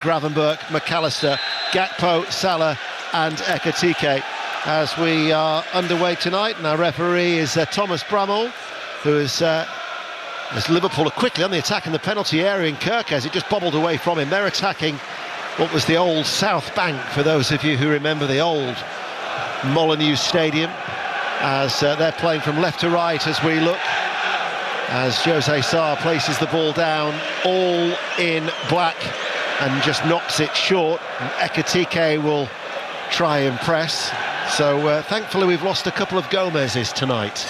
Gravenberch, McAllister, Gakpo, Salah and Ekitike as we are underway tonight. And our referee is Thomas Bramall, who is as Liverpool are quickly on the attack in the penalty area in Kirkes. It just bobbled away from him. They're attacking what was the old South Bank, for those of you who remember the old Molineux Stadium, as they're playing from left to right as we look, as Jose Sarr places the ball down, all in black, and just knocks it short. And Ekitike will try and press. So thankfully we've lost a couple of Gomez's tonight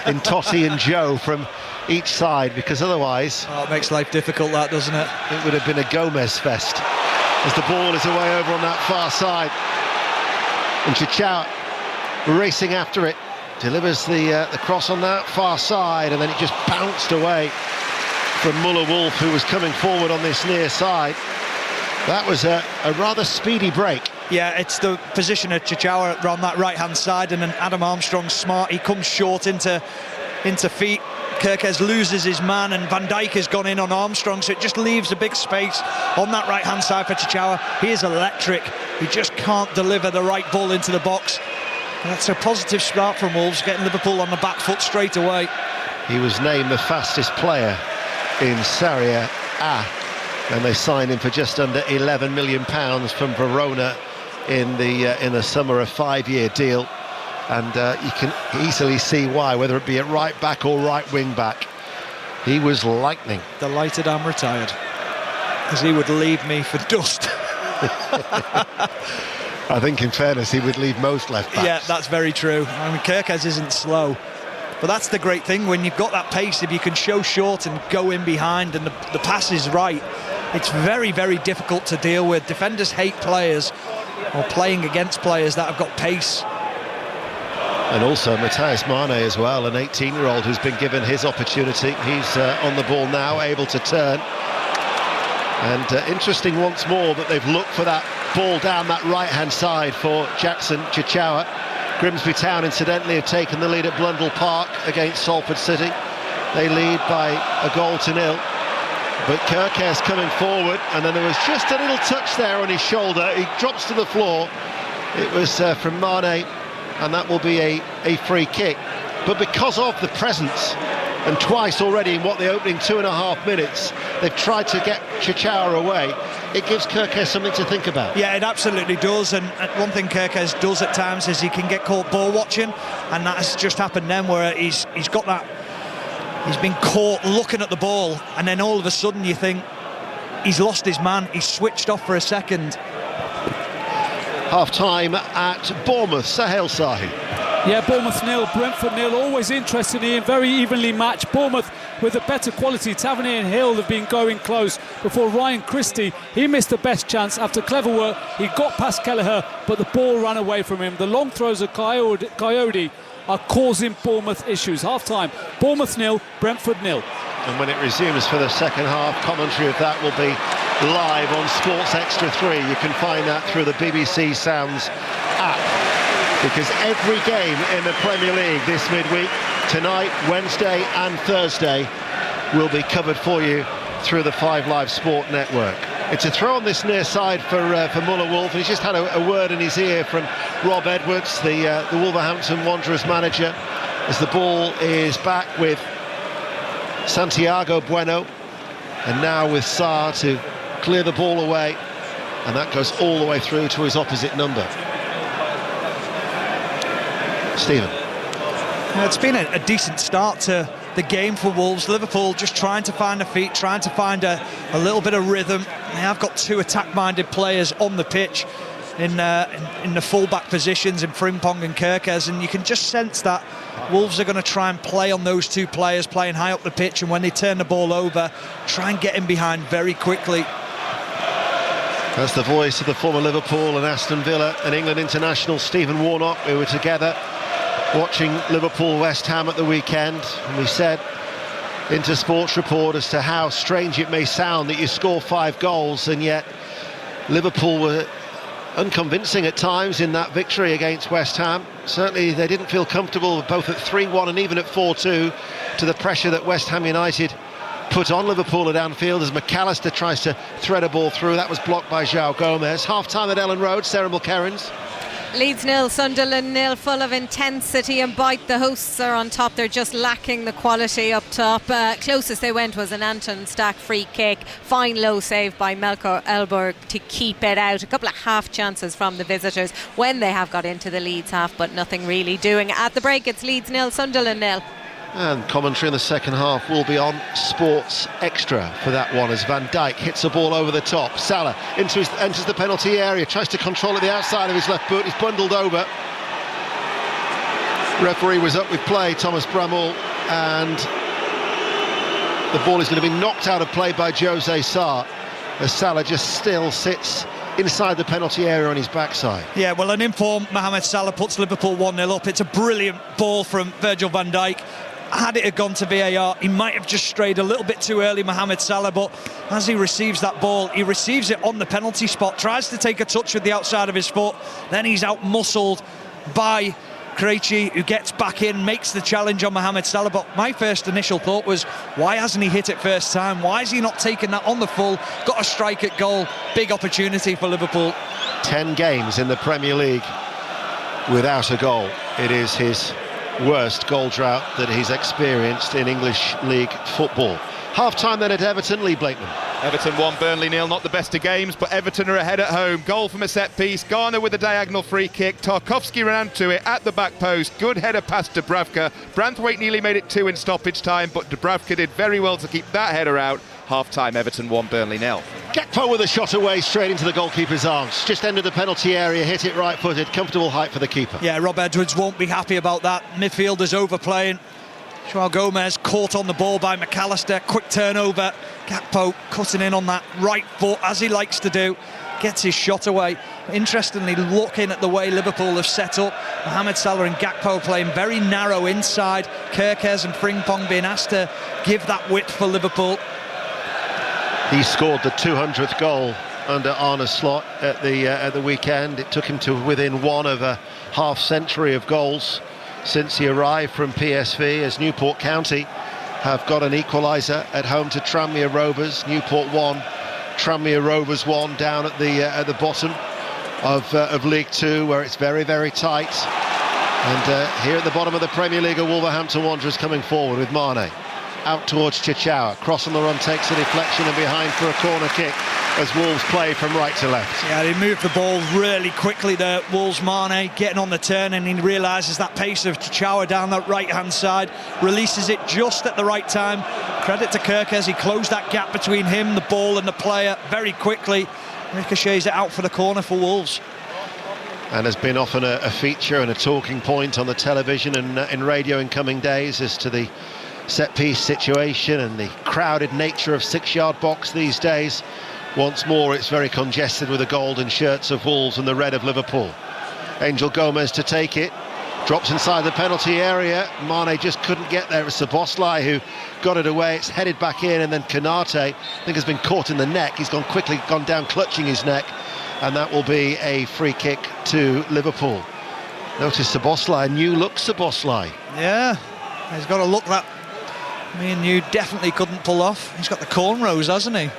in Totti and Joe from each side, because otherwise... Oh, it makes life difficult, that, doesn't it? It would have been a Gomez fest, as the ball is away over on that far side. And Chichao racing after it, delivers the cross on that far side, and then it just bounced away from Muller-Wolf, who was coming forward on this near side. That was a rather speedy break. Yeah, it's the position of Chichao around that right-hand side, and then Adam Armstrong's smart. He comes short into feet. Kirkes loses his man, and Van Dijk has gone in on Armstrong, so it just leaves a big space on that right-hand side for Chichao. He is electric. He just can't deliver the right ball into the box. And that's a positive start from Wolves, getting Liverpool on the back foot straight away. He was named the fastest player in Serie A, and they signed him for just under £11 million from Verona in the summer, a 5-year deal. And you can easily see why, whether it be at right back or right wing back. He was lightning. Delighted I'm retired, as he would leave me for dust. I think in fairness he would leave most left backs. Yeah, that's very true. I mean, Kirkes isn't slow, but that's the great thing when you've got that pace. If you can show short and go in behind and the pass is right, it's very, very difficult to deal with. Defenders hate players or playing against players that have got pace. And also Matthias Mane as well, an 18-year-old who's been given his opportunity. He's on the ball now, able to turn. And interesting once more that they've looked for that ball down that right-hand side for Jackson Chichao. Grimsby Town, incidentally, have taken the lead at Blundell Park against Salford City. They lead by a goal to nil. But Kirkes coming forward, and then there was just a little touch there on his shoulder. He drops to the floor. It was from Mane, and that will be a free kick. But because of the presence, and twice already in the opening 2.5 minutes, they've tried to get Chichao away, it gives Kirkes something to think about. Yeah, it absolutely does. And one thing Kirkes does at times is he can get caught ball watching, and that has just happened then, where he's got that, he's been caught looking at the ball, and then all of a sudden you think he's lost his man. He's switched off for a second. Half-time at Bournemouth. Sahel Sahi. Yeah, Bournemouth nil, Brentford nil. Always interesting here, very evenly matched. Bournemouth with a better quality. Tavernier and Hill have been going close before Ryan Christie. He missed the best chance after clever work. He got past Kelleher, but the ball ran away from him. The long throws of Coyote are causing Bournemouth issues. Half-time, Bournemouth nil, Brentford nil. And when it resumes for the second half, commentary of that will be live on Sports Extra 3. You can find that through the BBC Sounds app, because every game in the Premier League this midweek, tonight, Wednesday and Thursday, will be covered for you through the 5 Live Sport network. It's a throw on this near side for Muller-Wolf, and he's just had a word in his ear from Rob Edwards, the Wolverhampton Wanderers manager, as the ball is back with Santiago Bueno, and now with Sarr to clear the ball away, and that goes all the way through to his opposite number. Stephen. It's been a decent start to the game for Wolves. Liverpool just trying to find their feet, trying to find a little bit of rhythm. They have got 2 attack-minded players on the pitch in the full-back positions in Frimpong and Kirkes, and you can just sense that Wolves are going to try and play on those 2 players, playing high up the pitch, and when they turn the ball over, try and get in behind very quickly. That's the voice of the former Liverpool and Aston Villa and England international Stephen Warnock. We were together watching Liverpool-West Ham at the weekend, and we said into Sports Report as to how strange it may sound that you score 5 goals, and yet Liverpool were unconvincing at times in that victory against West Ham. Certainly they didn't feel comfortable both at 3-1 and even at 4-2 to the pressure that West Ham United put on Liverpool at Anfield as McAllister tries to thread a ball through. That was blocked by João Gomez. Half-time at Ellen Road, Sarah Mulkerrins. Leeds 0, Sunderland 0, full of intensity and bite. The hosts are on top. They're just lacking the quality up top. Closest they went was an Anton Stack free kick. Fine low save by Melko Elberg to keep it out. A couple of half chances from the visitors when they have got into the Leeds half, but nothing really doing. At the break, it's Leeds 0, Sunderland 0. And commentary in the second half will be on Sports Extra for that one as Van Dijk hits a ball over the top. Salah enters the penalty area, tries to control at the outside of his left boot. He's bundled over. Referee was up with play, Thomas Bramall, and the ball is going to be knocked out of play by Jose Sarr as Salah just still sits inside the penalty area on his backside. Yeah, well, an informed Mohamed Salah puts Liverpool 1-0 up. It's a brilliant ball from Virgil van Dijk. Had it gone to VAR, he might have just strayed a little bit too early, Mohamed Salah, but as he receives that ball, he receives it on the penalty spot, tries to take a touch with the outside of his foot, then he's out-muscled by Krejci, who gets back in, makes the challenge on Mohamed Salah. But my first initial thought was, why hasn't he hit it first time? Why is he not taking that on the full? Got a strike at goal, big opportunity for Liverpool. 10 games in the Premier League without a goal. It is his worst goal drought that he's experienced in English League football. Half-time then at Everton, Lee Blakeman. Everton 1, Burnley 0, not the best of games, but Everton are ahead at home. Goal from a set-piece, Garner with a diagonal free kick, Tarkowski ran to it at the back post, good header past Dubravka. Branthwaite nearly made it 2 in stoppage time, but Dubravka did very well to keep that header out. Half-time, Everton 1, Burnley 0. Gakpo with a shot away straight into the goalkeeper's arms. Just entered the penalty area, hit it right-footed, comfortable height for the keeper. Yeah, Rob Edwards won't be happy about that. Midfielders overplaying. João Gomez caught on the ball by McAllister, quick turnover. Gakpo cutting in on that right foot, as he likes to do, gets his shot away. Interestingly, looking at the way Liverpool have set up, Mohamed Salah and Gakpo playing very narrow inside, Kerkez and Frimpong being asked to give that width for Liverpool. He scored the 200th goal under Arne Slot at the weekend. It took him to within one of a half-century of goals since he arrived from PSV, as Newport County have got an equaliser at home to Tranmere Rovers. Newport 1, Tranmere Rovers 1, down at the bottom of League 2, where it's very, very tight. And here at the bottom of the Premier League are Wolverhampton Wanderers coming forward with Mane out towards Chichawa. Cross on the run, takes a deflection and behind for a corner kick as Wolves play from right to left. Yeah, they moved the ball really quickly there. Wolves, Mane getting on the turn, and he realises that pace of Chichawa down that right-hand side, releases it just at the right time. Credit to Kerkez, he closed that gap between him, the ball and the player very quickly. Ricochets it out for the corner for Wolves. And has been often a feature and a talking point on the television and in radio in coming days as to the set-piece situation and the crowded nature of 6-yard box these days. Once more, it's very congested with the golden shirts of Wolves and the red of Liverpool. Angel Gomez to take it, drops inside the penalty area. Mane just couldn't get there. It was Szoboszlai who got it away. It's headed back in, and then Konate, I think, has been caught in the neck. He's gone down clutching his neck, and that will be a free kick to Liverpool. Notice Szoboszlai, new look Szoboszlai. Yeah, he's got a look that me and you definitely couldn't pull off. He's got the cornrows, hasn't he?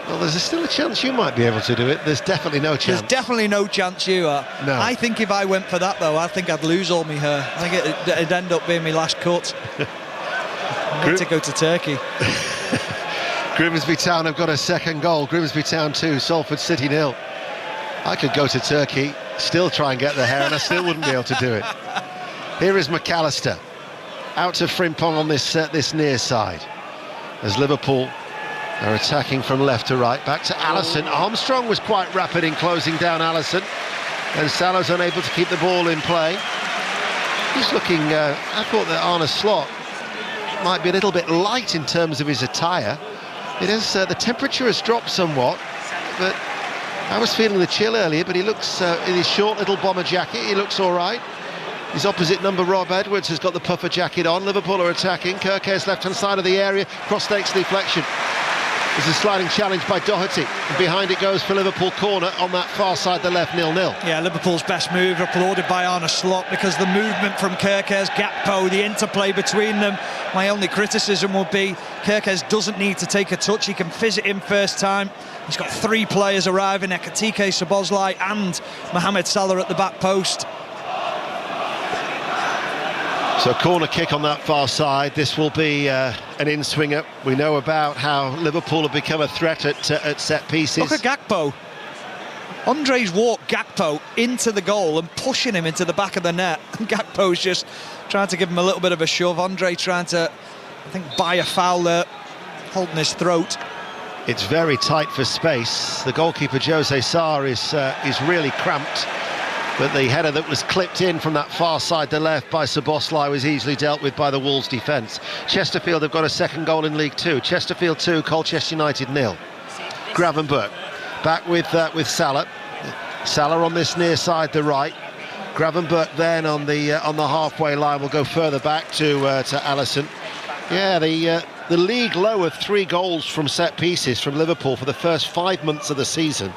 Well, there's still a chance you might be able to do it. There's definitely no chance. There's definitely no chance you are. No. I think if I went for that, though, I think I'd lose all my hair. I think it'd end up being my last cut. I need to go to Turkey. Grimsby Town have got a second goal. Grimsby Town 2, Salford City 0. I could go to Turkey, still try and get the hair, and I still wouldn't be able to do it. Here is McAllister. Out to Frimpong on this near side as Liverpool are attacking from left to right. Back to Alisson. Armstrong was quite rapid in closing down Alisson, and Salah's unable to keep the ball in play. He's looking, I thought that Arne Slot might be a little bit light in terms of his attire. It is, the temperature has dropped somewhat, but I was feeling the chill earlier, but he looks, in his short little bomber jacket, he looks all right. His opposite number, Rob Edwards, has got the puffer jacket on. Liverpool are attacking. Kerkez left-hand side of the area. Cross takes the deflection. There's a sliding challenge by Doherty, and behind it goes for Liverpool. Corner on that far side, the left, 0-0. Yeah, Liverpool's best move, applauded by Arne Slot, because the movement from Kerkez, Gakpo, the interplay between them. My only criticism would be Kerkez doesn't need to take a touch. He can fizz it in first time. He's got 3 players arriving, Ekitike, Szoboszlai and Mohamed Salah at the back post. So corner kick on that far side. This will be an in-swinger. We know about how Liverpool have become a threat at set pieces. Look at Gakpo. Andre's walked Gakpo into the goal and pushing him into the back of the net. And Gakpo's just trying to give him a little bit of a shove. Andre trying to, I think, buy a foul there, holding his throat. It's very tight for space. The goalkeeper Jose Sarr is really cramped. But the header that was clipped in from that far side, the left, by Szoboszlai was easily dealt with by the Wolves defence. Chesterfield have got a second goal in League Two. Chesterfield 2, Colchester United 0. Gravenberch back with Salah. Salah on this near side, the right. Gravenberch then on the halfway line will go further back to Alisson. Yeah, the league low of 3 goals from set pieces from Liverpool for the first 5 months of the season.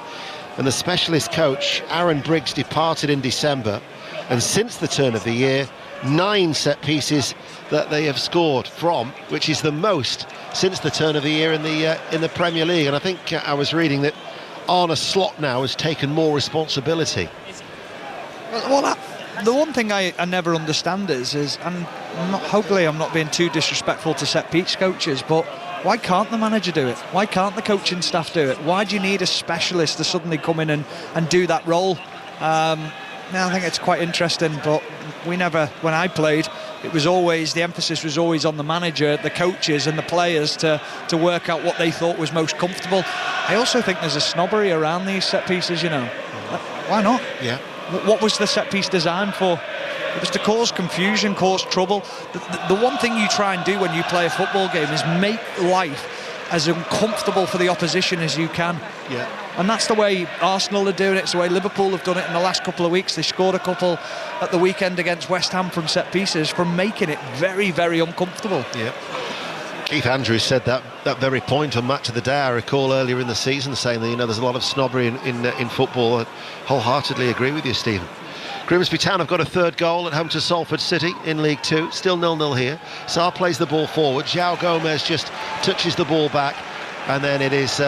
And the specialist coach, Aaron Briggs, departed in December. And since the turn of the year, 9 set pieces that they have scored from, which is the most since the turn of the year in the Premier League. And I think I was reading that Arne Slot now has taken more responsibility. Well, the one thing I never understand is and hopefully I'm not being too disrespectful to set piece coaches, but why can't the manager do it? Why can't the coaching staff do it? Why do you need a specialist to suddenly come in and do that role? Now I think it's quite interesting, but we never, when I played, it was always, the emphasis was always on the manager, the coaches and the players to work out what they thought was most comfortable. I also think there's a snobbery around these set pieces, you know. Why not? Yeah. What was the set piece designed for? It was to cause confusion, cause trouble. The one thing you try and do when you play a football game is make life as uncomfortable for the opposition as you can. Yeah. And that's the way Arsenal are doing it. It's the way Liverpool have done it in the last couple of weeks. They scored a couple at the weekend against West Ham from set pieces, from making it very, very uncomfortable. Yeah. Keith Andrews said that very point on Match of the Day, I recall, earlier in the season, saying that, you know, there's a lot of snobbery in football. I wholeheartedly agree with you, Stephen. Grimsby Town have got a 3rd goal at home to Salford City in League Two. Still 0-0 here. Sarr plays the ball forward. João Gomez just touches the ball back, and then it is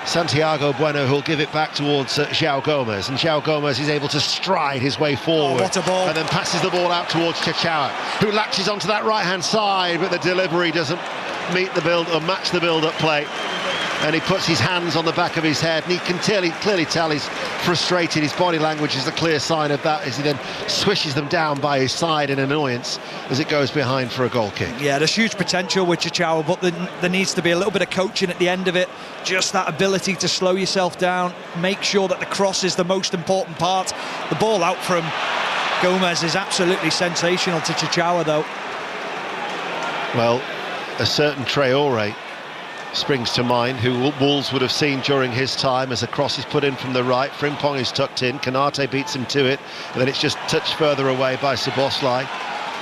Santiago Bueno who'll give it back towards João Gomez, and João Gomez is able to stride his way forward. Oh, what a ball. And then passes the ball out towards Chichawa, who latches onto that right-hand side, but the delivery doesn't meet the build or match the build-up play. And he puts his hands on the back of his head, and he can clearly tell he's frustrated. His body language is a clear sign of that, as he then swishes them down by his side in annoyance as it goes behind for a goal kick. Yeah, there's huge potential with Chichawa, but there needs to be a little bit of coaching at the end of it. Just that ability to slow yourself down, make sure that the cross is the most important part. The ball out from Gomez is absolutely sensational to Chichawa, though. Well, a certain Traoré springs to mind, who Wolves would have seen during his time, as a cross is put in from the right. Frimpong is tucked in, Konate beats him to it, and then it's just touched further away by Szoboszlai,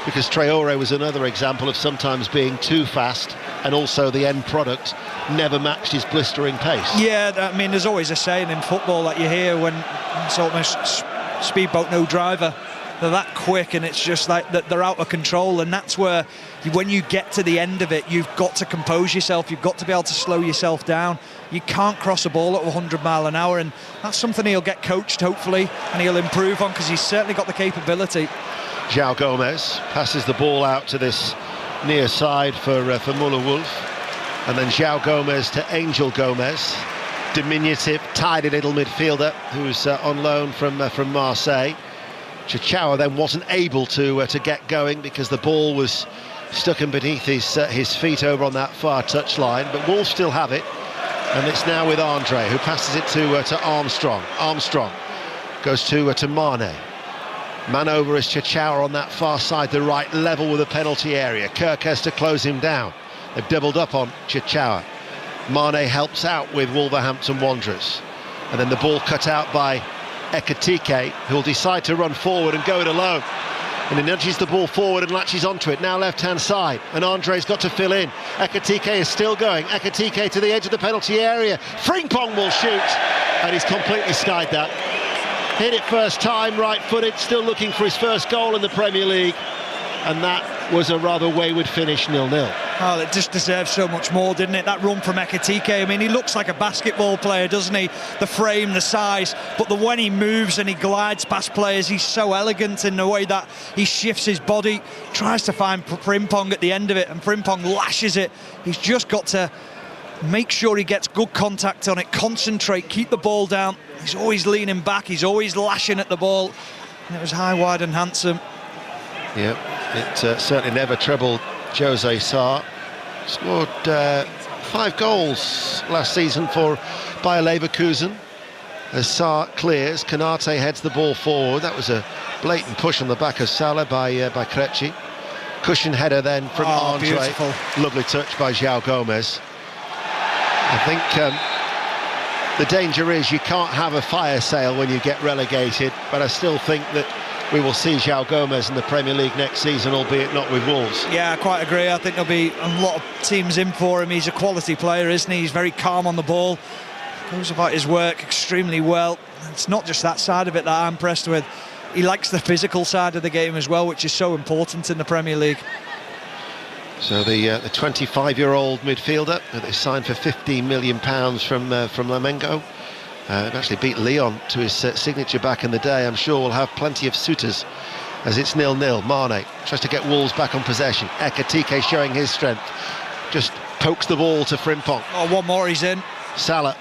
because Traoré was another example of sometimes being too fast, and also the end product never matched his blistering pace. Yeah, I mean, there's always a saying in football that you hear when it's almost speedboat no driver. They're that quick, and it's just like that they're out of control, and that's where when you get to the end of it, you've got to compose yourself, you've got to be able to slow yourself down. You can't cross a ball at 100 mile an hour, and that's something he'll get coached, hopefully, and he'll improve on, because he's certainly got the capability. João Gomez passes the ball out to this near side for Muller Wolf, and then João Gomez to Angel Gomez, diminutive, tidy little midfielder who's on loan from Marseille. Chichawa then wasn't able to get going because the ball was stuck in beneath his feet over on that far touchline, but Wolves still have it, and it's now with Andre, who passes it to Armstrong. Armstrong goes to Mane. Man over is Chichawa on that far side, the right, level with the penalty area. Kirk has to close him down. They've doubled up on Chichawa. Mane helps out with Wolverhampton Wanderers, and then the ball cut out by Ekitike, who'll decide to run forward and go it alone. and he nudges the ball forward and latches onto it. Now left-hand side, and Andre's got to fill in. Ekitike is still going. Ekitike to the edge of the penalty area. Frimpong will shoot, and he's completely skied that. Hit it first time, right-footed, still looking for his first goal in the Premier League, and that was a rather wayward finish, 0-0. Oh, it just deserved so much more, didn't it? That run from Ekitike. I mean, he looks like a basketball player, doesn't he? The frame, the size, but when he moves and he glides past players, he's so elegant in the way that he shifts his body, tries to find Frimpong at the end of it, and Frimpong lashes it. He's just got to make sure he gets good contact on it, concentrate, keep the ball down. He's always leaning back, he's always lashing at the ball, and it was high, wide and handsome. Yeah, it certainly never troubled Jose Sarr. Scored 5 goals last season for Bayer Leverkusen. As Sarr clears, Konate heads the ball forward. That was a blatant push on the back of Salah by Krejci. Cushion header then from Andre. Beautiful. Lovely touch by João Gomez. I think the danger is you can't have a fire sale when you get relegated, but I still think that we will see João Gomez in the Premier League next season, albeit not with Wolves. Yeah, I quite agree. I think there'll be a lot of teams in for him. He's a quality player, isn't he? He's very calm on the ball, goes about his work extremely well. It's not just that side of it that I'm impressed with. He likes the physical side of the game as well, which is so important in the Premier League. So the 25-year-old midfielder that they signed for £15 million from Flamengo, actually beat Lyon to his signature back in the day. I'm sure we'll have plenty of suitors as it's 0-0. Mane tries to get Wolves back on possession. Ekitike showing his strength, just pokes the ball to Frimpong. Oh, one more, he's in. Salah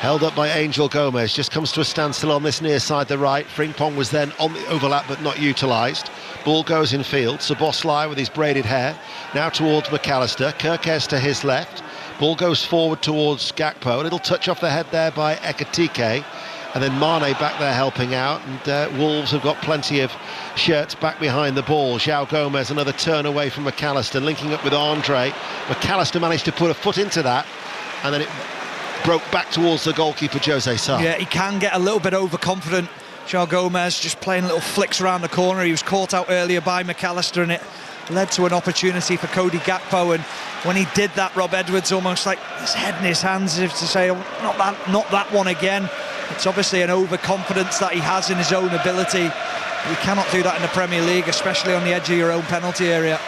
held up by Angel Gomez, just comes to a standstill on this near side, the right. Frimpong was then on the overlap but not utilised. Ball goes in field. Szoboszlai with his braided hair now towards McAllister. Kerkez to his left. Ball goes forward towards Gakpo. A little touch off the head there by Ekitike, and then Mane back there helping out, and Wolves have got plenty of shirts back behind the ball. João Gomez, another turn away from McAllister, linking up with Andre. McAllister managed to put a foot into that, and then it broke back towards the goalkeeper Jose Sarr. Yeah, he can get a little bit overconfident. João Gomez just playing little flicks around the corner. He was caught out earlier by McAllister, and it led to an opportunity for Cody Gakpo, and when he did that, Rob Edwards almost like his head in his hands as if to say, oh, not that one again. It's obviously an overconfidence that he has in his own ability. You cannot do that in the Premier League, especially on the edge of your own penalty area.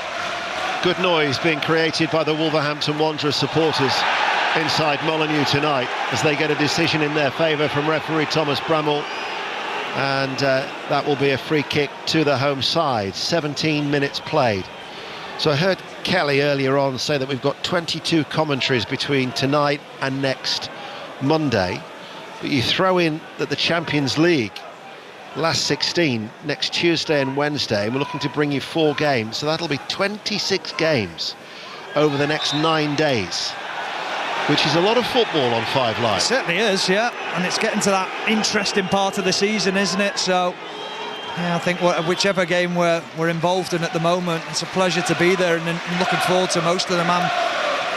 Good noise being created by the Wolverhampton Wanderers supporters inside Molineux tonight as they get a decision in their favour from referee Thomas Bramall, and that will be a free kick to the home side. 17 minutes played. So I heard Kelly earlier on say that we've got 22 commentaries between tonight and next Monday, but you throw in that the Champions League last 16 next Tuesday and Wednesday, and we're looking to bring you 4 games, so that'll be 26 games over the next 9 days, which is a lot of football on 5 Live. It certainly is, yeah, and it's getting to that interesting part of the season, isn't it? So yeah, I think whichever game we're involved in at the moment, it's a pleasure to be there, and I'm looking forward to most of them. I'm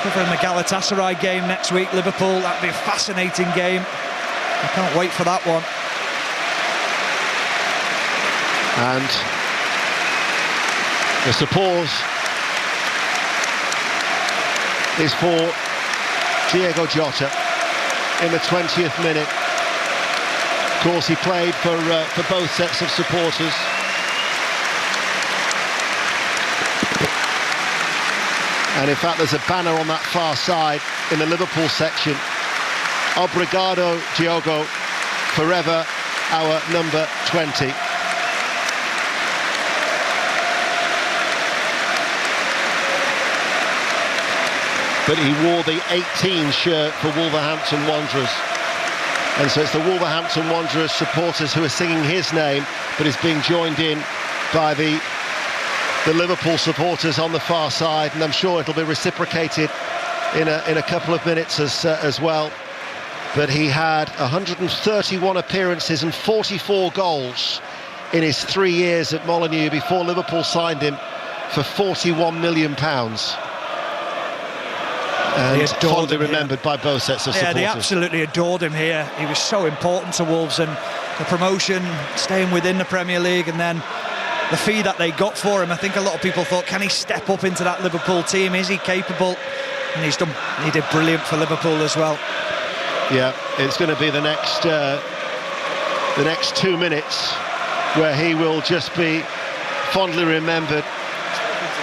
covering the Galatasaray game next week, Liverpool. That'll be a fascinating game. I can't wait for that one. And the support is for Diego Jota in the 20th minute. Of course, he played for both sets of supporters. And in fact, there's a banner on that far side in the Liverpool section. Obrigado, Diogo, forever our number 20. But he wore the 18 shirt for Wolverhampton Wanderers. And so it's the Wolverhampton Wanderers supporters who are singing his name, but is being joined in by the Liverpool supporters on the far side, and I'm sure it'll be reciprocated in a couple of minutes as well. But he had 131 appearances and 44 goals in his 3 years at Molineux before Liverpool signed him for £41 million. And fondly remembered by both sets of supporters. Yeah, they absolutely adored him here. He was so important to Wolves, and the promotion, staying within the Premier League, and then the fee that they got for him. I think a lot of people thought, can he step up into that Liverpool team? Is he capable? And he did brilliant for Liverpool as well. Yeah, it's going to be the next 2 minutes where he will just be fondly remembered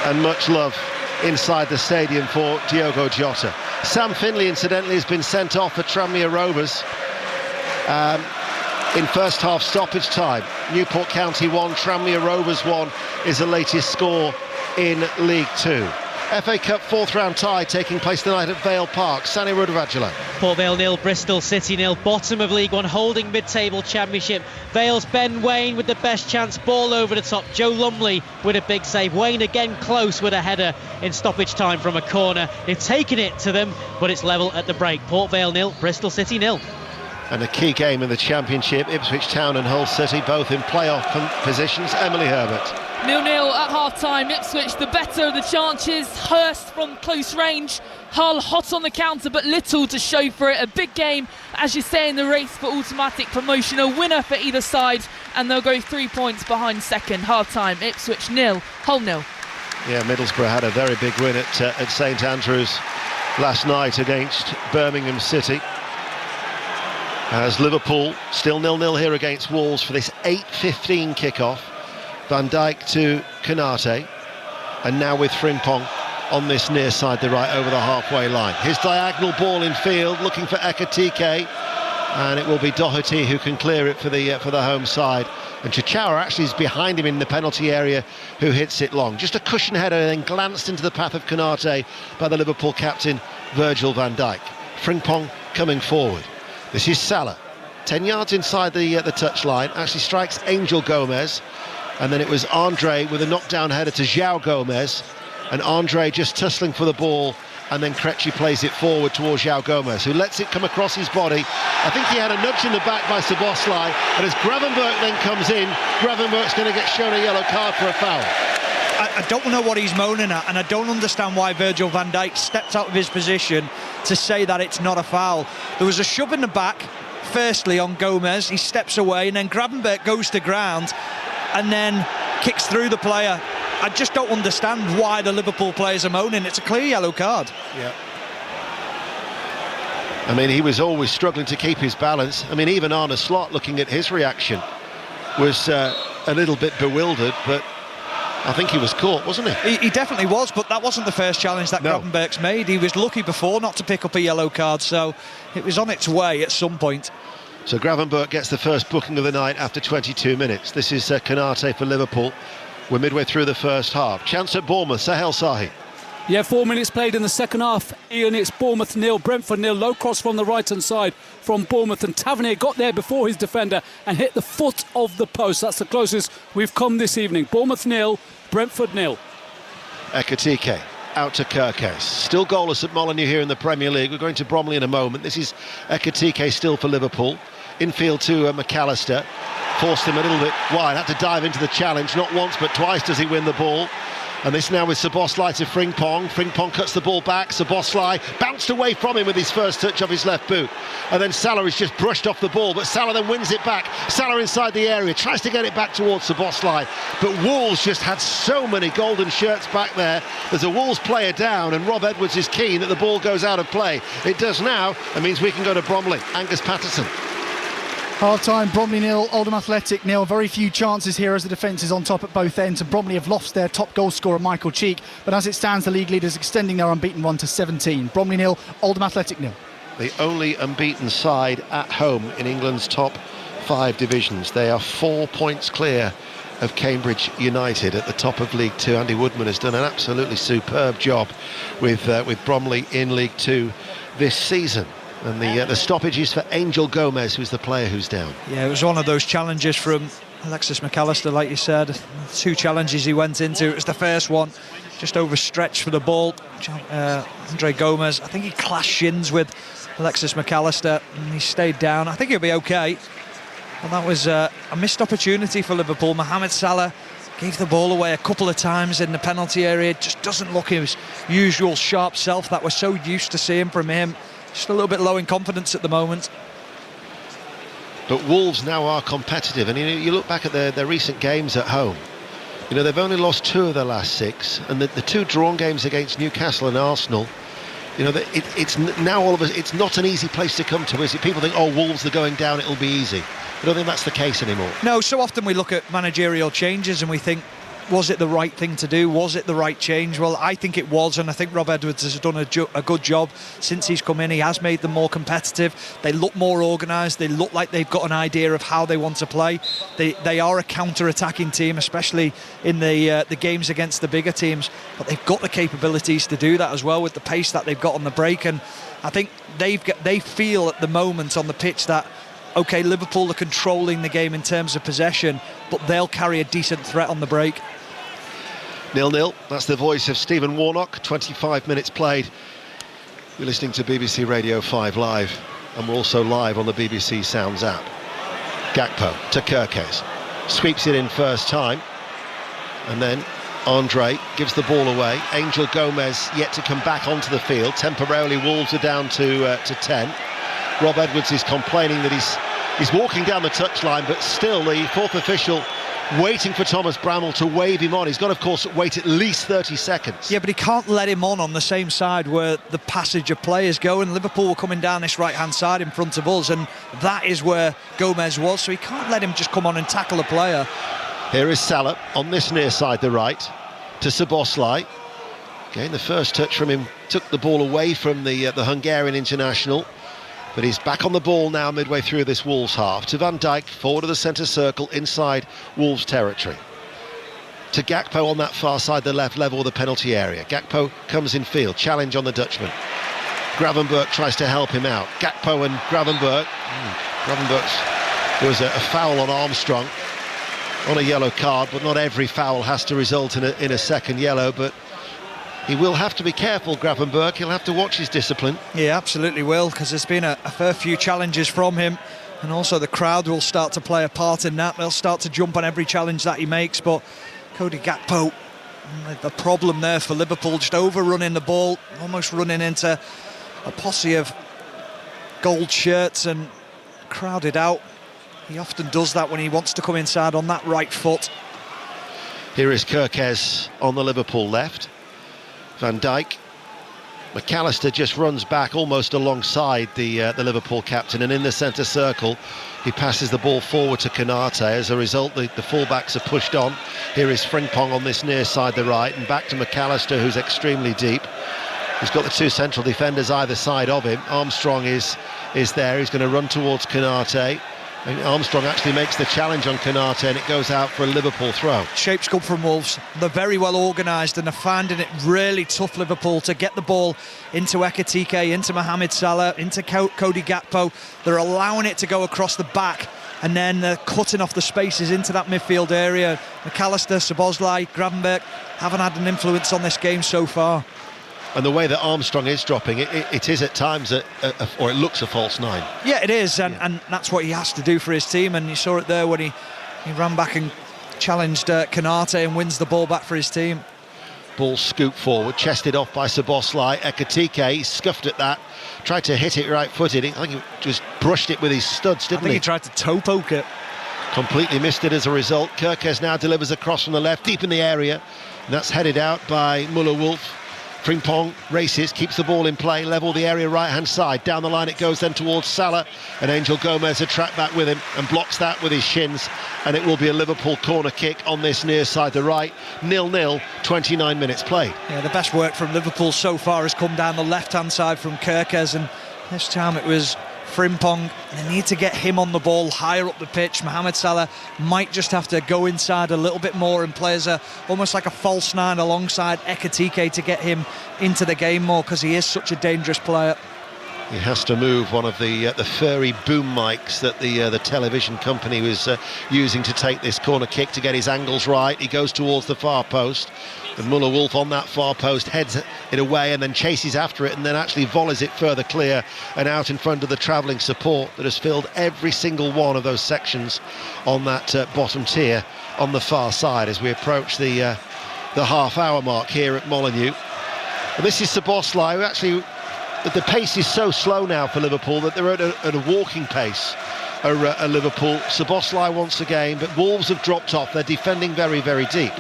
and much love inside the stadium for Diogo Jota. Sam Finley, incidentally, has been sent off for Tranmere Rovers in first half stoppage time. Newport County 1, Tranmere Rovers 1 is the latest score in League 2. FA Cup fourth round tie taking place tonight at Vale Park. Sani Rudavagila. Port Vale 0, Bristol City 0, bottom of League 1, holding mid-table championship. Vale's Ben Waine with the best chance, ball over the top. Joe Lumley with a big save. Waine again close with a header in stoppage time from a corner. They've taken it to them, but it's level at the break. Port Vale 0, Bristol City 0. And a key game in the championship, Ipswich Town and Hull City both in playoff positions. Emily Herbert. 0-0 at half-time. Ipswich the better of the chances. Hurst from close range. Hull hot on the counter, but little to show for it. A big game, as you say, in the race for automatic promotion. A winner for either side, and they'll go 3 points behind second. Half-time, Ipswich 0, Hull 0. Yeah, Middlesbrough had a very big win at St Andrews last night against Birmingham City. As Liverpool still 0-0 here against Wolves for this 8:15 kickoff. Van Dijk to Konate, and now with Frimpong on this near side, the right over the halfway line. His diagonal ball in field, looking for Ekatike, and it will be Doherty who can clear it for the home side. And Chichawa actually is behind him in the penalty area, who hits it long. Just a cushion header, and then glanced into the path of Konate by the Liverpool captain Virgil van Dijk. Frimpong coming forward. This is Salah, 10 yards inside the touchline, actually strikes Angel Gomez. And then it was Andre with a knockdown header to João Gomez, and Andre just tussling for the ball, and then Krejci plays it forward towards João Gomez, who lets it come across his body. I think he had a nudge in the back by Szoboszlai, and as Gravenberch then comes in, Gravenberch's going to get shown a yellow card for a foul. I don't know what he's moaning at, and I don't understand why Virgil van Dijk stepped out of his position to say that it's not a foul. There was a shove in the back, firstly on Gomez, he steps away, and then Gravenberch goes to ground and then kicks through the player. I just don't understand why the Liverpool players are moaning. It's a clear yellow card. Yeah. I mean, he was always struggling to keep his balance. I mean, even Arne Slot, looking at his reaction, was a little bit bewildered, but I think he was caught, wasn't he? He definitely was, but that wasn't the first challenge that Gravenberch's made. He was lucky before not to pick up a yellow card, so it was on its way at some point. So Gravenberch gets the first booking of the night after 22 minutes. This is Konate for Liverpool. We're midway through the first half. Chance at Bournemouth, Sahel Sahi. Yeah, 4 minutes played in the second half. Ian, it's Bournemouth 0, Brentford 0. Low cross from the right-hand side from Bournemouth, and Tavernier got there before his defender and hit the foot of the post. That's the closest we've come this evening. Bournemouth 0, Brentford 0. Ekatike out to Kirkes. Still goalless at Molineux here in the Premier League. We're going to Bromley in a moment. This is Ekatike still for Liverpool. Infield to McAllister. Forced him a little bit wide. Had to dive into the challenge. Not once but twice does he win the ball. And this now with Szoboszlai to Frimpong. Frimpong cuts the ball back. Szoboszlai bounced away from him with his first touch of his left boot. And then Salah is just brushed off the ball, but Salah then wins it back. Salah inside the area, tries to get it back towards Szoboszlai. But Wolves just had so many golden shirts back there. There's a Wolves player down, and Rob Edwards is keen that the ball goes out of play. It does now. It means we can go to Bromley. Angus Patterson. Half-time, Bromley 0, Oldham Athletic 0. Very few chances here as the defence is on top at both ends, and Bromley have lost their top goal scorer Michael Cheek, but as it stands the league leaders extending their unbeaten run to 17. Bromley 0, Oldham Athletic 0. The only unbeaten side at home in England's top 5 divisions. They are 4 points clear of Cambridge United at the top of League 2. Andy Woodman has done an absolutely superb job with Bromley in League 2 this season. And the stoppage is for Angel Gomez, who's the player who's down. Yeah, it was one of those challenges from Alexis McAllister, like you said. 2 challenges he went into. It was the first one, just overstretched for the ball. Andre Gomez, I think he clashed shins with Alexis McAllister, and he stayed down. I think he'll be okay. And that was a missed opportunity for Liverpool. Mohamed Salah gave the ball away a couple of times in the penalty area. Just doesn't look his usual sharp self that we're so used to seeing from him. Just a little bit low in confidence at the moment. But Wolves now are competitive, and you look back at their recent games at home. You know, they've only lost 2 of their last 6, and the 2 drawn games against Newcastle and Arsenal. You know, it's now all of us. It's not an easy place to come to, is it? People think, oh, Wolves are going down, it'll be easy. I don't think that's the case anymore. No, so often we look at managerial changes and we think, was it the right thing to do? Was it the right change? Well, I think it was, and I think Rob Edwards has done a good job since he's come in. He has made them more competitive. They look more organised. They look like they've got an idea of how they want to play. They are a counter-attacking team, especially in the games against the bigger teams. But they've got the capabilities to do that as well with the pace that they've got on the break. And I think they feel at the moment on the pitch that, OK, Liverpool are controlling the game in terms of possession, but they'll carry a decent threat on the break. 0-0, that's the voice of Stephen Warnock, 25 minutes played. You're listening to BBC Radio 5 Live, and we're also live on the BBC Sounds app. Gakpo to Kerkez, sweeps it in first time, and then Andre gives the ball away. Angel Gomez yet to come back onto the field. Temporarily Wolves are down to 10. Rob Edwards is complaining that he's walking down the touchline, but still the fourth official waiting for Thomas Bramall to wave him on. He's got, of course, to wait at least 30 seconds. Yeah, but he can't let him on the same side where the passage of players go, and Liverpool were coming down this right-hand side in front of us, and that is where Gomez was, so he can't let him just come on and tackle a player. Here is Salah on this near side, the right, to Szoboszlai. Again, the first touch from him took the ball away from the Hungarian international. But he's back on the ball now midway through this Wolves half. To Van Dijk, forward of the centre circle, inside Wolves territory. To Gakpo on that far side, the left level of the penalty area. Gakpo comes in field, challenge on the Dutchman. Gravenberch tries to help him out. Gakpo and Gravenberch. There was a foul on Armstrong on a yellow card, but not every foul has to result in a second yellow. But he will have to be careful, Gravenberch. He'll have to watch his discipline. Yeah, absolutely will, because there's been a fair few challenges from him, and also the crowd will start to play a part in that. They'll start to jump on every challenge that he makes. But Cody Gakpo, the problem there for Liverpool, just overrunning the ball, almost running into a posse of gold shirts and crowded out. He often does that when he wants to come inside on that right foot. Here is Kerkez on the Liverpool left. Van Dijk. McAllister just runs back almost alongside the Liverpool captain, and in the centre circle he passes the ball forward to Konate. As a result, the fullbacks are pushed on. Here is Frimpong on this near side, the right, and back to McAllister, who's extremely deep. He's got the 2 central defenders either side of him. Armstrong is there. He's going to run towards Konate. And Armstrong actually makes the challenge on Konate, and it goes out for a Liverpool throw. Shape's good from Wolves. They're very well organised, and they're finding it really tough, Liverpool, to get the ball into Ekitike, into Mohamed Salah, into Cody Gakpo. They're allowing it to go across the back, and then they're cutting off the spaces into that midfield area. McAllister, Szoboszlai, Gravenberch haven't had an influence on this game so far. And the way that Armstrong is dropping, it is at times, or it looks a false 9. Yeah, it is, and that's what he has to do for his team. And you saw it there when he ran back and challenged Konate and wins the ball back for his team. Ball scooped forward, chested off by Szoboszlai. Ekitike scuffed at that, tried to hit it right-footed. I think he just brushed it with his studs, didn't he? I think he tried to toe poke it. Completely missed it as a result. Kerkez now delivers a cross from the left, deep in the area. And that's headed out by Müller-Wolf. Frimpong races, keeps the ball in play, level the area right-hand side. Down the line it goes then towards Salah, and Angel Gomez a track back with him and blocks that with his shins, and it will be a Liverpool corner kick on this near side, the right. 0-0, 29 minutes played. Yeah, the best work from Liverpool so far has come down the left-hand side from Kerkez, and this time it was Frimpong. They need to get him on the ball higher up the pitch. Mohamed Salah might just have to go inside a little bit more and play as almost like a false 9 alongside Ekitike to get him into the game more, because he is such a dangerous player. He has to move one of the furry boom mics that the television company was using to take this corner kick to get his angles right. He goes towards the far post, and Müller-Wolf on that far post heads it away and then chases after it, and then actually volleys it further clear and out in front of the travelling support that has filled every single one of those sections on that bottom tier on the far side as we approach the half-hour mark here at Molineux. And this is Szoboszlai, who actually, the pace is so slow now for Liverpool that they're at a walking pace. are Liverpool. Szoboszlai once again, but Wolves have dropped off. They're defending very, very deep.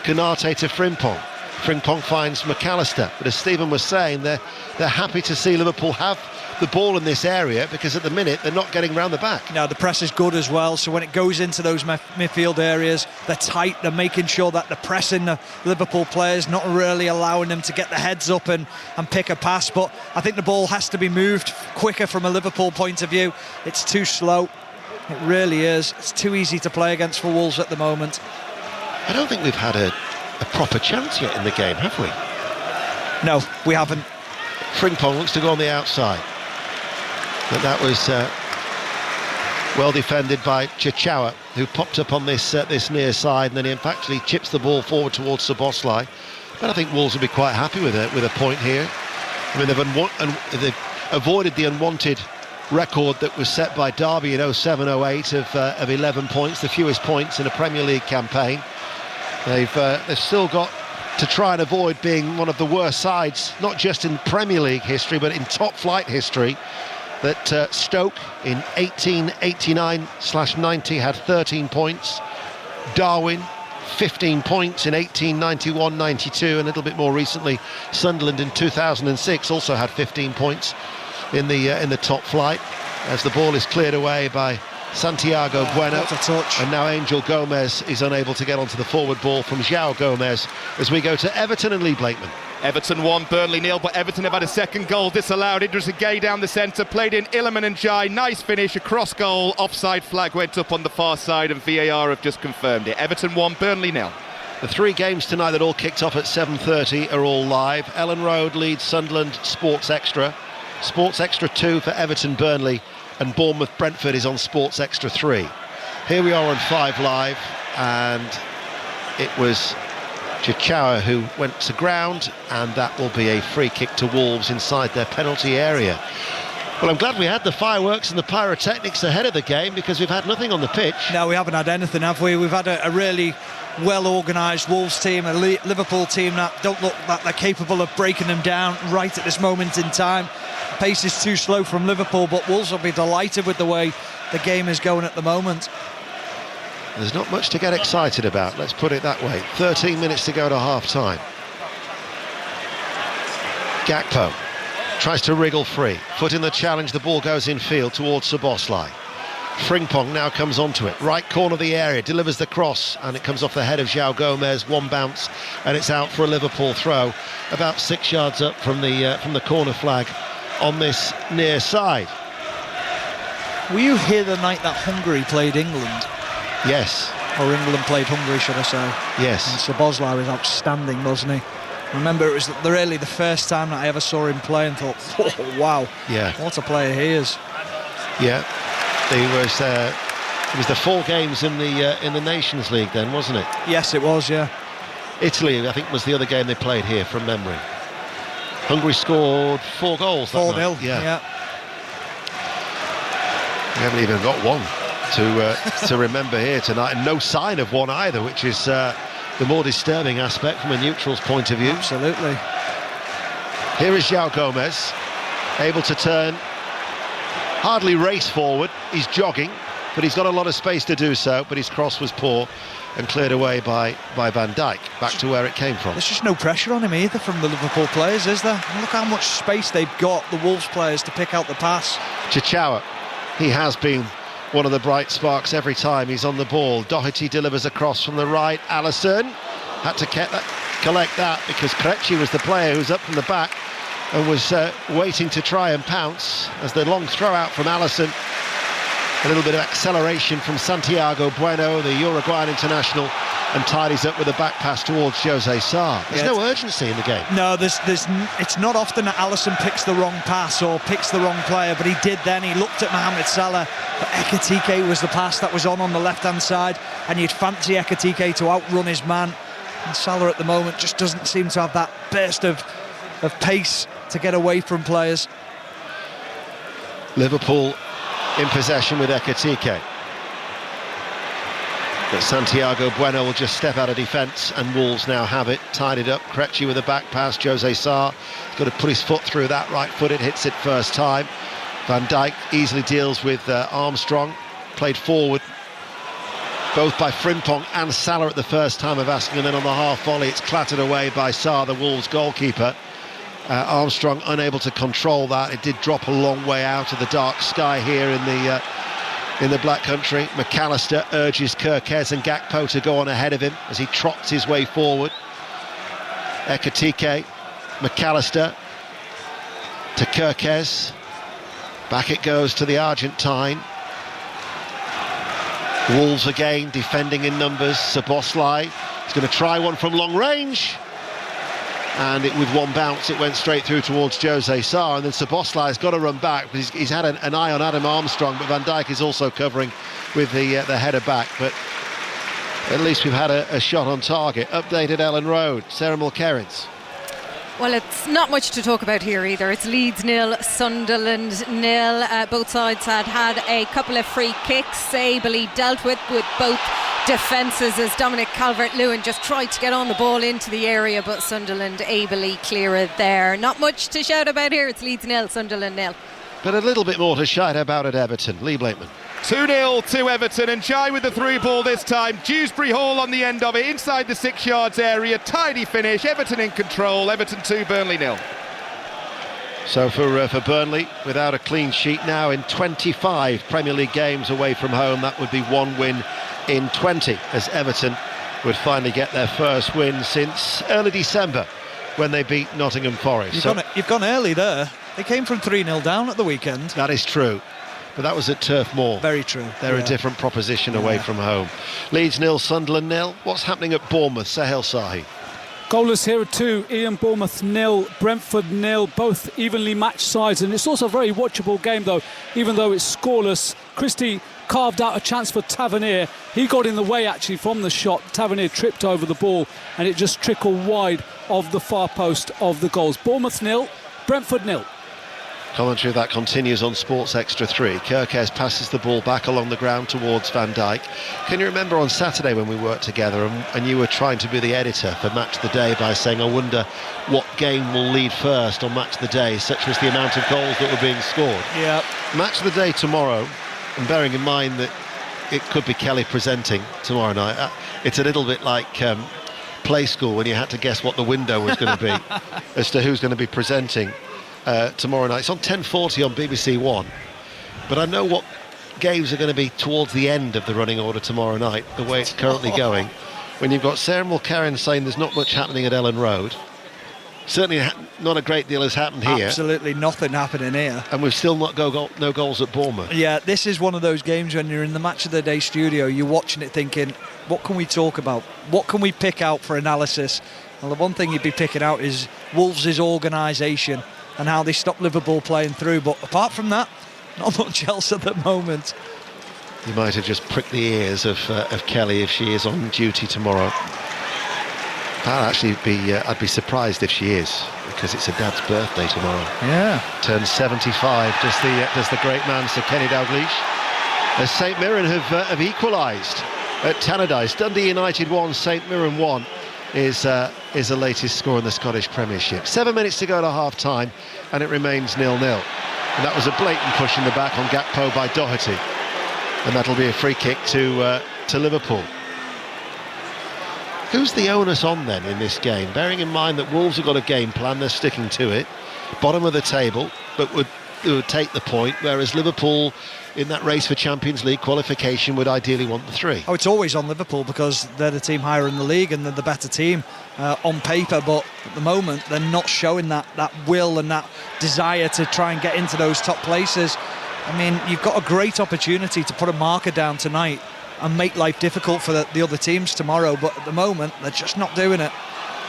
Konate to Frimpong. Frimpong finds McAllister, but as Stephen was saying, they're happy to see Liverpool have the ball in this area, because at the minute they're not getting round the back. Now the press is good as well, so when it goes into those midfield areas, they're tight, they're making sure that they're pressing the Liverpool players, not really allowing them to get their heads up and pick a pass. But I think the ball has to be moved quicker from a Liverpool point of view. It's too slow, it really is. It's too easy to play against for Wolves at the moment. I don't think we've had a proper chance yet in the game, have we? No, we haven't. Frimpong looks to go on the outside, but that was well defended by Chichawa, who popped up on this near side, and then he actually chips the ball forward towards Szoboszlai. But I think Wolves will be quite happy with a point here. I mean, they've avoided the unwanted record that was set by Derby in 07-08 of 11 points, the fewest points in a Premier League campaign. They've still got to try and avoid being one of the worst sides, not just in Premier League history, but in top flight history. That Stoke in 1889/90 had 13 points. Darwin 15 points in 1891-92, and a little bit more recently Sunderland in 2006 also had 15 points in the top flight, as the ball is cleared away by Santiago Bueno. What a touch. And now Angel Gomez is unable to get onto the forward ball from João Gomez, as we go to Everton and Lee Blakeman. Everton 1, Burnley 0, but Everton have had a second goal disallowed. Idrissa Gueye down the centre, played in Iliman and Jai. Nice finish, across goal. Offside flag went up on the far side, and VAR have just confirmed it. Everton 1, Burnley 0. The three games tonight that all kicked off at 7:30 are all live. Ellen Road leads Sunderland Sports Extra. Sports Extra 2 for Everton Burnley, and Bournemouth Brentford is on Sports Extra 3. Here we are on 5 Live, and it was Chichawa who went to ground, and that will be a free kick to Wolves inside their penalty area. Well, I'm glad we had the fireworks and the pyrotechnics ahead of the game, because we've had nothing on the pitch. No, we haven't had anything, have we? We've had a really well-organised Wolves team, a Liverpool team that don't look like they're capable of breaking them down right at this moment in time. Pace is too slow from Liverpool, but Wolves will be delighted with the way the game is going at the moment. There's not much to get excited about, let's put it that way. 13 minutes to go to half-time. Gakpo tries to wriggle free. Foot in the challenge, the ball goes infield towards Szoboszlai. Frimpong now comes onto it. Right corner of the area, delivers the cross, and it comes off the head of João Gomez. One bounce, and it's out for a Liverpool throw, about 6 yards up from the corner flag on this near side. Were you here the night that Hungary played England? Yes. Or England played Hungary, should I say? Yes. And Szoboszlai was outstanding, wasn't he? I remember it was really the first time that I ever saw him play and thought, oh, wow, yeah, what a player he is. Yeah, it was the 4 games in the Nations League then, wasn't it? Yes, it was, yeah. Italy, I think, was the other game they played here from memory. Hungary scored 4 goals that 4-0, night. yeah. We haven't even got one to remember here tonight, and no sign of one either, which is the more disturbing aspect from a neutral's point of view. Absolutely. Here is João Gomez, able to turn, hardly race forward. He's jogging, but he's got a lot of space to do so, but his cross was poor and cleared away by Van Dijk, back to where it came from. There's just no pressure on him either from the Liverpool players, is there? Look how much space they've got, the Wolves players, to pick out the pass. Chichawa, he has been one of the bright sparks every time he's on the ball. Doherty delivers a cross from the right. Alisson had to collect that, because Krejci was the player who was up from the back and was waiting to try and pounce, as the long throw out from Alisson. A little bit of acceleration from Santiago Bueno, the Uruguayan international, and tidies up with a back pass towards Jose Sarr. There's no urgency in the game. No, it's not often that Alisson picks the wrong pass or picks the wrong player, but he did then. He looked at Mohamed Salah, but Ekitike was the pass that was on the left-hand side, and you'd fancy Ekitike to outrun his man. And Salah at the moment just doesn't seem to have that burst of pace to get away from players. Liverpool in possession with Ekitike. But Santiago Bueno will just step out of defence, and Wolves now have it, tied it up. Krejci with a back pass. Jose Sarr has got to put his foot through that right foot. It hits it first time. Van Dijk easily deals with Armstrong. played forward, both by Frimpong and Salah at the first time of asking, and then on the half volley it's clattered away by Sarr, the Wolves goalkeeper. Armstrong unable to control that. It did drop a long way out of the dark sky here in the Black Country. McAllister urges Kirkez and Gakpo to go on ahead of him as he trots his way forward. Ekitike, McAllister to Kirkez. Back it goes to the Argentine. Wolves again defending in numbers. Szoboszlai is going to try one from long range, and with one bounce it went straight through towards Jose Sarr, and then Szoboszlai has got to run back because he's had an eye on Adam Armstrong, but Van Dijk is also covering with the header back. But at least we've had a shot on target. Updated Ellen Road, Sarah Mulkerins. Well, it's not much to talk about here either. It's Leeds 0, Sunderland 0. Both sides had a couple of free kicks, ably dealt with both defences, as Dominic Calvert-Lewin just tried to get on the ball into the area, but Sunderland ably clear it there. Not much to shout about here. It's Leeds 0, Sunderland 0. But a little bit more to shout about at Everton. Lee Blakeman. 2-0 to Everton, and Jai with the through ball this time. Dewsbury Hall on the end of it, inside the 6 yards area. Tidy finish, Everton in control. Everton 2, Burnley 0. So for Burnley, without a clean sheet now in 25 Premier League games away from home, that would be one win in 20, as Everton would finally get their first win since early December when they beat Nottingham Forest. You've gone early there. They came from 3-0 down at the weekend. That is true, but that was at Turf Moor. Very true. They're a different proposition away from home. Leeds 0, Sunderland 0. What's happening at Bournemouth? Sahel Sahi. Goalless here at 2, Ian. Bournemouth 0, Brentford 0, both evenly matched sides, and it's also a very watchable game though, even though it's scoreless. Christie carved out a chance for Tavernier. He got in the way actually from the shot. Tavernier tripped over the ball and it just trickled wide of the far post of the goals. Bournemouth 0, Brentford 0. Commentary of that continues on Sports Extra 3. Kirkez passes the ball back along the ground towards Van Dijk. Can you remember on Saturday when we worked together and you were trying to be the editor for Match of the Day by saying, I wonder what game will lead first on Match of the Day, such was the amount of goals that were being scored. Yeah. Match of the Day tomorrow, and bearing in mind that it could be Kelly presenting tomorrow night, it's a little bit like Play School when you had to guess what the window was going to be as to who's going to be presenting tomorrow night. It's on 10:40 on BBC One, but I know what games are going to be towards the end of the running order tomorrow night, the way it's currently going. When you've got Sarah Mulkerrin saying there's not much happening at Ellen Road, certainly not a great deal has happened here. Absolutely nothing happening here. And we've still not no goals at Bournemouth. Yeah, this is one of those games when you're in the Match of the Day studio, you're watching it thinking, what can we talk about? What can we pick out for analysis? Well, the one thing you'd be picking out is Wolves' organisation and how they stopped Liverpool playing through. But apart from that, not much else at the moment. You might have just pricked the ears of Kelly if she is on duty tomorrow. I'd be surprised if she is, because it's her dad's birthday tomorrow. Yeah. Turns 75, does the great man Sir Kenny Dalglish. As St Mirren have equalised at Tannadice. Dundee United 1, St Mirren 1 is the latest score in the Scottish Premiership. 7 minutes to go to half-time, and it remains 0-0. And that was a blatant push in the back on Gakpo by Doherty. And that'll be a free kick to Liverpool. Who's the onus on then in this game? Bearing in mind that Wolves have got a game plan, they're sticking to it. Bottom of the table, but would take the point, whereas Liverpool in that race for Champions League qualification would ideally want the 3. Oh, it's always on Liverpool because they're the team higher in the league and they're the better team on paper, but at the moment they're not showing that will and that desire to try and get into those top places. I mean, you've got a great opportunity to put a marker down tonight and make life difficult for the other teams tomorrow, but at the moment they're just not doing it.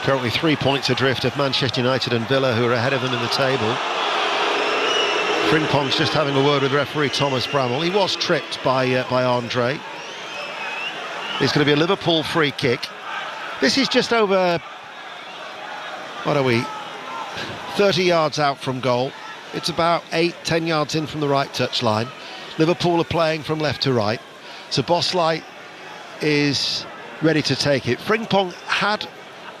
Currently 3 points adrift of Manchester United and Villa, who are ahead of them in the table. Frimpong's just having a word with referee Thomas Bramall. He was tripped by Andre. It's going to be a Liverpool free kick. This is just over, 30 yards out from goal. It's about 8-10 yards in from the right touchline. Liverpool are playing from left to right. Szoboszlai is ready to take it. Frimpong had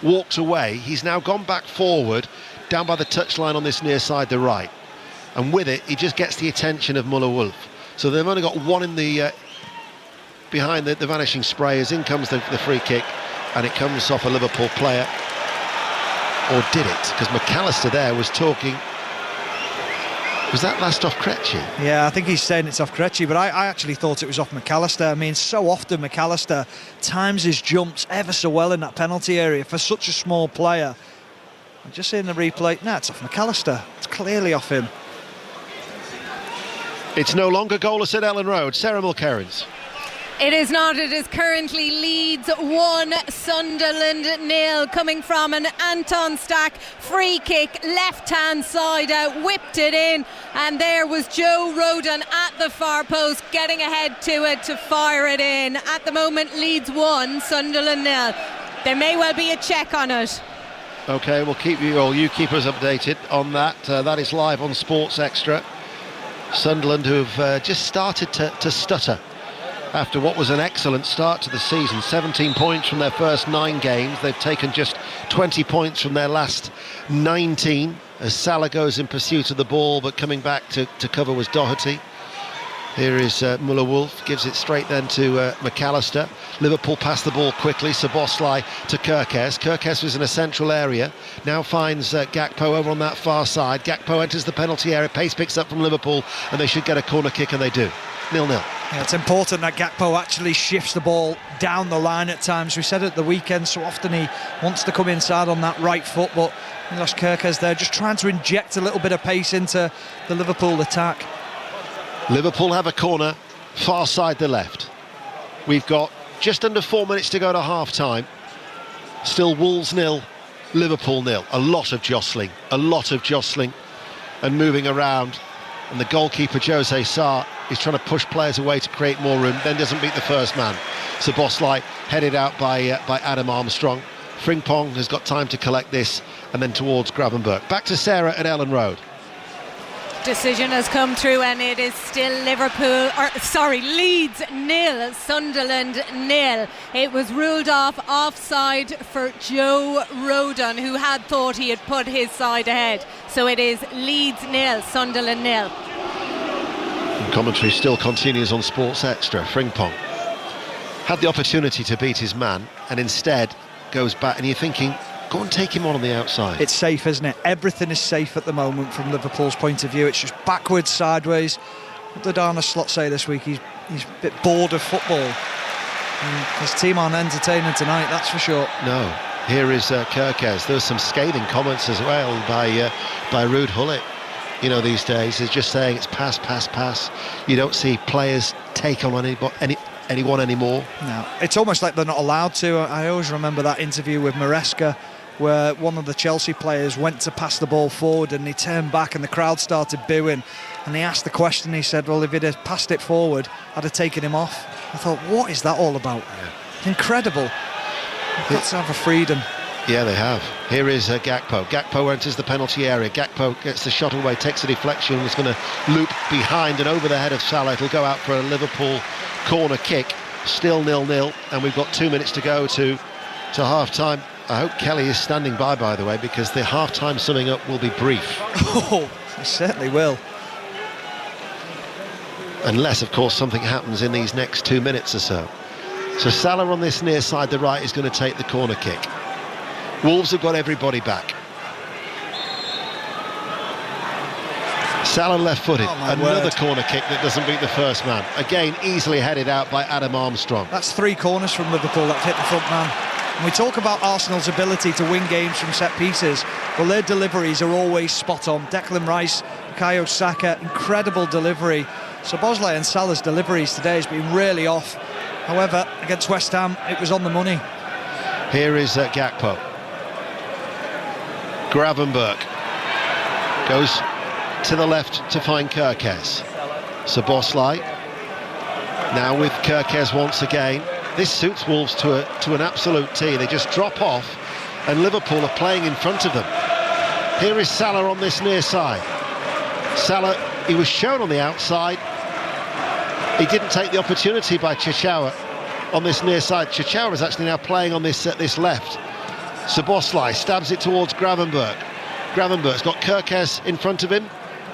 walked away. He's now gone back forward, down by the touchline on this near side, the right. And with it, he just gets the attention of Muller-Wolf. So they've only got one in the behind the vanishing spray as in comes the free kick, and it comes off a Liverpool player. Or did it? Because McAllister there was talking. Was that last off Krejci? Yeah, I think he's saying it's off Krejci, but I actually thought it was off McAllister. I mean, so often McAllister times his jumps ever so well in that penalty area for such a small player. I'm just seeing the replay. No, it's off McAllister. It's clearly off him. It's no longer goalless at Ellen Road. Sarah Mulkerrins. It is not. It is currently Leeds 1, Sunderland 0, coming from an Anton Stack free kick, left-hand side out, whipped it in, and there was Joe Rodon at the far post, getting ahead to it to fire it in. At the moment, Leeds 1, Sunderland 0. There may well be a check on it. OK, we'll keep you, or you keep us updated on that. That is live on Sports Extra. Sunderland, who've just started to stutter after what was an excellent start to the season. 17 points from their first 9 games. They've taken just 20 points from their last 19 as Salah goes in pursuit of the ball, but coming back to cover was Doherty. Here is Muller-Wolf, gives it straight then to McAllister. Liverpool pass the ball quickly, Szoboszlai to Kerkez. Kerkez was in a central area, now finds Gakpo over on that far side. Gakpo enters the penalty area, pace picks up from Liverpool, and they should get a corner kick, and they do. 0-0. Yeah, it's important that Gakpo actually shifts the ball down the line at times. We said at the weekend, so often he wants to come inside on that right foot, but Milos Kerkez there just trying to inject a little bit of pace into the Liverpool attack. Liverpool have a corner, far side the left. We've got just under 4 minutes to go to half-time. Still Wolves 0, Liverpool 0. A lot of jostling and moving around. And the goalkeeper, Jose Sarr, is trying to push players away to create more room, then doesn't beat the first man. Szoboszlai headed out by Adam Armstrong. Frimpong has got time to collect this, and then towards Gravenberch. Back to Sarah at Ellen Road. Decision has come through, and it is still Leeds 0, Sunderland 0. It was ruled offside for Joe Rodon, who had thought he had put his side ahead. So it is Leeds 0, Sunderland 0. And commentary still continues on Sports Extra. Frimpong had the opportunity to beat his man, and instead goes back, and you're thinking, go and take him on the outside. It's safe, isn't it? Everything is safe at the moment from Liverpool's point of view. It's just backwards, sideways. What did Arne Slot say this week? He's a bit bored of football. And his team aren't entertaining tonight, that's for sure. No. Here is Kerkez. There were some scathing comments as well by Ruud Gullit. You know, these days, he's just saying it's pass, pass, pass. You don't see players take on anyone anymore. No, it's almost like they're not allowed to. I always remember that interview with Maresca, where one of the Chelsea players went to pass the ball forward and he turned back and the crowd started booing, and he asked the question, he said, well, if he'd have passed it forward, I'd have taken him off. I thought, what is that all about? Yeah. Incredible. You've got to have a freedom. Yeah, they have. Here is Gakpo. Gakpo enters the penalty area. Gakpo gets the shot away, takes a deflection, is going to loop behind and over the head of Salah. It'll go out for a Liverpool corner kick. Still 0-0, and we've got 2 minutes to go to half-time. I hope Kelly is standing by the way, because the half-time summing up will be brief. Oh, it certainly will. Unless, of course, something happens in these next 2 minutes or so. So Salah on this near side, the right, is going to take the corner kick. Wolves have got everybody back. Salah left-footed, another corner kick that doesn't beat the first man. Again, easily headed out by Adam Armstrong. That's 3 corners from Liverpool that hit the front man. And we talk about Arsenal's ability to win games from set pieces. Well, their deliveries are always spot on. Declan Rice, Bukayo Saka, incredible delivery. Szoboszlai and Salah's deliveries today has been really off. However, against West Ham, it was on the money. Here is Gakpo. Gravenberch goes to the left to find Kerkez. Szoboszlai now with Kerkez once again. This suits Wolves to an absolute T. They just drop off and Liverpool are playing in front of them. Here is Salah on this near side. Salah, he was shown on the outside. He didn't take the opportunity by Chichawa on this near side. Chichawa is actually now playing on this left. Szoboszlai stabs it towards Gravenberch. Gravenberch's got Kerkez in front of him.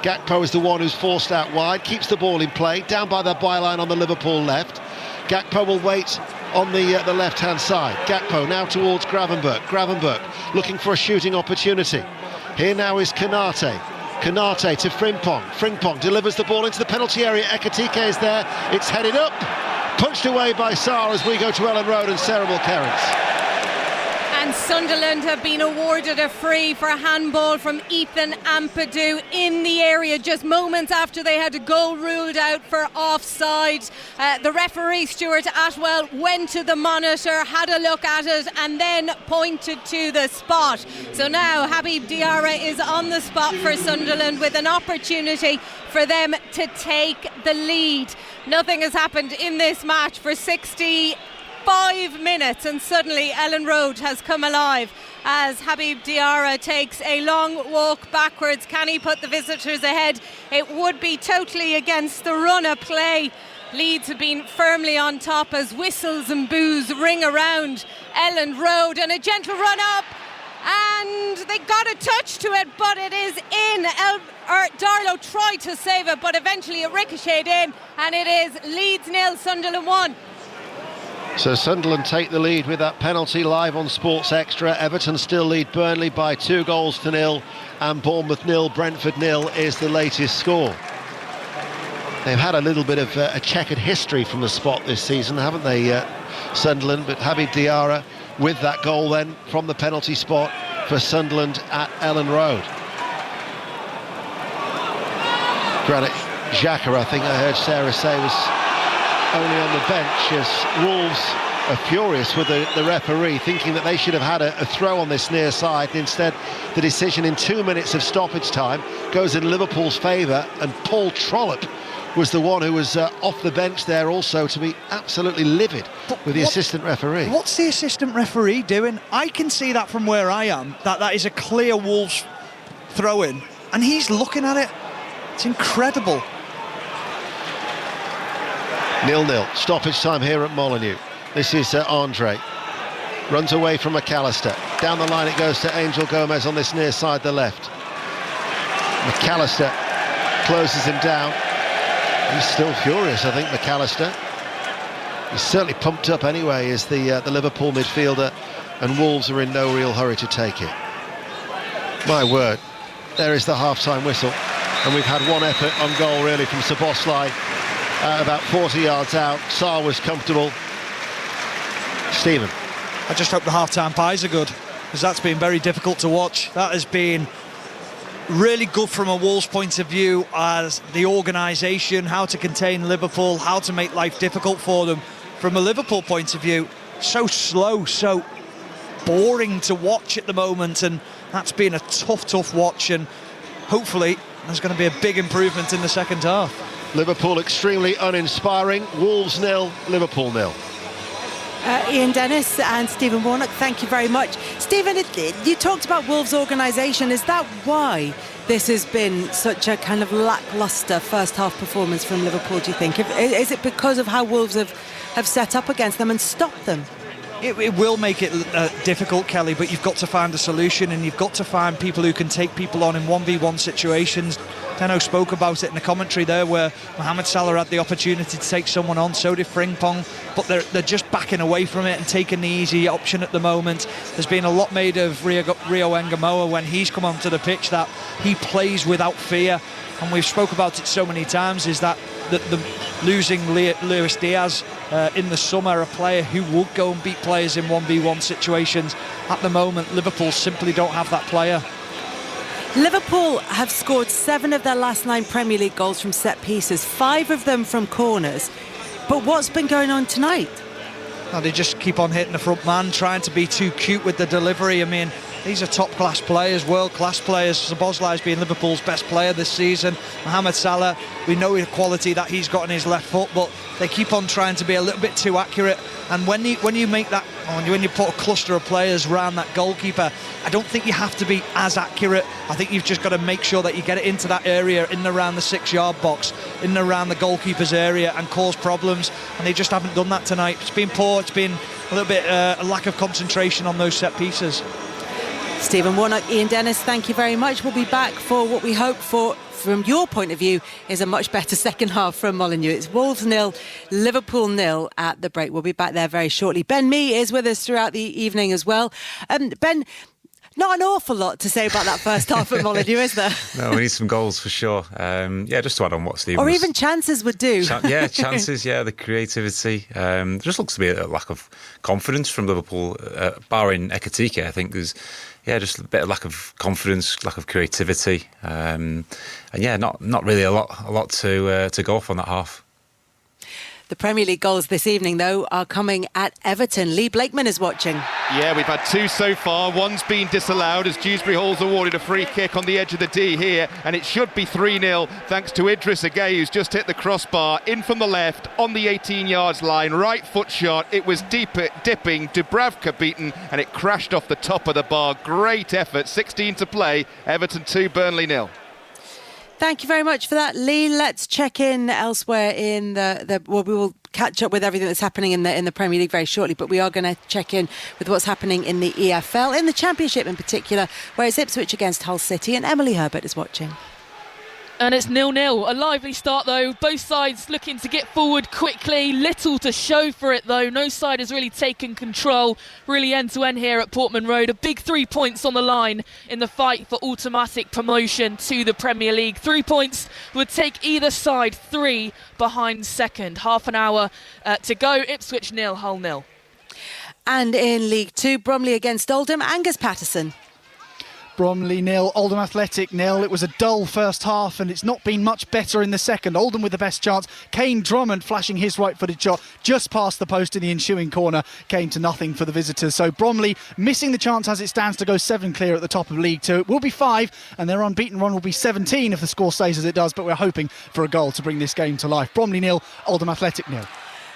Gakpo is the one who's forced out wide, keeps the ball in play, down by the byline on the Liverpool left. Gakpo will wait on the left-hand side. Gakpo now towards Gravenberch. Gravenberch looking for a shooting opportunity. Here now is Konate. Konate to Frimpong. Frimpong delivers the ball into the penalty area. Ekitike is there. It's headed up. Punched away by Sarr as we go to Ellen Road and cerebral clearance. And Sunderland have been awarded a free for a handball from Ethan Ampadu in the area just moments after they had a goal ruled out for offside. The referee, Stuart Atwell, went to the monitor, had a look at it and then pointed to the spot. So now Habib Diarra is on the spot for Sunderland with an opportunity for them to take the lead. Nothing has happened in this match for 65 minutes and suddenly Ellen Road has come alive as Habib Diarra takes a long walk backwards. Can he put the visitors ahead? It would be totally against the run of play. Leeds have been firmly on top as whistles and boos ring around Ellen Road, and a gentle run up and they got a touch to it but it is in. Darlow tried to save it but eventually it ricocheted in, and it is Leeds 0, Sunderland 1. So Sunderland take the lead with that penalty live on Sports Extra. Everton still lead Burnley by 2-0, and Bournemouth 0, Brentford 0 is the latest score. They've had a little bit of a checkered history from the spot this season, haven't they, Sunderland? But Habib Diarra with that goal then from the penalty spot for Sunderland at Ellen Road. Granit Xhaka, I think I heard Sarah say, was only on the bench as Wolves are furious with the referee, thinking that they should have had a throw on this near side. Instead, the decision in 2 minutes of stoppage time goes in Liverpool's favour, and Paul Trollope was the one who was off the bench there also to be absolutely livid with the assistant referee. What's the assistant referee doing? I can see that from where I am, that is a clear Wolves throw-in, and he's looking at it. It's incredible. 0-0, stoppage time here at Molineux. This is Andre. Runs away from McAllister. Down the line it goes to Angel Gomez on this near side, the left. McAllister closes him down. He's still furious, I think, McAllister. He's certainly pumped up anyway as the Liverpool midfielder, and Wolves are in no real hurry to take it. My word, there is the half-time whistle, and we've had one effort on goal really from Szoboszlai. About 40 yards out. Sarr was comfortable. Stephen. I just hope the half-time pies are good, because that's been very difficult to watch. That has been really good from a Wolves point of view, as the organisation, how to contain Liverpool, how to make life difficult for them. From a Liverpool point of view, so slow, so boring to watch at the moment, and that's been a tough watch, and hopefully there's going to be a big improvement in the second half. Liverpool extremely uninspiring. Wolves 0, Liverpool 0. Ian Dennis and Stephen Warnock, thank you very much. Stephen, you talked about Wolves' organisation. Is that why this has been such a kind of lacklustre first half performance from Liverpool, do you think? Is it because of how Wolves have set up against them and stopped them? It will make it difficult, Kelly, but you've got to find a solution, and you've got to find people who can take people on in 1v1 situations. Tenno spoke about it in the commentary there, where Mohamed Salah had the opportunity to take someone on, so did Frimpong, but they're just backing away from it and taking the easy option at the moment. There's been a lot made of Rio Ngamoa when he's come onto the pitch, that he plays without fear, and we've spoke about it so many times, is that the losing Luis Diaz in the summer, a player who would go and beat players in 1v1 situations. At the moment, Liverpool simply don't have that player. Liverpool have scored 7 of their last 9 Premier League goals from set pieces, 5 of them from corners. But what's been going on tonight? Well, they just keep on hitting the front man, trying to be too cute with the delivery. I mean, these are top-class players, world-class players. Szoboszlai's been Liverpool's best player this season. Mohamed Salah, we know the quality that he's got in his left foot, but they keep on trying to be a little bit too accurate. And when you make that, when you put a cluster of players around that goalkeeper, I don't think you have to be as accurate. I think you've just got to make sure that you get it into that area, in and around the 6-yard box, in and around the goalkeeper's area, and cause problems. And they just haven't done that tonight. It's been poor. It's been a little bit a lack of concentration on those set pieces. Stephen Warnock, Ian Dennis, thank you very much. We'll be back for what we hope for, from your point of view, is a much better second half from Molineux. It's Wolves 0, Liverpool 0 at the break. We'll be back there very shortly. Ben Mee is with us throughout the evening as well. Ben, not an awful lot to say about that first half at Molineux, is there? No, we need some goals for sure. Just to add on what Stephen Or even chances would do. Chances, the creativity. There just looks to be a lack of confidence from Liverpool, barring Ekitike. I think there's just a bit of lack of confidence, lack of creativity. Not really a lot to go off on that half. The Premier League goals this evening, though, are coming at Everton. Lee Blakeman is watching. Yeah, we've had 2 so far. One's been disallowed as Dewsbury Hall's awarded a free kick on the edge of the D here, and it should be 3-0 thanks to Idris Agay, who's just hit the crossbar in from the left on the 18-yard line. Right foot shot. It was dipping. Dubravka beaten, and it crashed off the top of the bar. Great effort. 16 to play. Everton 2, Burnley 0. Thank you very much for that, Lee. Let's check in elsewhere in we will catch up with everything that's happening in the Premier League very shortly, but we are going to check in with what's happening in the EFL, in the Championship in particular, where it's Ipswich against Hull City, and Emily Herbert is watching. And it's 0-0. A lively start, though. Both sides looking to get forward quickly. Little to show for it, though. No side has really taken control, really end-to-end here at Portman Road. A big 3 points on the line in the fight for automatic promotion to the Premier League. 3 points would take either side 3 behind second. Half an hour to go. Ipswich 0, Hull 0. And in League 2, Bromley against Oldham. Angus Patterson. Bromley 0, Oldham Athletic 0. It was a dull first half and it's not been much better in the second. Oldham with the best chance. Kane Drummond flashing his right-footed shot just past the post in the ensuing corner came to nothing for the visitors. So Bromley missing the chance as it stands to go 7 clear at the top of League 2. It will be 5 and their unbeaten run will be 17 if the score stays as it does, but we're hoping for a goal to bring this game to life. Bromley 0, Oldham Athletic 0.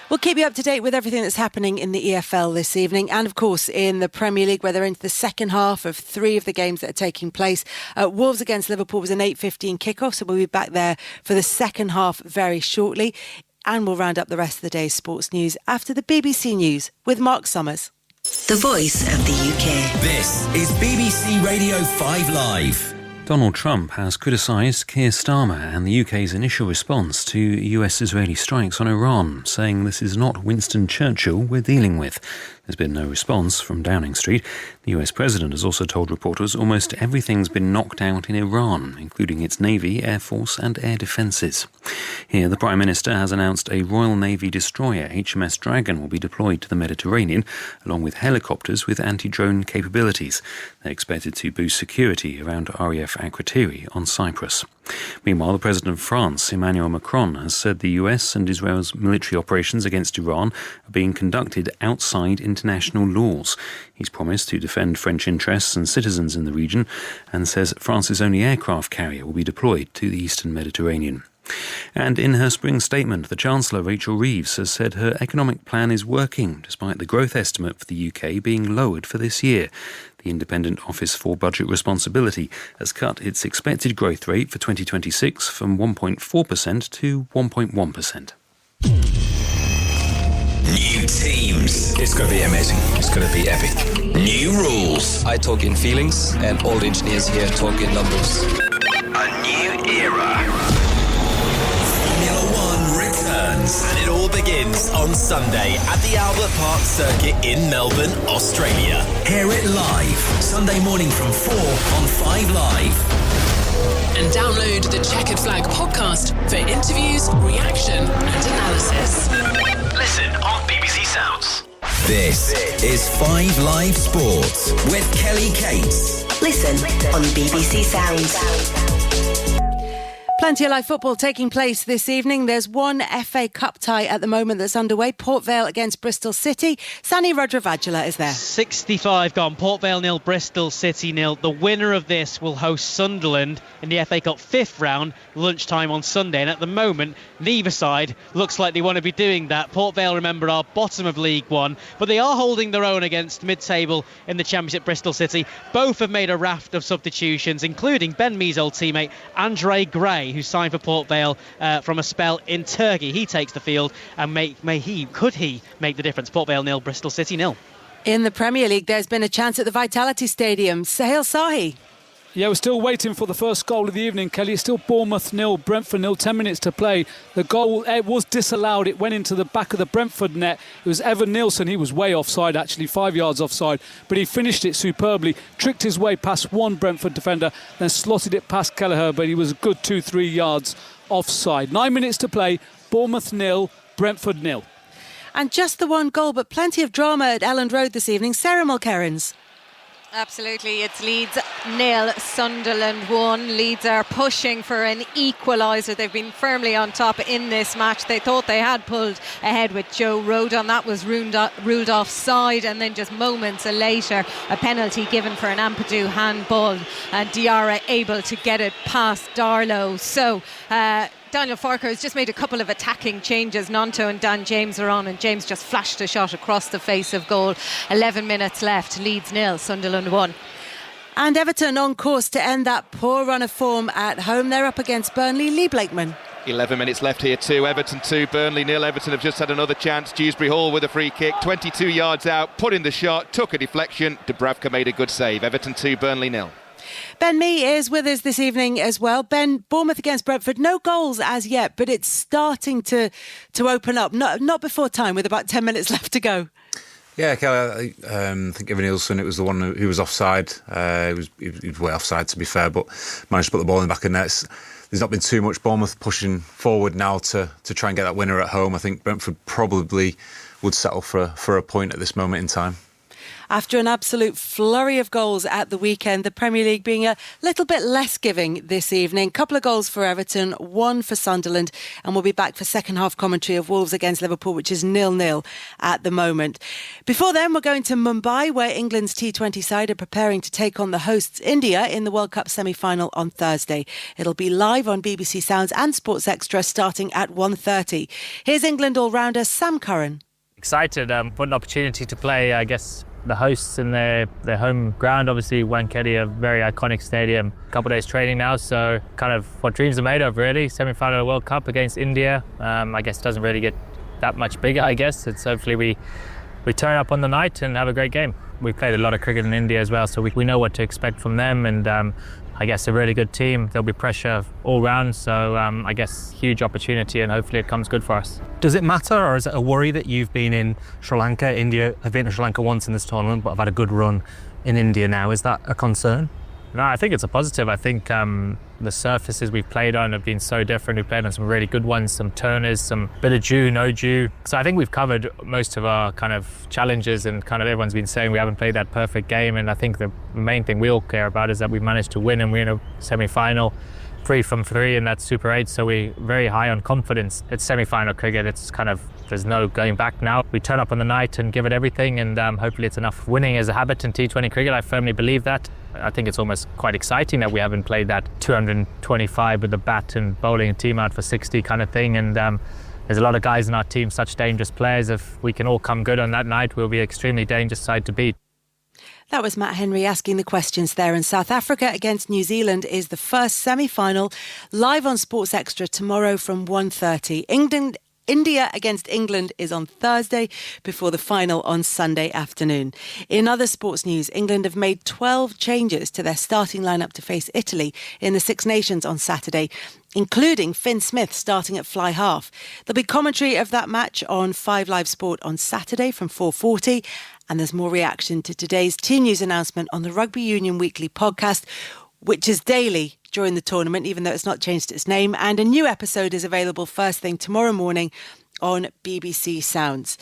We'll keep you up to date with everything that's happening in the EFL this evening, and of course in the Premier League, where they're into the second half of 3 of the games that are taking place. Wolves against Liverpool was an 8:15 kickoff, so we'll be back there for the second half very shortly, and we'll round up the rest of the day's sports news after the BBC News with Mark Summers. The voice of the UK. This is BBC Radio 5 Live. Donald Trump has criticised Keir Starmer and the UK's initial response to US-Israeli strikes on Iran, saying this is not Winston Churchill we're dealing with. There's been no response from Downing Street. The US president has also told reporters almost everything's been knocked out in Iran, including its Navy, Air Force and air defences. Here, the Prime Minister has announced a Royal Navy destroyer, HMS Dragon, will be deployed to the Mediterranean, along with helicopters with anti-drone capabilities. They're expected to boost security around RAF Akrotiri on Cyprus. Meanwhile, the President of France, Emmanuel Macron, has said the US and Israel's military operations against Iran are being conducted outside international laws. He's promised to defend French interests and citizens in the region and says France's only aircraft carrier will be deployed to the eastern Mediterranean. And in her spring statement, the Chancellor, Rachel Reeves, has said her economic plan is working, despite the growth estimate for the UK being lowered for this year. The Independent Office for Budget Responsibility has cut its expected growth rate for 2026 from 1.4% to 1.1%. New teams. It's going to be amazing. It's going to be epic. New rules. I talk in feelings and all the engineers here talk in numbers. A new era. Formula 1 returns. And it all begins on Sunday at the Albert Park Circuit in Melbourne, Australia. Hear it live. Sunday morning from 4 on 5 Live. And download the Checkered Flag podcast for interviews, reaction and analysis. Listen on BBC Sounds. This is 5 Live Sports with Kelly Cates. Listen on BBC Sounds. Plenty of live football taking place this evening. There's one FA Cup tie at the moment that's underway. Port Vale against Bristol City. Sani Radravajula is there. 65 gone. Port Vale 0, Bristol City 0. The winner of this will host Sunderland in the FA Cup 5th round, lunchtime on Sunday. And at the moment, neither side looks like they want to be doing that. Port Vale, remember, are bottom of League One, but they are holding their own against mid-table in the Championship, Bristol City. Both have made a raft of substitutions, including Ben Mee's old teammate, Andre Gray, who signed for Port Vale from a spell in Turkey. He takes the field and could he make the difference? Port Vale 0, Bristol City 0. In the Premier League, there's been a chance at the Vitality Stadium. Sahil Sahi. Yeah, we're still waiting for the first goal of the evening, Kelly. It's still Bournemouth 0, Brentford 0, 10 minutes to play. The goal was disallowed. It went into the back of the Brentford net. It was Evan Nielsen. He was way offside, actually, 5 yards offside. But he finished it superbly, tricked his way past one Brentford defender, then slotted it past Kelleher, but he was a good 2-3 yards offside. 9 minutes to play, Bournemouth 0, Brentford 0. And just the one goal, but plenty of drama at Elland Road this evening. Sarah Mulkerrins. Absolutely, it's Leeds 0, Sunderland 1. Leeds are pushing for an equaliser. They've been firmly on top in this match. They thought they had pulled ahead with Joe Rodon. That was ruled offside, and then just moments later, a penalty given for an Ampadu handball, and Diarra able to get it past Darlow. So Daniel Farker has just made a couple of attacking changes. Nanto and Dan James are on, and James just flashed a shot across the face of goal. 11 minutes left, Leeds 0, Sunderland 1. And Everton on course to end that poor run of form at home. They're up against Burnley. Lee Blakeman. 11 minutes left here too. Everton 2, Burnley 0. Everton have just had another chance. Dewsbury Hall with a free kick, 22 yards out, put in the shot, took a deflection. Dubravka made a good save. Everton 2, Burnley 0. Ben Mee is with us this evening as well. Ben, Bournemouth against Brentford, no goals as yet, but it's starting to open up. Not before time, with about 10 minutes left to go. Yeah, Kelly, I think Evan Nielsen, it was the one who was offside. He was way offside, to be fair, but managed to put the ball in the back of the net. There's not been too much Bournemouth pushing forward now to try and get that winner at home. I think Brentford probably would settle for a point at this moment in time. After an absolute flurry of goals at the weekend, the Premier League being a little bit less giving this evening. Couple of goals for Everton, one for Sunderland, and we'll be back for second half commentary of Wolves against Liverpool, which is 0-0 at the moment. Before then, we're going to Mumbai, where England's T20 side are preparing to take on the hosts India in the World Cup semi-final on Thursday. It'll be live on BBC Sounds and Sports Extra starting at 1:30. Here's England all-rounder Sam Curran. Excited, what an opportunity to play, I guess, the hosts in their home ground. Obviously Wankhede, a very iconic stadium. A couple of days training now, so kind of what dreams are made of, really. Semi-final of the World Cup against India. I guess it doesn't really get that much bigger, I guess. It's hopefully we turn up on the night and have a great game. We played a lot of cricket in India as well, so we know what to expect from them, and I guess a really good team. There'll be pressure all round, so I guess huge opportunity, and hopefully it comes good for us. Does it matter, or is it a worry that you've been in Sri Lanka? India, I've been to Sri Lanka once in this tournament, but I've had a good run in India now. Is that a concern? No, I think it's a positive. I think the surfaces we've played on have been so different. We've played on some really good ones, some turners, some bit of dew, no dew. So I think we've covered most of our kind of challenges, and kind of everyone's been saying we haven't played that perfect game. And I think the main thing we all care about is that we've managed to win, and we're in a semi-final 3 from 3, and that's Super 8. So we're very high on confidence. It's semi-final cricket. It's kind of, there's no going back now. We turn up on the night and give it everything, and hopefully it's enough. Winning is a habit in T20 cricket. I firmly believe that. I think it's almost quite exciting that we haven't played that 225 with the bat and bowling a team out for 60 kind of thing. And there's a lot of guys in our team, such dangerous players. If we can all come good on that night, we'll be an extremely dangerous side to beat. That was Matt Henry asking the questions there. And South Africa against New Zealand is the first semi-final, live on Sports Extra tomorrow from 1:30. India against England is on Thursday before the final on Sunday afternoon. In other sports news, England have made 12 changes to their starting lineup to face Italy in the Six Nations on Saturday, including Finn Smith starting at fly half. There'll be commentary of that match on 5 Live Sport on Saturday from 4:40. And there's more reaction to today's team news announcement on the Rugby Union Weekly podcast, which is daily during the tournament, even though it's not changed its name. And a new episode is available first thing tomorrow morning on BBC Sounds.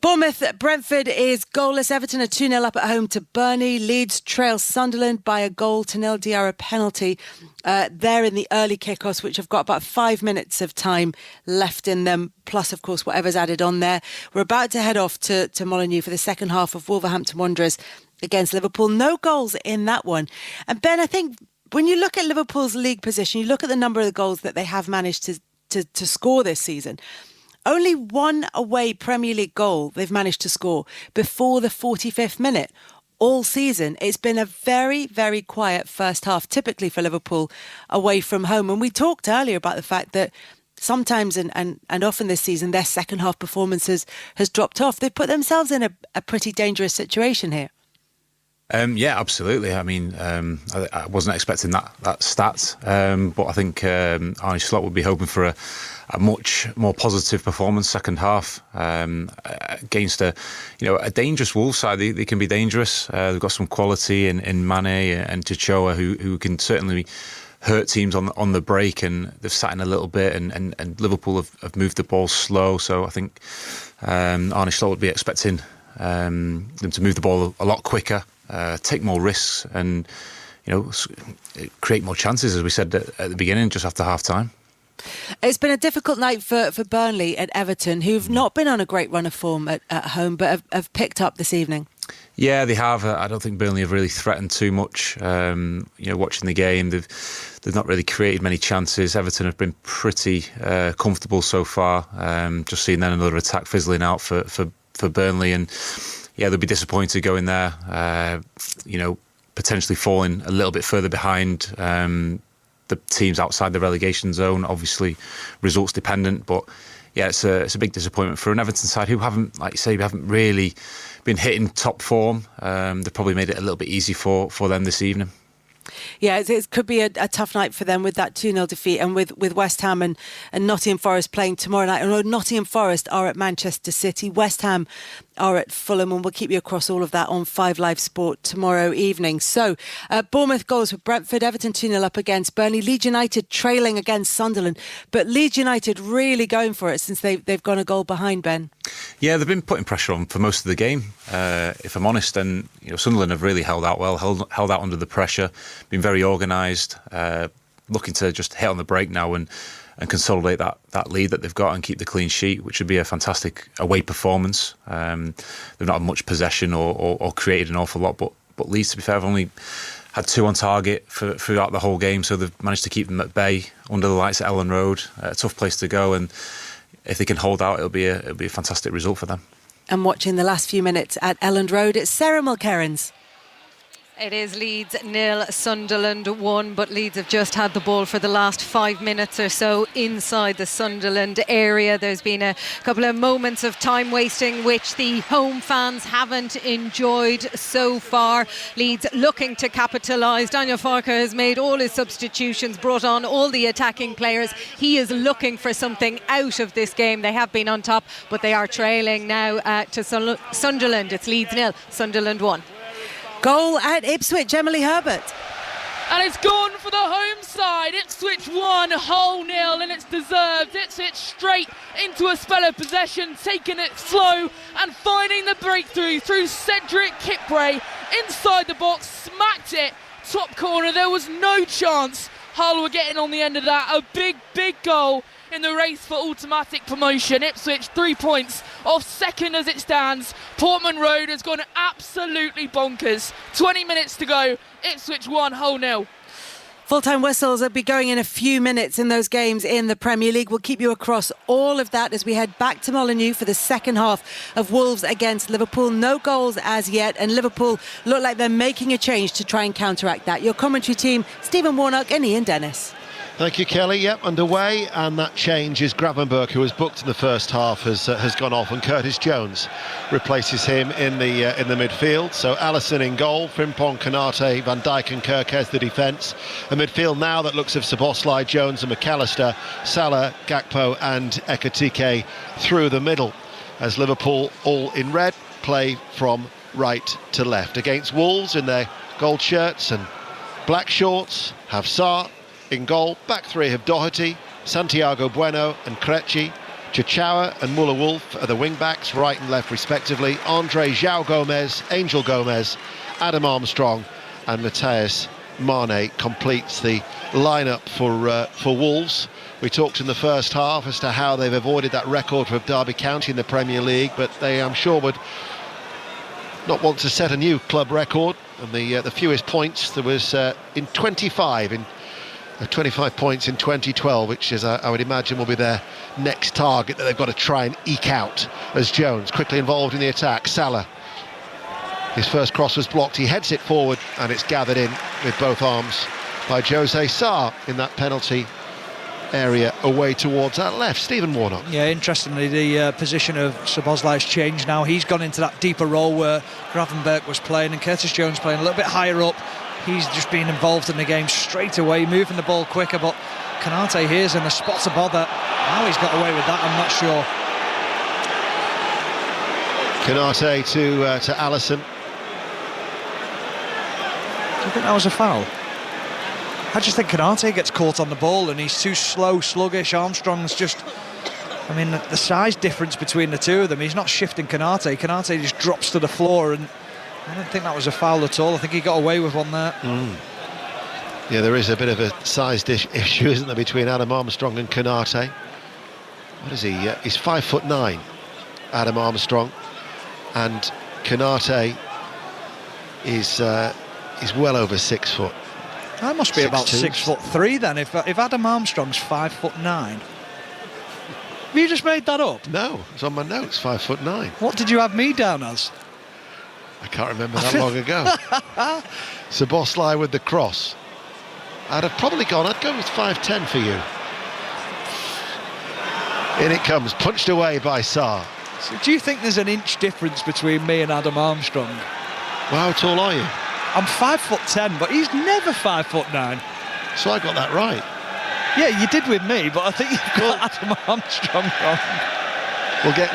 Brentford is goalless. Everton are 2-0 up at home to Burnley. Leeds trail Sunderland by a 1-0. Diarra penalty there in the early kickoffs, which have got about 5 minutes of time left in them, plus, of course, whatever's added on there. We're about to head off to Molineux for the second half of Wolverhampton Wanderers against Liverpool. No goals in that one. And Ben, I think when you look at Liverpool's league position, you look at the number of the goals that they have managed to score this season. Only one away Premier League goal they've managed to score before the 45th minute. All season, it's been a very, very quiet first half, typically for Liverpool away from home. And we talked earlier about the fact that sometimes and often this season, their second half performances has dropped off. They've put themselves in a pretty dangerous situation here. Yeah, absolutely. I mean, I wasn't expecting that stat, but I think Arne Slot would be hoping for a much more positive performance second half against a dangerous Wolves side. They can be dangerous. They've got some quality in Mane and Chichoa who can certainly hurt teams on the break, and they've sat in a little bit, and Liverpool have moved the ball slow. So I think Arne Slot would be expecting them to move the ball a lot quicker. Take more risks and create more chances, as we said at the beginning, just after half time. It's been a difficult night for Burnley at Everton, who've not been on a great run of form at home, but have picked up this evening. Yeah, they have. I don't think Burnley have really threatened too much. Watching the game, they've not really created many chances. Everton have been pretty comfortable so far. Just seeing then another attack fizzling out for Burnley, and yeah, they'll be disappointed going there. Potentially falling a little bit further behind the teams outside the relegation zone. Obviously, results dependent, but yeah, it's a big disappointment for an Everton side who haven't, like you say, haven't really been hitting top form. They've probably made it a little bit easy for them this evening. Yeah, it could be a tough night for them with that 2-0 defeat, and with West Ham and Nottingham Forest playing tomorrow night. And Nottingham Forest are at Manchester City, West Ham are at Fulham, and we'll keep you across all of that on 5 Live Sport tomorrow evening. So, Bournemouth goals with Brentford, Everton 2-0 up against Burnley, Leeds United trailing against Sunderland, but Leeds United really going for it since they've gone a goal behind, Ben. Yeah, they've been putting pressure on for most of the game, if I'm honest, and Sunderland have really held out well, held out under the pressure, been very organised, looking to just hit on the break now and consolidate that lead that they've got and keep the clean sheet, which would be a fantastic away performance. They've not had much possession or created an awful lot, but Leeds, to be fair, have only had 2 on target throughout the whole game, so they've managed to keep them at bay under the lights at Ellen Road. A tough place to go, and if they can hold out, it'll be a fantastic result for them. And watching the last few minutes at Ellen Road, it's Sarah Mulkerrins. It is Leeds 0, Sunderland 1, but Leeds have just had the ball for the last 5 minutes or so inside the Sunderland area. There's been a couple of moments of time wasting which the home fans haven't enjoyed so far. Leeds looking to capitalise. Daniel Farke has made all his substitutions, brought on all the attacking players. He is looking for something out of this game. They have been on top, but they are trailing now to Sunderland. It's Leeds 0, Sunderland 1. Goal at Ipswich, Emily Herbert. And it's gone for the home side. Ipswich 1, Hull 0, and it's deserved. Ipswich straight into a spell of possession, taking it slow and finding the breakthrough through Cedric Kipre inside the box, smacked it top corner. There was no chance Hull were getting on the end of that. A big goal in the race for automatic promotion. Ipswich 3 points off second as it stands. Portman Road has gone absolutely bonkers. 20 minutes to go. Ipswich 1, Hull 0. Full-time whistles will be going in a few minutes in those games in the Premier League. We'll keep you across all of that as we head back to Molineux for the second half of Wolves against Liverpool. No goals as yet, and Liverpool look like they're making a change to try and counteract that. Your commentary team, Stephen Warnock and Ian Dennis. Thank you, Kelly. Yep, underway, and that change is Gravenberg, who was booked in the first half, has gone off, and Curtis Jones replaces him in the midfield. So Alisson in goal, Frimpong, Konate, Van Dijk and Kerkez the defence. A midfield now that looks of Szoboszlai, Jones and McAllister, Salah, Gakpo and Ekitike through the middle, as Liverpool, all in red, play from right to left. Against Wolves in their gold shirts and black shorts, have Sarr in goal. Back three have Doherty, Santiago Bueno and Krejci. Chichoa and Muller Wolf are the wing-backs, right and left respectively. Andre João Gomez, Angel Gomez, Adam Armstrong and Matheus Mane completes the lineup for Wolves. We talked in the first half as to how they've avoided that record for Derby County in the Premier League, but they, I'm sure, would not want to set a new club record. And the fewest points there was in 25 points in 2012, which is I would imagine will be their next target that they've got to try and eke out. As Jones quickly involved in the attack. Salah, his first cross was blocked, he heads it forward and it's gathered in with both arms by Jose Sarr in that penalty area away towards that left. Stephen Warnock. Yeah, interestingly, the position of Szoboszlai has changed now. He's gone into that deeper role where Gravenberch was playing and Curtis Jones playing a little bit higher up. He's just been involved in the game straight away, moving the ball quicker, but Konate here's in the spot to bother. How he's got away with that, I'm not sure. Konate to Allison. Do you think that was a foul? I just think Konate gets caught on the ball and he's too slow, sluggish. Armstrong's just... I mean, the size difference between the two of them, he's not shifting Konate. Konate just drops to the floor, and I don't think that was a foul at all. I think he got away with one there. Yeah, there is a bit of a size issue, isn't there, between Adam Armstrong and Konate. What is he? He's 5'9", Adam Armstrong, and Konate is well over 6 foot. That must be 6'2". about 6'3" then. If Adam Armstrong's 5'9", have you just made that up? No, it's on my notes. 5'9". What did you have me down as? I can't remember that long ago. Szoboszlai with the cross. I'd go with 5'10" for you. In it comes, punched away by Sarr. So do you think there's an inch difference between me and Adam Armstrong? Well, how tall are you? I'm 5'10", but he's never 5'9". So I got that right. Yeah, you did with me, but I think you've got Adam Armstrong wrong.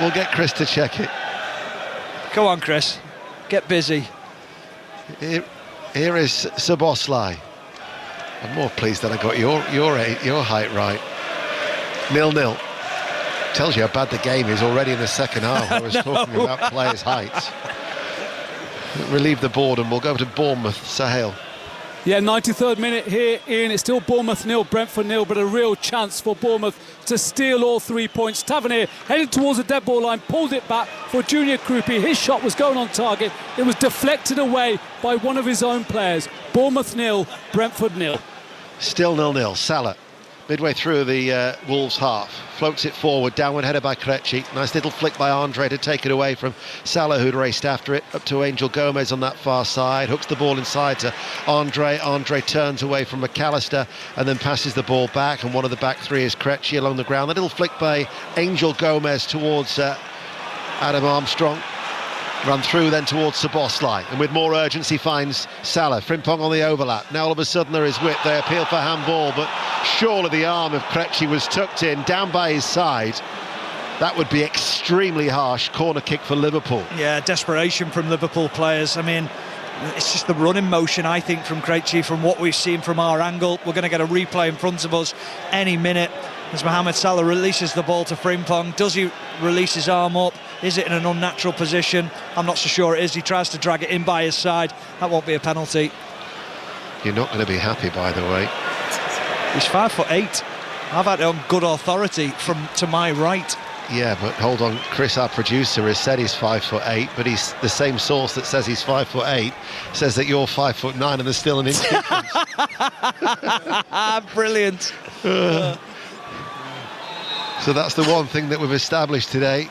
We'll get Chris to check it. Go on, Chris. Get busy. Here is Szoboszlai. I'm more pleased that I got your height right. 0-0. Tells you how bad the game is already in the second half. I was talking about players' heights. Relieve the boredom. We'll go to Bournemouth. Sahel. Yeah, 93rd minute here, Ian. It's still Bournemouth 0, Brentford 0, but a real chance for Bournemouth to steal all 3 points. Tavernier headed towards the dead ball line, pulled it back for Junior Krupi. His shot was going on target. It was deflected away by one of his own players. Bournemouth 0, Brentford 0. Still 0-0. Salah, midway through the Wolves half, floats it forward, downward header by Krejci. Nice little flick by Andre to take it away from Salah, who'd raced after it, up to Angel Gomez on that far side, hooks the ball inside to Andre. Andre turns away from McAllister and then passes the ball back, and one of the back three is Krejci along the ground. A little flick by Angel Gomez towards Adam Armstrong. Run through then towards Szoboszlai, and with more urgency finds Salah. Frimpong on the overlap. Now all of a sudden there is whip. They appeal for handball, but surely the arm of Krejci was tucked in, down by his side. That would be extremely harsh. Corner kick for Liverpool. Yeah, desperation from Liverpool players. I mean, it's just the running motion, I think, from Krejci, from what we've seen from our angle. We're going to get a replay in front of us any minute as Mohamed Salah releases the ball to Frimpong. Does he release his arm up? Is it in an unnatural position? I'm not so sure it is. He tries to drag it in by his side. That won't be a penalty. You're not going to be happy, by the way. He's 5'8". I've had it on good authority to my right. Yeah, but hold on. Chris, our producer, has said he's 5'8", but he's the same source that says he's 5'8", says that you're 5'9", and there's still an inch difference. Brilliant. So that's the one thing that we've established today.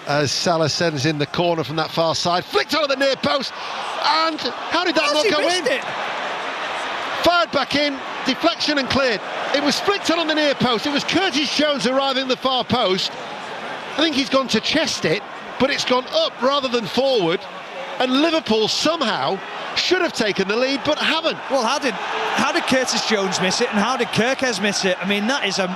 As Salah sends in the corner from that far side, flicked onto the near post, and how did that not go in? Fired back in, deflection and cleared. It was flicked on the near post. It was Curtis Jones arriving at the far post. I think he's gone to chest it, but it's gone up rather than forward, and Liverpool somehow should have taken the lead but haven't. Well, how did Curtis Jones miss it, and how did Kerkez miss it? I mean, that is a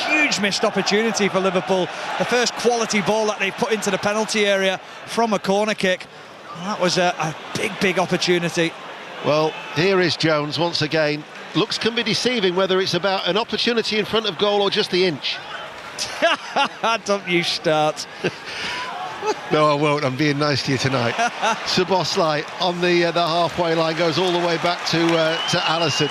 huge missed opportunity for Liverpool. The first quality ball that they've put into the penalty area from a corner kick. That was a big opportunity. Well, here is Jones once again. Looks can be deceiving whether it's about an opportunity in front of goal or just the inch. Don't you start. No, I won't. I'm being nice to you tonight. Szoboszlai on the halfway line goes all the way back to Alisson.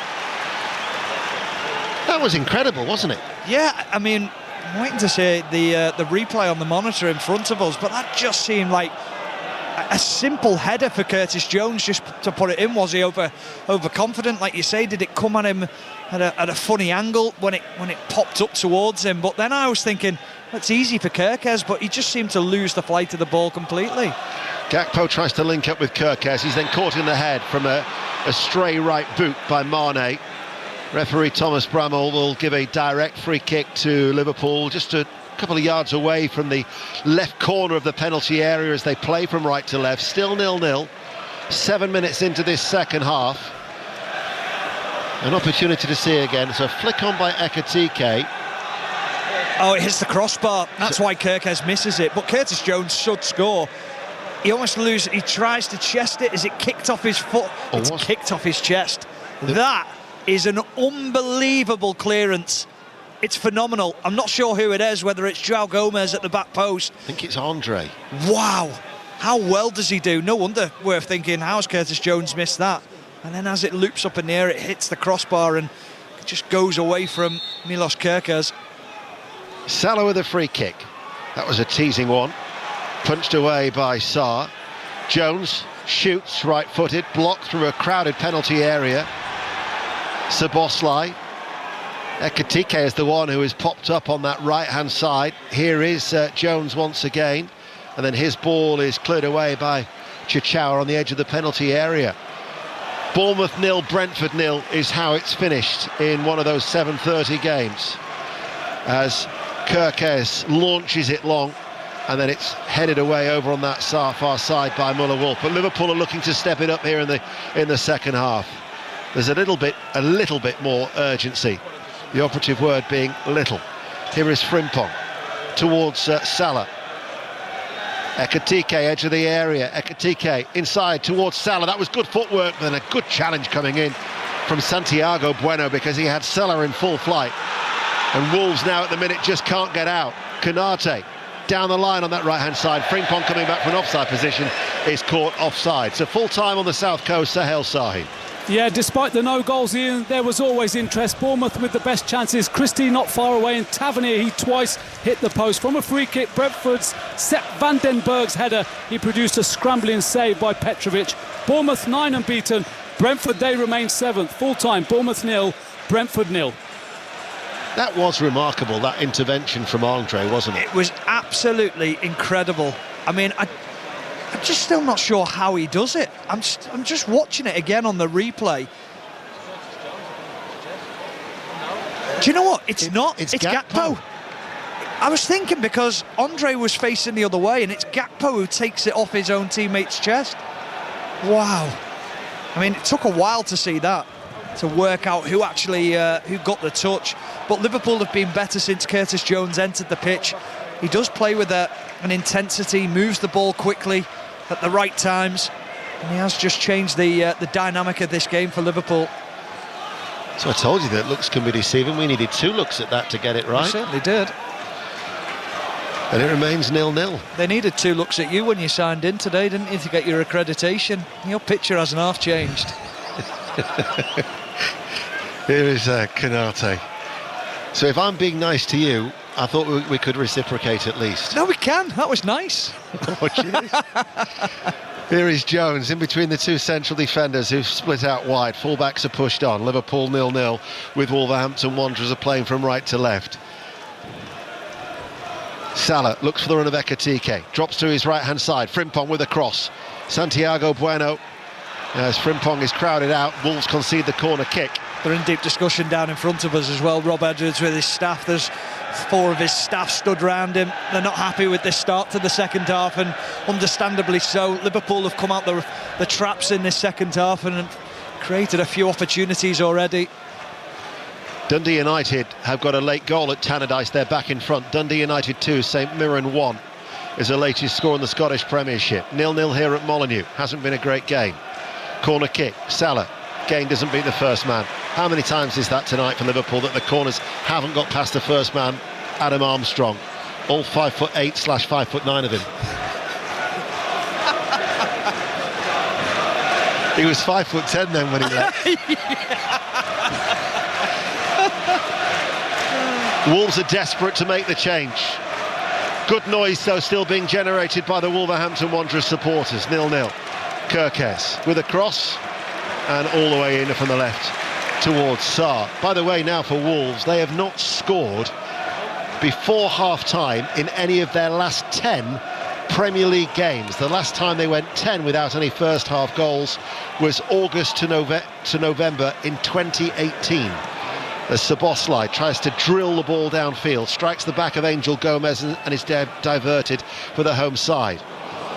That was incredible, wasn't it? Yeah, I mean, I'm waiting to see the replay on the monitor in front of us, but that just seemed like a simple header for Curtis Jones just to put it in. Was he overconfident, like you say? Did it come at him at a funny angle when it popped up towards him? But then I was thinking, that's easy for Kerkez, but he just seemed to lose the flight of the ball completely. Gakpo tries to link up with Kerkez. He's then caught in the head from a stray right boot by Mane. Referee Thomas Bramall will give a direct free kick to Liverpool, just a couple of yards away from the left corner of the penalty area as they play from right to left. Still 0-0, 7 minutes into this second half. An opportunity to see again. So a flick on by Ekitike. Oh, it hits the crossbar. That's why Kirkes misses it. But Curtis Jones should score. He almost loses. He tries to chest it. Is it kicked off his foot? It's kicked off his chest. That is an unbelievable clearance. It's phenomenal. I'm not sure who it is, whether it's João Gomez at the back post. I think it's Andre. Wow. How well does he do? No wonder we're thinking, how's Curtis Jones missed that? And then as it loops up in the air, it hits the crossbar and just goes away from Milos Kerkez. Salah with a free kick. That was a teasing one. Punched away by Sarr. Jones shoots right-footed, blocked through a crowded penalty area. Szoboszlai. Ekitike is the one who is popped up on that right-hand side. Here is Jones once again. And then his ball is cleared away by Chichauer on the edge of the penalty area. Bournemouth 0, Brentford 0 is how it's finished in one of those 7:30 games. As Kerkez launches it long, and then it's headed away over on that far side by Muller-Wolf. But Liverpool are looking to step it up here in the second half. There's a little bit more urgency. The operative word being little. Here is Frimpong towards Salah. Ekitike, edge of the area. Ekitike inside towards Salah. That was good footwork, and a good challenge coming in from Santiago Bueno, because he had Salah in full flight. And Wolves now at the minute just can't get out. Konate down the line on that right-hand side. Frimpong coming back from an offside position is caught offside. So full time on the south coast, Sahel Sahi. Yeah, despite the no goals, Ian, there was always interest. Bournemouth with the best chances. Christie not far away, and Tavernier, he twice hit the post. From a free kick, Brentford's Sepp van den Berg's header, he produced a scrambling save by Petrovic. Bournemouth 9 unbeaten. Brentford, they remain 7th. Full time, Bournemouth 0, Brentford 0. That was remarkable, that intervention from Andre, wasn't it? It was absolutely incredible. I mean, I'm just still not sure how he does it. I'm just watching it again on the replay. Do you know what? It's Gakpo. I was thinking, because Andre was facing the other way, and it's Gakpo who takes it off his own teammate's chest. Wow. I mean, it took a while to see that, to work out who actually who got the touch. But Liverpool have been better since Curtis Jones entered the pitch. He does play with an intensity, moves the ball quickly at the right times, and he has just changed the dynamic of this game for Liverpool. So I told you that looks can be deceiving. We needed 2 looks at that to get it right. We certainly did. And it remains 0-0. They needed 2 looks at you when you signed in today, didn't you, to get your accreditation? Your picture hasn't half changed. Here is Konate. So if I'm being nice to you, I thought we could reciprocate at least. No, we can. That was nice. Oh, cheers. Here is Jones in between the 2 central defenders who've split out wide. Fullbacks are pushed on. Liverpool 0-0 with Wolverhampton Wanderers are playing from right to left. Salah looks for the run of Ekitike. Drops to his right-hand side. Frimpong with a cross. Santiago Bueno. As Frimpong is crowded out, Wolves concede the corner kick. They're in deep discussion down in front of us as well. Rob Edwards with his staff. There's 4 of his staff stood round him. They're not happy with this start to the second half, and understandably so. Liverpool have come out the traps in this second half and created a few opportunities already. Dundee United have got a late goal at Tannadice. They're back in front. Dundee United 2, St Mirren 1 is the latest score in the Scottish Premiership. 0-0 here at Molineux. Hasn't been a great game. Corner kick, Salah. Gain doesn't beat the first man. How many times is that tonight for Liverpool that the corners haven't got past the first man, Adam Armstrong? All 5'8/5'9" of him. He was 5'10" then when he left. Wolves are desperate to make the change. Good noise though still being generated by the Wolverhampton Wanderers supporters. 0-0. Kerkez with a cross, and all the way in from the left towards Sarr. By the way, now for Wolves, they have not scored before half-time in any of their last 10 Premier League games. The last time they went 10 without any first-half goals was August to November in 2018. as Szoboszlai tries to drill the ball downfield, strikes the back of Angel Gomez and is diverted for the home side.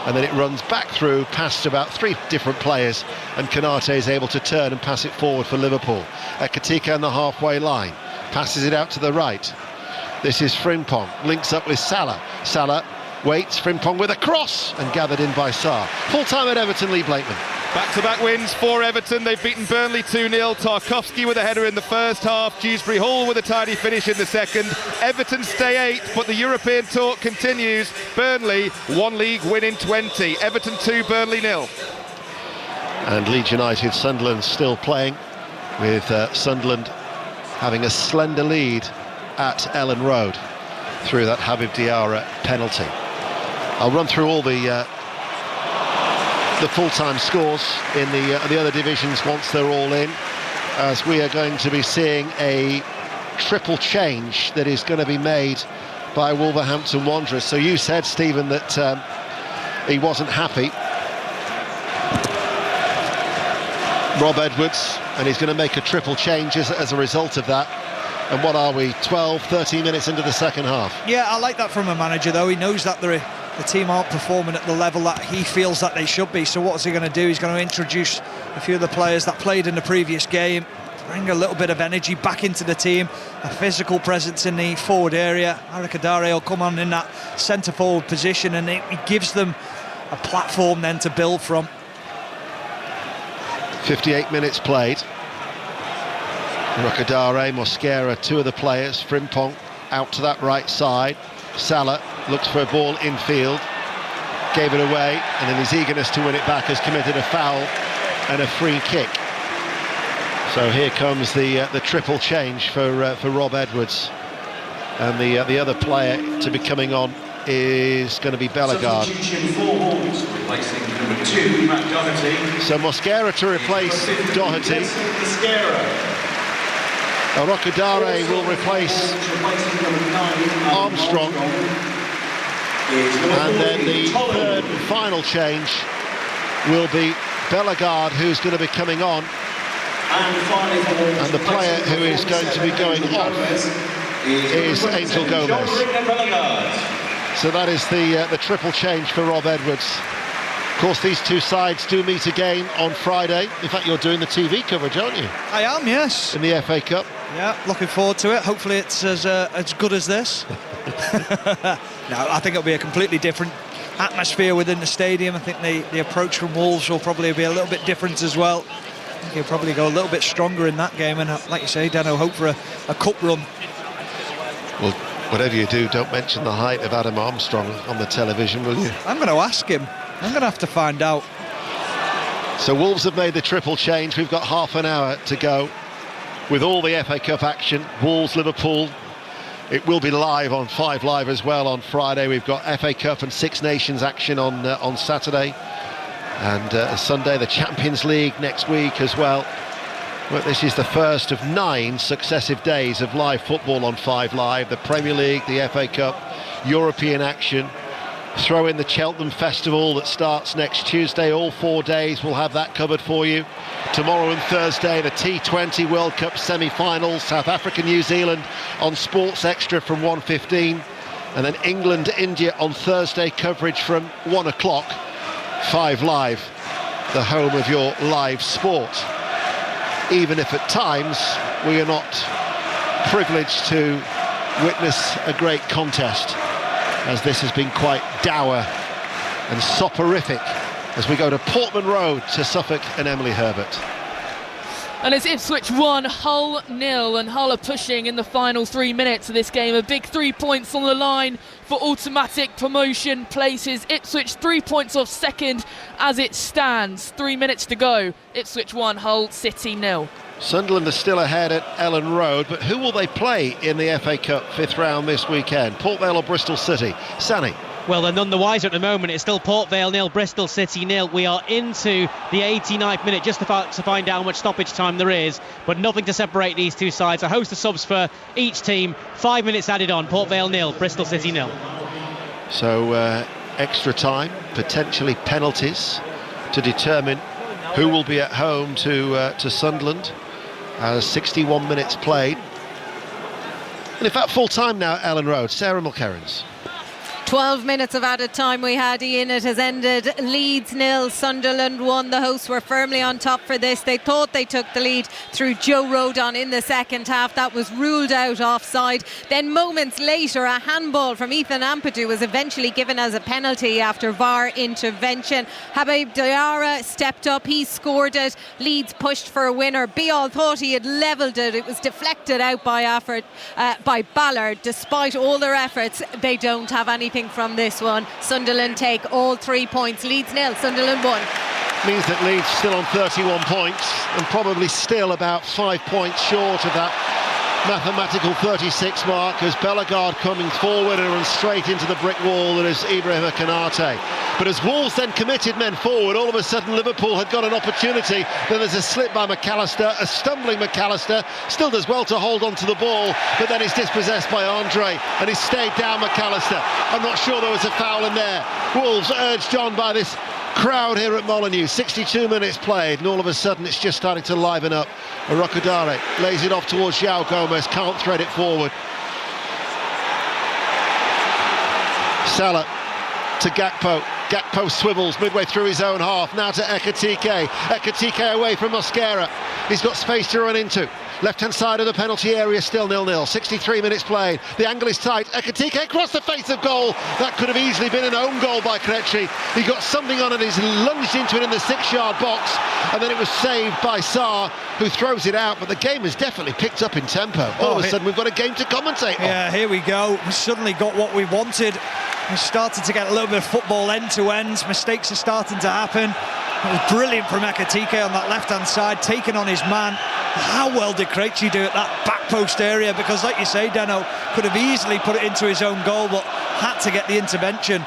And then it runs back through past about 3 different players, and Konate is able to turn and pass it forward for Liverpool. Ekitike on the halfway line, passes it out to the right. This is Frimpong, links up with Salah. Salah waits, Frimpong with a cross, and gathered in by Sarr. Full time at Everton, Lee Blakeman. Back-to-back wins for Everton. They've beaten Burnley 2-0. Tarkowski with a header in the first half. Dewsbury Hall with a tidy finish in the second. Everton stay 8th, but the European talk continues. Burnley, 1 league win in 20. Everton 2, Burnley 0. And Leeds United, Sunderland still playing, with Sunderland having a slender lead at Ellen Road through that Habib Diarra penalty. I'll run through all the full-time scores in the other divisions once they're all in, as we are going to be seeing a triple change that is going to be made by Wolverhampton Wanderers. So you said, Stephen, that he wasn't happy. Rob Edwards, and he's going to make a triple change as a result of that. And what are we, 12, 13 minutes into the second half? Yeah, I like that from a manager, though. He knows that the team aren't performing at the level that he feels that they should be. So what's he going to do? He's going to introduce a few of the players that played in the previous game, bring a little bit of energy back into the team, a physical presence in the forward area. Arakadare will come on in that centre-forward position, and it gives them a platform then to build from. 58 minutes played. Rokadare, Mosquera, 2 of the players. Frimpong out to that right side. Salah looks for a ball infield, gave it away, and in his eagerness to win it back has committed a foul and a free kick. So here comes the triple change for Rob Edwards, and the other player to be coming on is going to be Bellegarde. Replacing number 2, Matt Doherty. So Mosquera to replace Doherty. Rokadare will replace Armstrong, and then the third and final change will be Bellegarde, who's going to be coming on, and the player who is going to be going off is Angel Gomez. So that is the triple change for Rob Edwards. Of course, these two sides do meet again on Friday. In fact, you're doing the TV coverage, aren't you? I am, yes. In the FA Cup. Yeah, looking forward to it. Hopefully it's as good as this. No, I think it'll be a completely different atmosphere within the stadium. I think the approach from Wolves will probably be a little bit different as well. I think he'll probably go a little bit stronger in that game, and like you say, Dano, hope for a cup run. Well, whatever you do, don't mention the height of Adam Armstrong on the television, will you? I'm going to ask him. I'm going to have to find out. So Wolves have made the triple change. We've got half an hour to go with all the FA Cup action. Wolves, Liverpool. It will be live on 5 Live as well on Friday. We've got FA Cup and Six Nations action on Saturday. And Sunday, the Champions League next week as well. Well, this is the first of 9 successive days of live football on 5 Live. The Premier League, the FA Cup, European action. Throw in the Cheltenham Festival that starts next Tuesday. All 4 days, we'll have that covered for you. Tomorrow and Thursday, the T20 World Cup semi-finals, South Africa, New Zealand on Sports Extra from 1:15, and then England, India on Thursday, coverage from 1 o'clock. 5 Live, the home of your live sport. Even if at times we are not privileged to witness a great contest, as this has been quite dour and soporific as we go to Portman Road to Suffolk and Emily Herbert. And it's Ipswich 1, Hull 0, and Hull are pushing in the final 3 minutes of this game. A big 3 points on the line for automatic promotion places Ipswich 3 points off second as it stands. 3 minutes to go. Ipswich 1, Hull City 0. Sunderland are still ahead at Ellen Road, but who will they play in the FA Cup 5th round this weekend? Port Vale or Bristol City? Sani? Well, they're none the wiser at the moment. It's still Port Vale 0, Bristol City 0. We are into the 89th minute just to find out how much stoppage time there is, but nothing to separate these two sides. A host of subs for each team. 5 minutes added on. Port Vale 0, Bristol City 0. So extra time, potentially penalties to determine who will be at home to Sunderland. 61 minutes played. And in fact, full time now at Ellen Road. Sarah Mulkerrins. 12 minutes of added time we had, Ian. It has ended Leeds 0, Sunderland 1. The hosts were firmly on top for this. They thought they took the lead through Joe Rodon in the second half. That was ruled out offside. Then moments later, a handball from Ethan Ampadu was eventually given as a penalty after VAR intervention. Habib Diarra stepped up. He scored it. Leeds pushed for a winner. Bial thought he had levelled it. It was deflected out by Ballard. Despite all their efforts, they don't have anything from this one. Sunderland take all 3 points. Leeds 0, Sunderland 1. Means that Leeds still on 31 points and probably still about 5 points short of that mathematical 36 mark, as Bellegarde coming forward and runs straight into the brick wall that is Ibrahim Konate. But as Wolves then committed men forward, all of a sudden Liverpool had got an opportunity. Then there's a slip by McAllister, a stumbling McAllister, still does well to hold on to the ball, but then he's dispossessed by Andre and he's stayed down McAllister. I'm not sure there was a foul in there. Wolves urged on by this crowd here at Molineux. 62 minutes played and all of a sudden it's just starting to liven up. Rokodare lays it off towards João Gomes, can't thread it forward. Salah to Gakpo. Gakpo swivels midway through his own half. Now to Ekitike. Ekitike away from Mosquera. He's got space to run into. Left-hand side of the penalty area, still 0-0. 63 minutes played. The angle is tight. Ekitike across the face of goal. That could have easily been an own goal by Krejci. He got something on it. He's lunged into it in the 6-yard box. And then it was saved by Sarr, who throws it out. But the game has definitely picked up in tempo. All of a sudden, we've got a game to commentate on. Yeah, here we go. We suddenly got what we wanted. We started to get a little bit of football end-to-end. Mistakes are starting to happen. It was brilliant from Ekitike on that left-hand side, taking on his man. How well did Krejci do at that back post area? Because, like you say, Deno could have easily put it into his own goal, but had to get the intervention.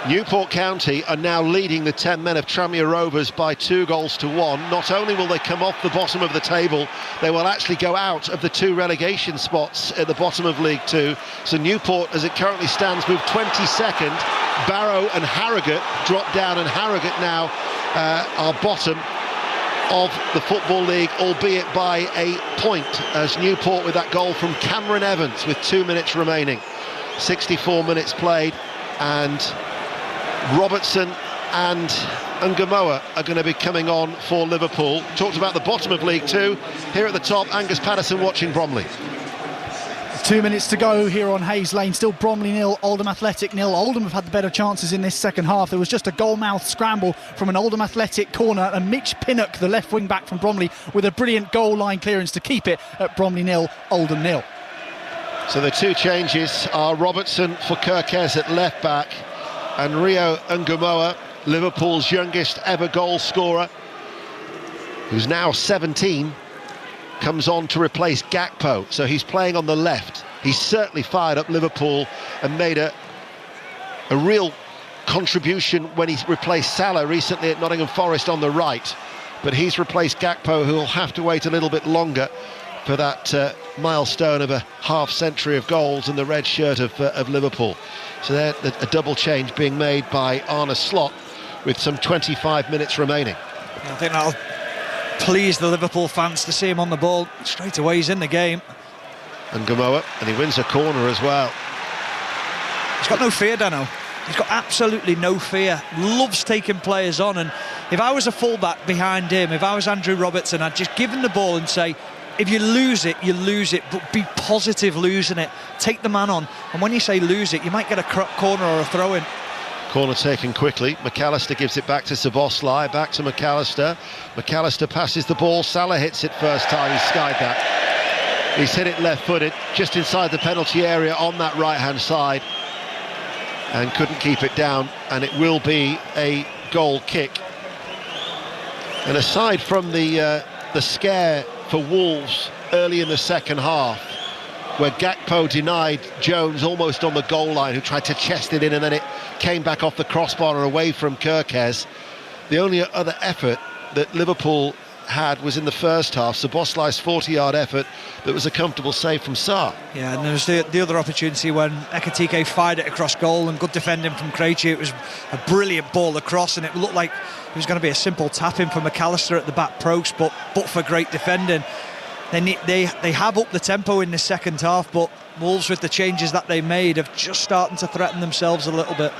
Newport County are now leading the 10 men of Tranmere Rovers by 2-1. Not only will they come off the bottom of the table, they will actually go out of the 2 relegation spots at the bottom of League Two. So Newport, as it currently stands, move 22nd. Barrow and Harrogate drop down, and Harrogate now are bottom of the Football League, albeit by a point, as Newport with that goal from Cameron Evans with 2 minutes remaining. 64 minutes played, and Robertson and Ngumoa are going to be coming on for Liverpool. Talked about the bottom of League Two. Here at the top, Angus Patterson watching Bromley. 2 minutes to go here on Hayes Lane. Still Bromley 0, Oldham Athletic 0. Oldham have had the better chances in this second half. There was just a goal-mouth scramble from an Oldham Athletic corner, and Mitch Pinnock, the left wing-back from Bromley, with a brilliant goal-line clearance to keep it at Bromley 0, Oldham 0. So the 2 changes are Robertson for Kirkes at left-back, and Rio Ngumoa, Liverpool's youngest ever goal scorer, who's now 17, comes on to replace Gakpo. So he's playing on the left. He's certainly fired up Liverpool and made a real contribution when he replaced Salah recently at Nottingham Forest on the right. But he's replaced Gakpo, who will have to wait a little bit longer for that milestone of a half-century of goals in the red shirt of Liverpool. So there's a double change being made by Arne Slot with some 25 minutes remaining. I think that'll please the Liverpool fans to see him on the ball. Straight away he's in the game. And Ngumoa, and he wins a corner as well. He's got no fear, Dano. He's got absolutely no fear. Loves taking players on, and if I was a fullback behind him, if I was Andrew Robertson, I'd just give him the ball and say, if you lose it, you lose it, but be positive losing it. Take the man on, and when you say lose it, you might get a corner or a throw-in. Corner taken quickly. McAllister gives it back to Szoboszlai, back to McAllister. McAllister passes the ball. Salah hits it first time. He's skied that. He's hit it left-footed, just inside the penalty area on that right-hand side, and couldn't keep it down, and it will be a goal kick. And aside from the scare for Wolves early in the second half, where Gakpo denied Jones almost on the goal line, who tried to chest it in, and then it came back off the crossbar and away from Kirkes. The only other effort that Liverpool had was in the first half, Szoboszlai's 40-yard effort that was a comfortable save from Sarr. Yeah, and there was the other opportunity when Ekitike fired it across goal, and good defending from Krejci. It was a brilliant ball across, and it looked like it was going to be a simple tap-in for McAllister at the back post, but for great defending. They have upped the tempo in the second half, but Wolves, with the changes that they made, have just starting to threaten themselves a little bit.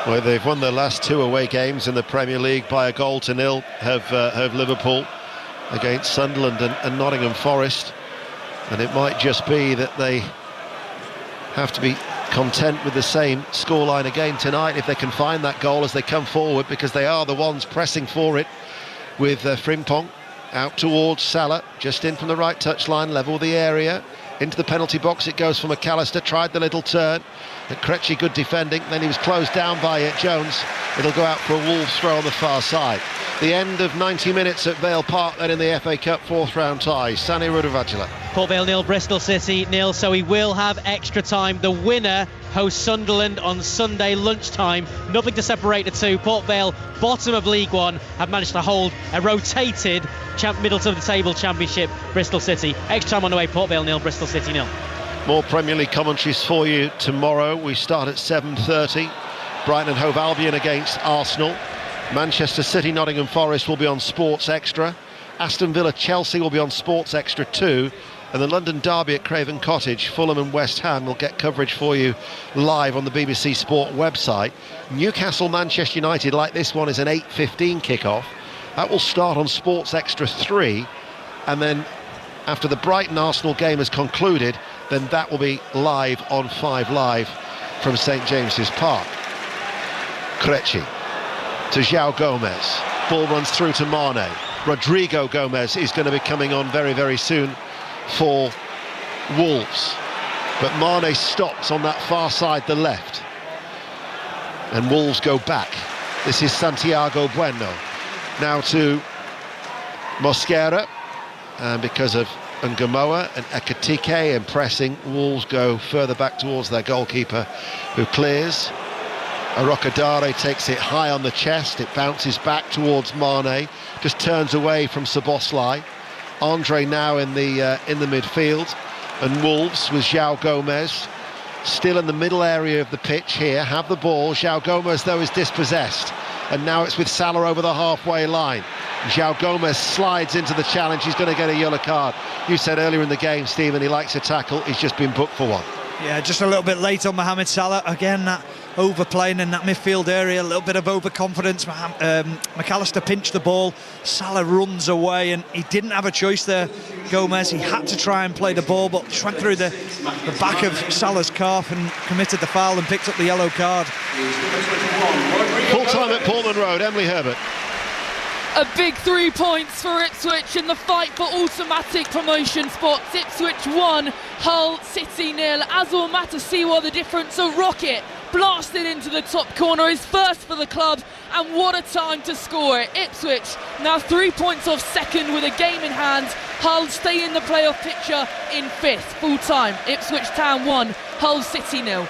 Well, they've won their last 2 away games in the Premier League by 1-0, have Liverpool, against Sunderland and Nottingham Forest. And it might just be that they have to be content with the same scoreline again tonight if they can find that goal as they come forward, because they are the ones pressing for it, with Frimpong out towards Salah, just in from the right touchline, level the area. Into the penalty box it goes for McAllister, tried the little turn. Krejci, good defending, then he was closed down by Jones. It'll go out for a Wolves throw on the far side. The end of 90 minutes at Vale Park then in the FA Cup 4th round tie. Sani Rudavajala. Port Vale 0, Bristol City 0, so we will have extra time. The winner hosts Sunderland on Sunday lunchtime. Nothing to separate the two. Port Vale, bottom of League One, have managed to hold a rotated middle to the table championship. Bristol City. Extra time on the way. Port Vale 0, Bristol City 0. More Premier League commentaries for you tomorrow. We start at 7:30. Brighton and Hove Albion against Arsenal. Manchester City, Nottingham Forest will be on Sports Extra. Aston Villa, Chelsea will be on Sports Extra 2. And the London derby at Craven Cottage, Fulham and West Ham, will get coverage for you live on the BBC Sport website. Newcastle, Manchester United, like this one, is an 8:15 kickoff. That will start on Sports Extra 3. And then after the Brighton Arsenal game has concluded, then that will be live on 5 Live from St James's Park. Krejci to João Gomez. Ball runs through to Mane. Rodrigo Gomez is going to be coming on very, very soon for Wolves. But Mane stops on that far side, the left. And Wolves go back. This is Santiago Bueno. Now to Mosquera. And because of Ngamoa and Ekitike and pressing, Wolves go further back towards their goalkeeper, who clears. Arokadare takes it high on the chest, it bounces back towards Mane, just turns away from Szoboszlai. Andre now in the midfield, and Wolves with João Gomez still in the middle area of the pitch here, have the ball. João Gomez though is dispossessed, and now it's with Salah over the halfway line. João Gomez slides into the challenge, he's going to get a yellow card. You said earlier in the game, Stephen, he likes a tackle, he's just been booked for one. Yeah, just a little bit late on Mohamed Salah. Again, that overplaying in that midfield area, a little bit of overconfidence. McAllister pinched the ball, Salah runs away, and he didn't have a choice there, Gomez. He had to try and play the ball, but just went through the back of Salah's calf and committed the foul and picked up the yellow card. Full time at Portman Road, Emily Herbert. A big 3 points for Ipswich in the fight for automatic promotion spots. Ipswich 1, Hull City 0. Azor Matasiwa the difference. A rocket blasted into the top corner, his first for the club, and what a time to score it. Ipswich now 3 points off second with a game in hand. Hull stay in the playoff picture in 5th. Full time, Ipswich Town 1, Hull City 0.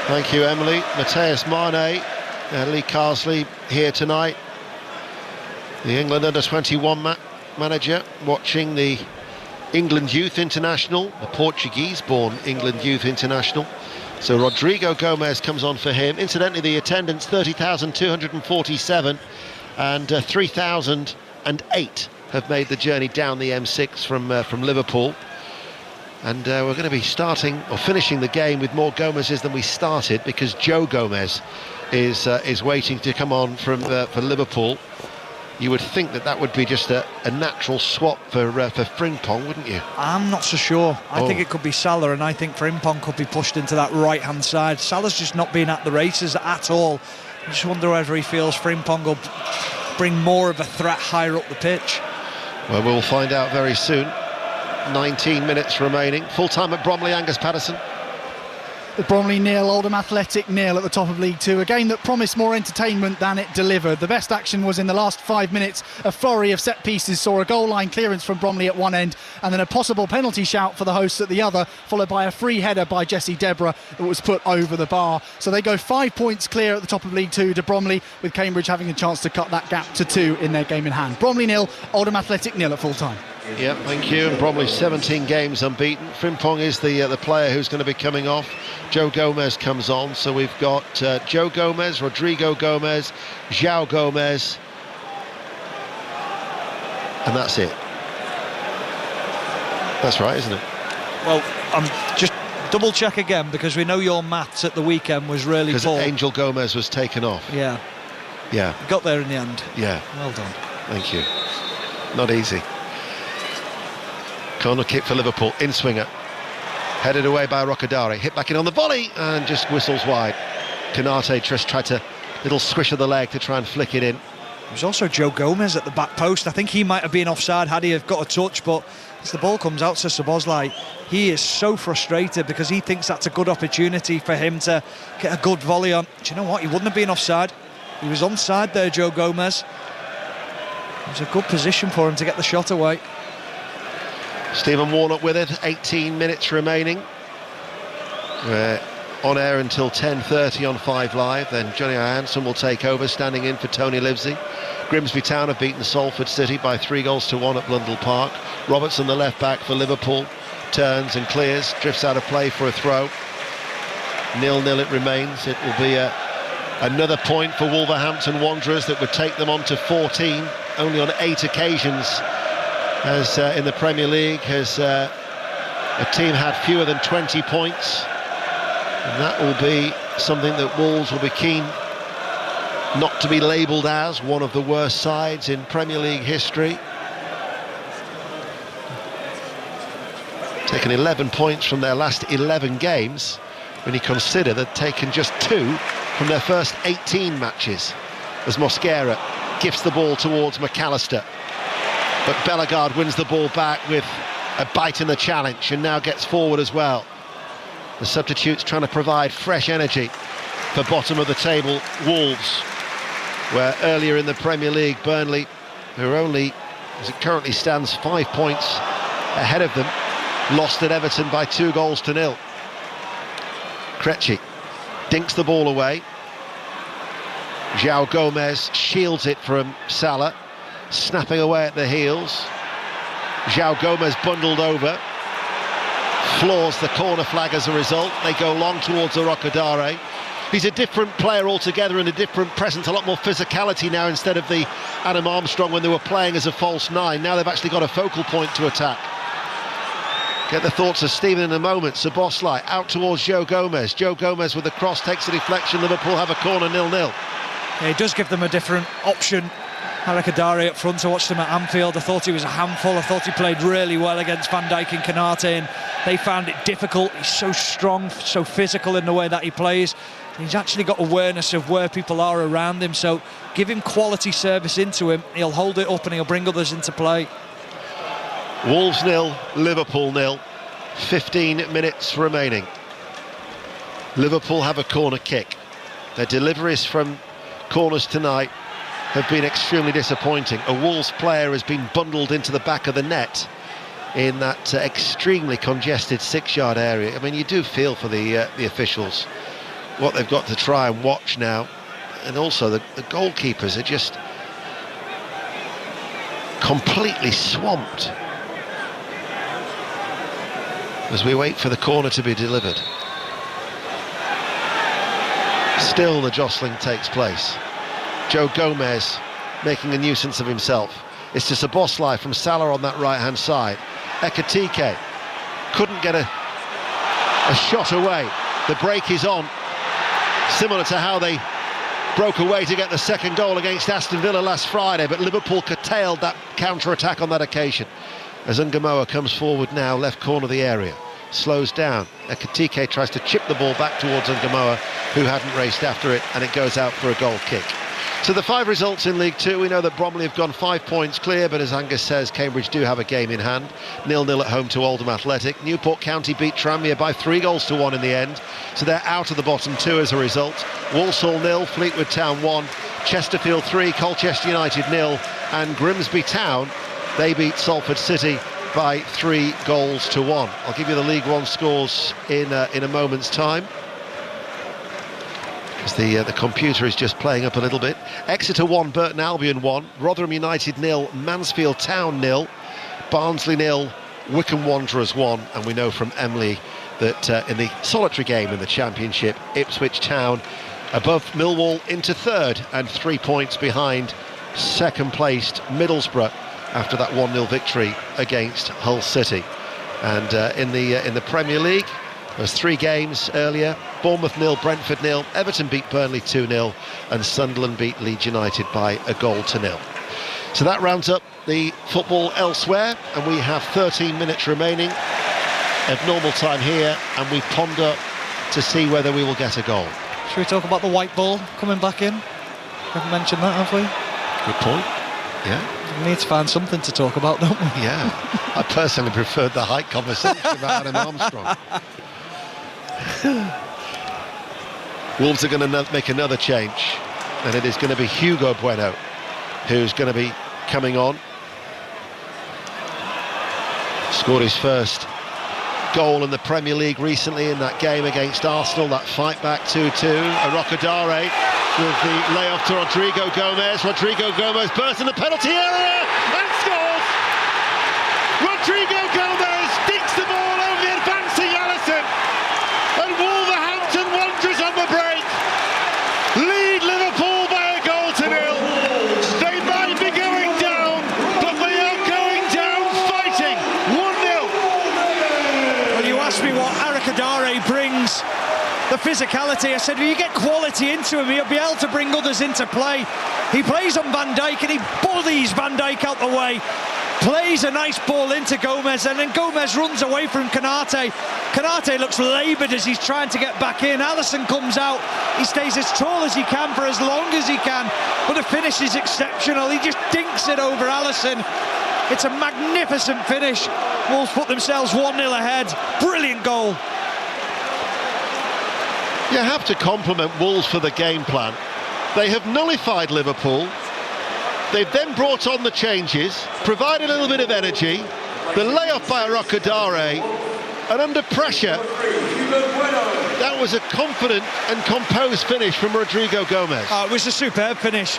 Thank you, Emily. Mateus Mane, Lee Carsley here tonight. The England under-21 manager, watching the England Youth International, the Portuguese-born England Youth International. So Rodrigo Gomez comes on for him. Incidentally, the attendance 30,247, and 3,008 have made the journey down the M6 from Liverpool. And we're going to be starting or finishing the game with more Gomez's than we started, because Joe Gomez is waiting to come on for Liverpool. You would think that would be just a natural swap for Frimpong, wouldn't you? I'm not so sure. I think it could be Salah, and I think Frimpong could be pushed into that right-hand side. Salah's just not been at the races at all. I just wonder whether he feels Frimpong will bring more of a threat higher up the pitch. Well, we'll find out very soon. 19 minutes remaining. Full time at Bromley, Angus Patterson. Bromley 0, Oldham Athletic 0 at the top of League 2. A game that promised more entertainment than it delivered. The best action was in the last 5 minutes. A flurry of set pieces saw a goal line clearance from Bromley at one end, and then a possible penalty shout for the hosts at the other, followed by a free header by Jesse Deborah that was put over the bar. So they go 5 points clear at the top of League 2 to Bromley, with Cambridge having a chance to cut that gap to 2 in their game in hand. Bromley 0, Oldham Athletic 0 at full time. Yeah, thank you. And Bromley 17 games unbeaten. Frimpong is the player who's going to be coming off. Joe Gomez comes on, so we've got Joe Gomez, Rodrigo Gomez, João Gomez, and that's it. That's right, isn't it? Well, I'm just double check again, because we know your maths at the weekend was really poor. Because Angel Gomez was taken off. Yeah. Yeah. Got there in the end. Yeah. Well done. Thank you. Not easy. Corner kick for Liverpool, in swinger. Headed away by Rokodare, hit back in on the volley and just whistles wide. Canate just tried to little swish of the leg to try and flick it in. There's also Joe Gomez at the back post. I think he might have been offside had he have got a touch, but as the ball comes out to Szoboszlai, he is so frustrated because he thinks that's a good opportunity for him to get a good volley on. Do you know what? He wouldn't have been offside. He was onside there, Joe Gomez. It was a good position for him to get the shot away. Stephen Warnock with it, 18 minutes remaining. We're on air until 10:30 on 5 Live, then Johnny Johansson will take over, standing in for Tony Livesey. Grimsby Town have beaten Salford City by 3-1 at Blundell Park. Robertson, the left back for Liverpool, turns and clears, drifts out of play for a throw. 0-0 it remains. It will be another point for Wolverhampton Wanderers that would take them on to 14, only on 8 occasions as in the Premier League has a team had fewer than 20 points. And that will be something that Wolves will be keen not to be labelled as one of the worst sides in Premier League history. Taken 11 points from their last 11 games, when you consider they've taken just 2 from their first 18 matches, as Mosquera gifts the ball towards McAllister. But Bellegarde wins the ball back with a bite in the challenge and now gets forward as well. The substitutes trying to provide fresh energy for bottom of the table Wolves, where earlier in the Premier League Burnley, who are only, as it currently stands, 5 points ahead of them, lost at Everton by 2-0. Krejci dinks the ball away. João Gomez shields it from Salah, snapping away at the heels. João Gomez bundled over, floors the corner flag as a result. They go long towards Rokodare. He's a different player altogether and a different presence, a lot more physicality now instead of the Adam Armstrong when they were playing as a false 9. Now they've actually got a focal point to attack. Get the thoughts of Stephen in a moment. Szoboszlai out towards Joe Gomez. Joe Gomez with the cross takes a deflection. Liverpool have a corner, 0-0. Yeah, it does give them a different option. Rokodare up front. I watched him at Anfield. I thought he was a handful. I thought he played really well against Van Dijk and Canate, and they found it difficult. He's so strong, so physical in the way that he plays. He's actually got awareness of where people are around him, so give him quality service into him. He'll hold it up and he'll bring others into play. Wolves 0, Liverpool 0. 15 minutes remaining. Liverpool have a corner kick. Their deliveries from corners tonight have been extremely disappointing. A Wolves player has been bundled into the back of the net in that extremely congested 6-yard area. I mean, you do feel for the officials, what they've got to try and watch now. And also the goalkeepers are just completely swamped as we wait for the corner to be delivered. Still the jostling takes place. Joe Gomez making a nuisance of himself. It's to Szoboszlai from Salah on that right-hand side. Ekitike couldn't get a shot away. The break is on, similar to how they broke away to get the second goal against Aston Villa last Friday, but Liverpool curtailed that counter-attack on that occasion. As Ungamoa comes forward now, left corner of the area, slows down. Ekitike tries to chip the ball back towards Ungamoa, who hadn't raced after it, and it goes out for a goal kick. So the 5 results in League 2, we know that Bromley have gone 5 points clear, but as Angus says, Cambridge do have a game in hand. 0-0 at home to Oldham Athletic. Newport County beat Tranmere by 3-1 in the end, so they're out of the bottom 2 as a result. Walsall 0, Fleetwood Town 1, Chesterfield 3, Colchester United 0, and Grimsby Town, they beat Salford City by 3-1. I'll give you the League 1 scores in a moment's time, as the computer is just playing up a little bit. Exeter 1, Burton Albion 1, Rotherham United 0, Mansfield Town 0, Barnsley 0, Wycombe Wanderers 1, and we know from Emily that in the solitary game in the Championship, Ipswich Town above Millwall into 3rd and 3 points behind second placed Middlesbrough after that 1-0 victory against Hull City. And in the Premier League, there was 3 games earlier. Bournemouth 0, Brentford 0, Everton beat Burnley 2-0, and Sunderland beat Leeds United by 1-0. So that rounds up the football elsewhere, and we have 13 minutes remaining of normal time here, and we ponder to see whether we will get a goal. Should we talk about the white ball coming back in? We haven't mentioned that, have we? Good point. Yeah. We need to find something to talk about, don't we? Yeah. I personally preferred the height conversation about Adam Armstrong. Wolves are going to make another change, and it is going to be Hugo Bueno who's going to be coming on. Scored his first goal in the Premier League recently in that game against Arsenal, that fight back 2-2. Arokadare with the layoff to Rodrigo Gomez. Rodrigo Gomez bursts in the penalty area and scores! Rodrigo Gomez dinks the ball over the advancing Alisson, and Wolverhampton Wanderers on the break lead Liverpool by 1-0. They might be going down, but they are going down fighting. 1-0. Well, you asked me what Arokadare brings, the physicality. I said, if you get quality into him, he'll be able to bring others into play. He plays on Van Dijk and he bullies Van Dijk out the way. Plays a nice ball into Gomez, and then Gomez runs away from Konate. Konate looks laboured as he's trying to get back in. Alisson comes out. He stays as tall as he can for as long as he can, but the finish is exceptional. He just dinks it over Alisson. It's a magnificent finish. Wolves put themselves 1-0 ahead. Brilliant goal. You have to compliment Wolves for the game plan. They have nullified Liverpool. They've then brought on the changes, provided a little bit of energy, the layoff by Arokadare, and under pressure, that was a confident and composed finish from Rodrigo Gomez. It was a superb finish.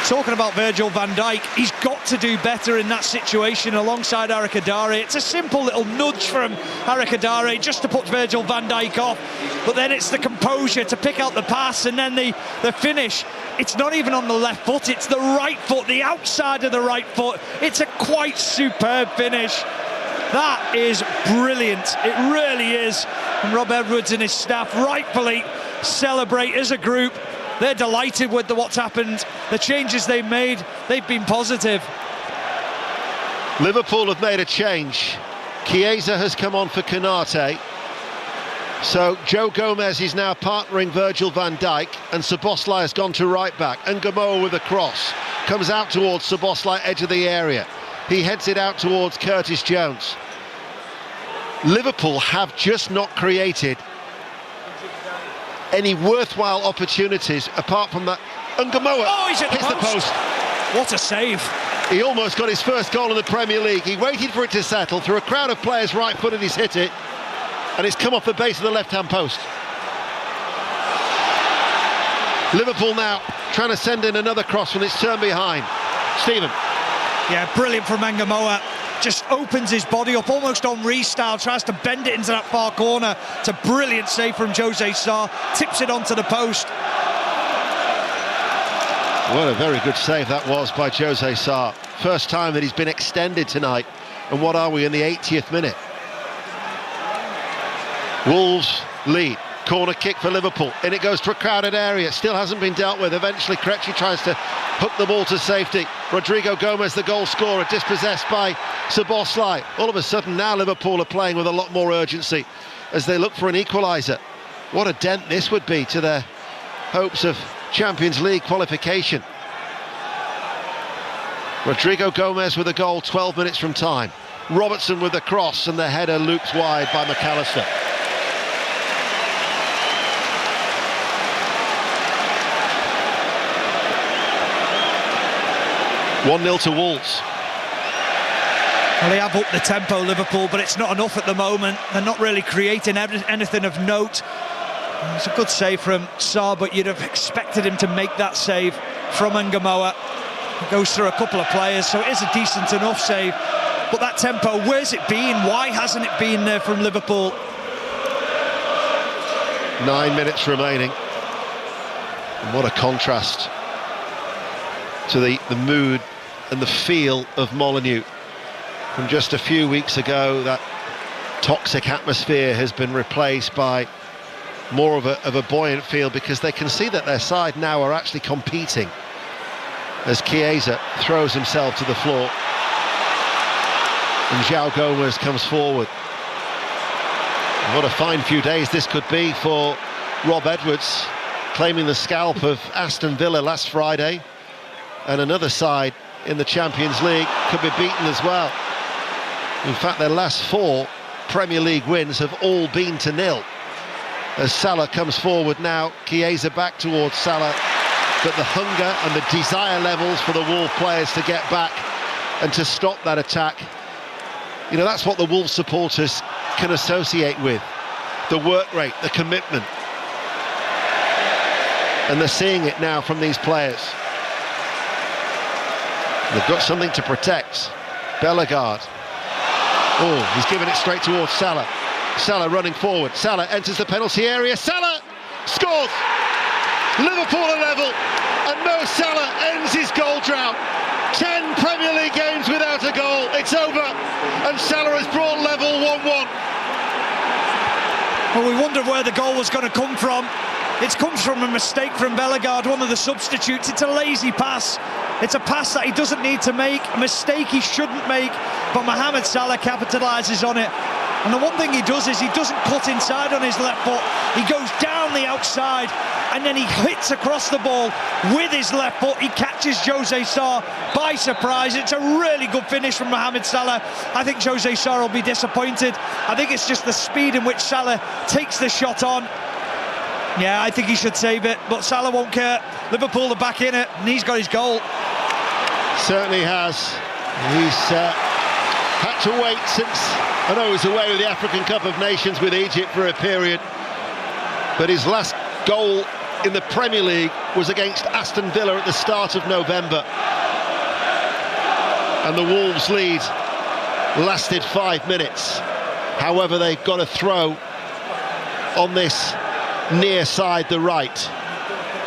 Talking about Virgil van Dijk, he's got to do better in that situation alongside Arokadare. It's a simple little nudge from Arokadare just to put Virgil van Dijk off, but then it's the composure to pick out the pass, and then the finish. It's not even on the left foot, it's the right foot, the outside of the right foot. It's a quite superb finish. That is brilliant, it really is. And Rob Edwards and his staff rightfully celebrate as a group. They're delighted with what's happened, the changes they've made. They've been positive. Liverpool have made a change. Chiesa has come on for Konate. So Joe Gomez is now partnering Virgil van Dijk, and Szoboszlai has gone to right back. And Gamoa with a cross comes out towards Szoboszlai, edge of the area. He heads it out towards Curtis Jones. Liverpool have just not created any worthwhile opportunities apart from that. And Gamoa he's hit hits the post. What a save. He almost got his first goal in the Premier League. He waited for it to settle. Through a crowd of players right-footed, he's hit it. And it's come off the base of the left-hand post. Liverpool now trying to send in another cross when it's turned behind. Stephen. Yeah, brilliant from Gamoa. Just opens his body up almost Henry style, tries to bend it into that far corner. It's a brilliant save from Jose Sarr, tips it onto the post. What a very good save that was by Jose Sarr. First time that he's been extended tonight. And what are we in the 80th minute? Wolves lead. Corner kick for Liverpool. In it goes to a crowded area. Still hasn't been dealt with. Eventually Krejci tries to hook the ball to safety. Rodrigo Gomez, the goal scorer, dispossessed by Szoboszlai. All of a sudden now Liverpool are playing with a lot more urgency as they look for an equaliser. What a dent this would be to their hopes of Champions League qualification. Rodrigo Gomez with a goal 12 minutes from time. Robertson with the cross, and the header loops wide by McAllister. (1-0) to Wolves. Well, they have upped the tempo, Liverpool, but it's not enough at the moment. They're not really creating anything of note. It's a good save from Sarr, but you'd have expected him to make that save from Gamoa. It goes through a couple of players, so it is a decent enough save. But that tempo, where's it been? Why hasn't it been there from Liverpool? 9 minutes remaining. And what a contrast to the mood and the feel of Molineux. from just a few weeks ago. That toxic atmosphere has been replaced by more of a buoyant feel, because they can see that their side now are actually competing, as Chiesa throws himself to the floor and João Gomes comes forward. What a fine few days this could be for Rob Edwards, claiming the scalp of Aston Villa last Friday, and another side in the Champions League could be beaten as well. In fact, their last 4 Premier League wins have all been to 0. As Salah comes forward now, Chiesa back towards Salah, but the hunger and the desire levels for the Wolves players to get back and to stop that attack, you know, that's what the Wolves supporters can associate with. The work rate, the commitment. And they're seeing it now from these players. They've got something to protect. Bellegarde. Oh, he's given it straight towards Salah. Salah running forward. Salah enters the penalty area. Salah scores! Liverpool are level, and Mo Salah ends his goal drought. 10 Premier League games without a goal. It's over, and Salah has brought level 1-1. Well, we wondered where the goal was going to come from. It comes from a mistake from Bellegarde, one of the substitutes. It's a lazy pass. It's a pass that he doesn't need to make, a mistake he shouldn't make, but Mohamed Salah capitalises on it. And the one thing he does is he doesn't cut inside on his left foot. He goes down the outside, and then he hits across the ball with his left foot. He catches Jose Sarr by surprise. It's a really good finish from Mohamed Salah. I think Jose Sarr will be disappointed. I think it's just the speed in which Salah takes the shot on. Yeah, I think he should save it, but Salah won't care. Liverpool are back in it, and he's got his goal. Certainly has. He's had to wait since, I know he was away with the African Cup of Nations with Egypt for a period, but his last goal in the Premier League was against Aston Villa at the start of November, and the Wolves lead lasted 5 minutes. However, they've got a throw on this near side, the right,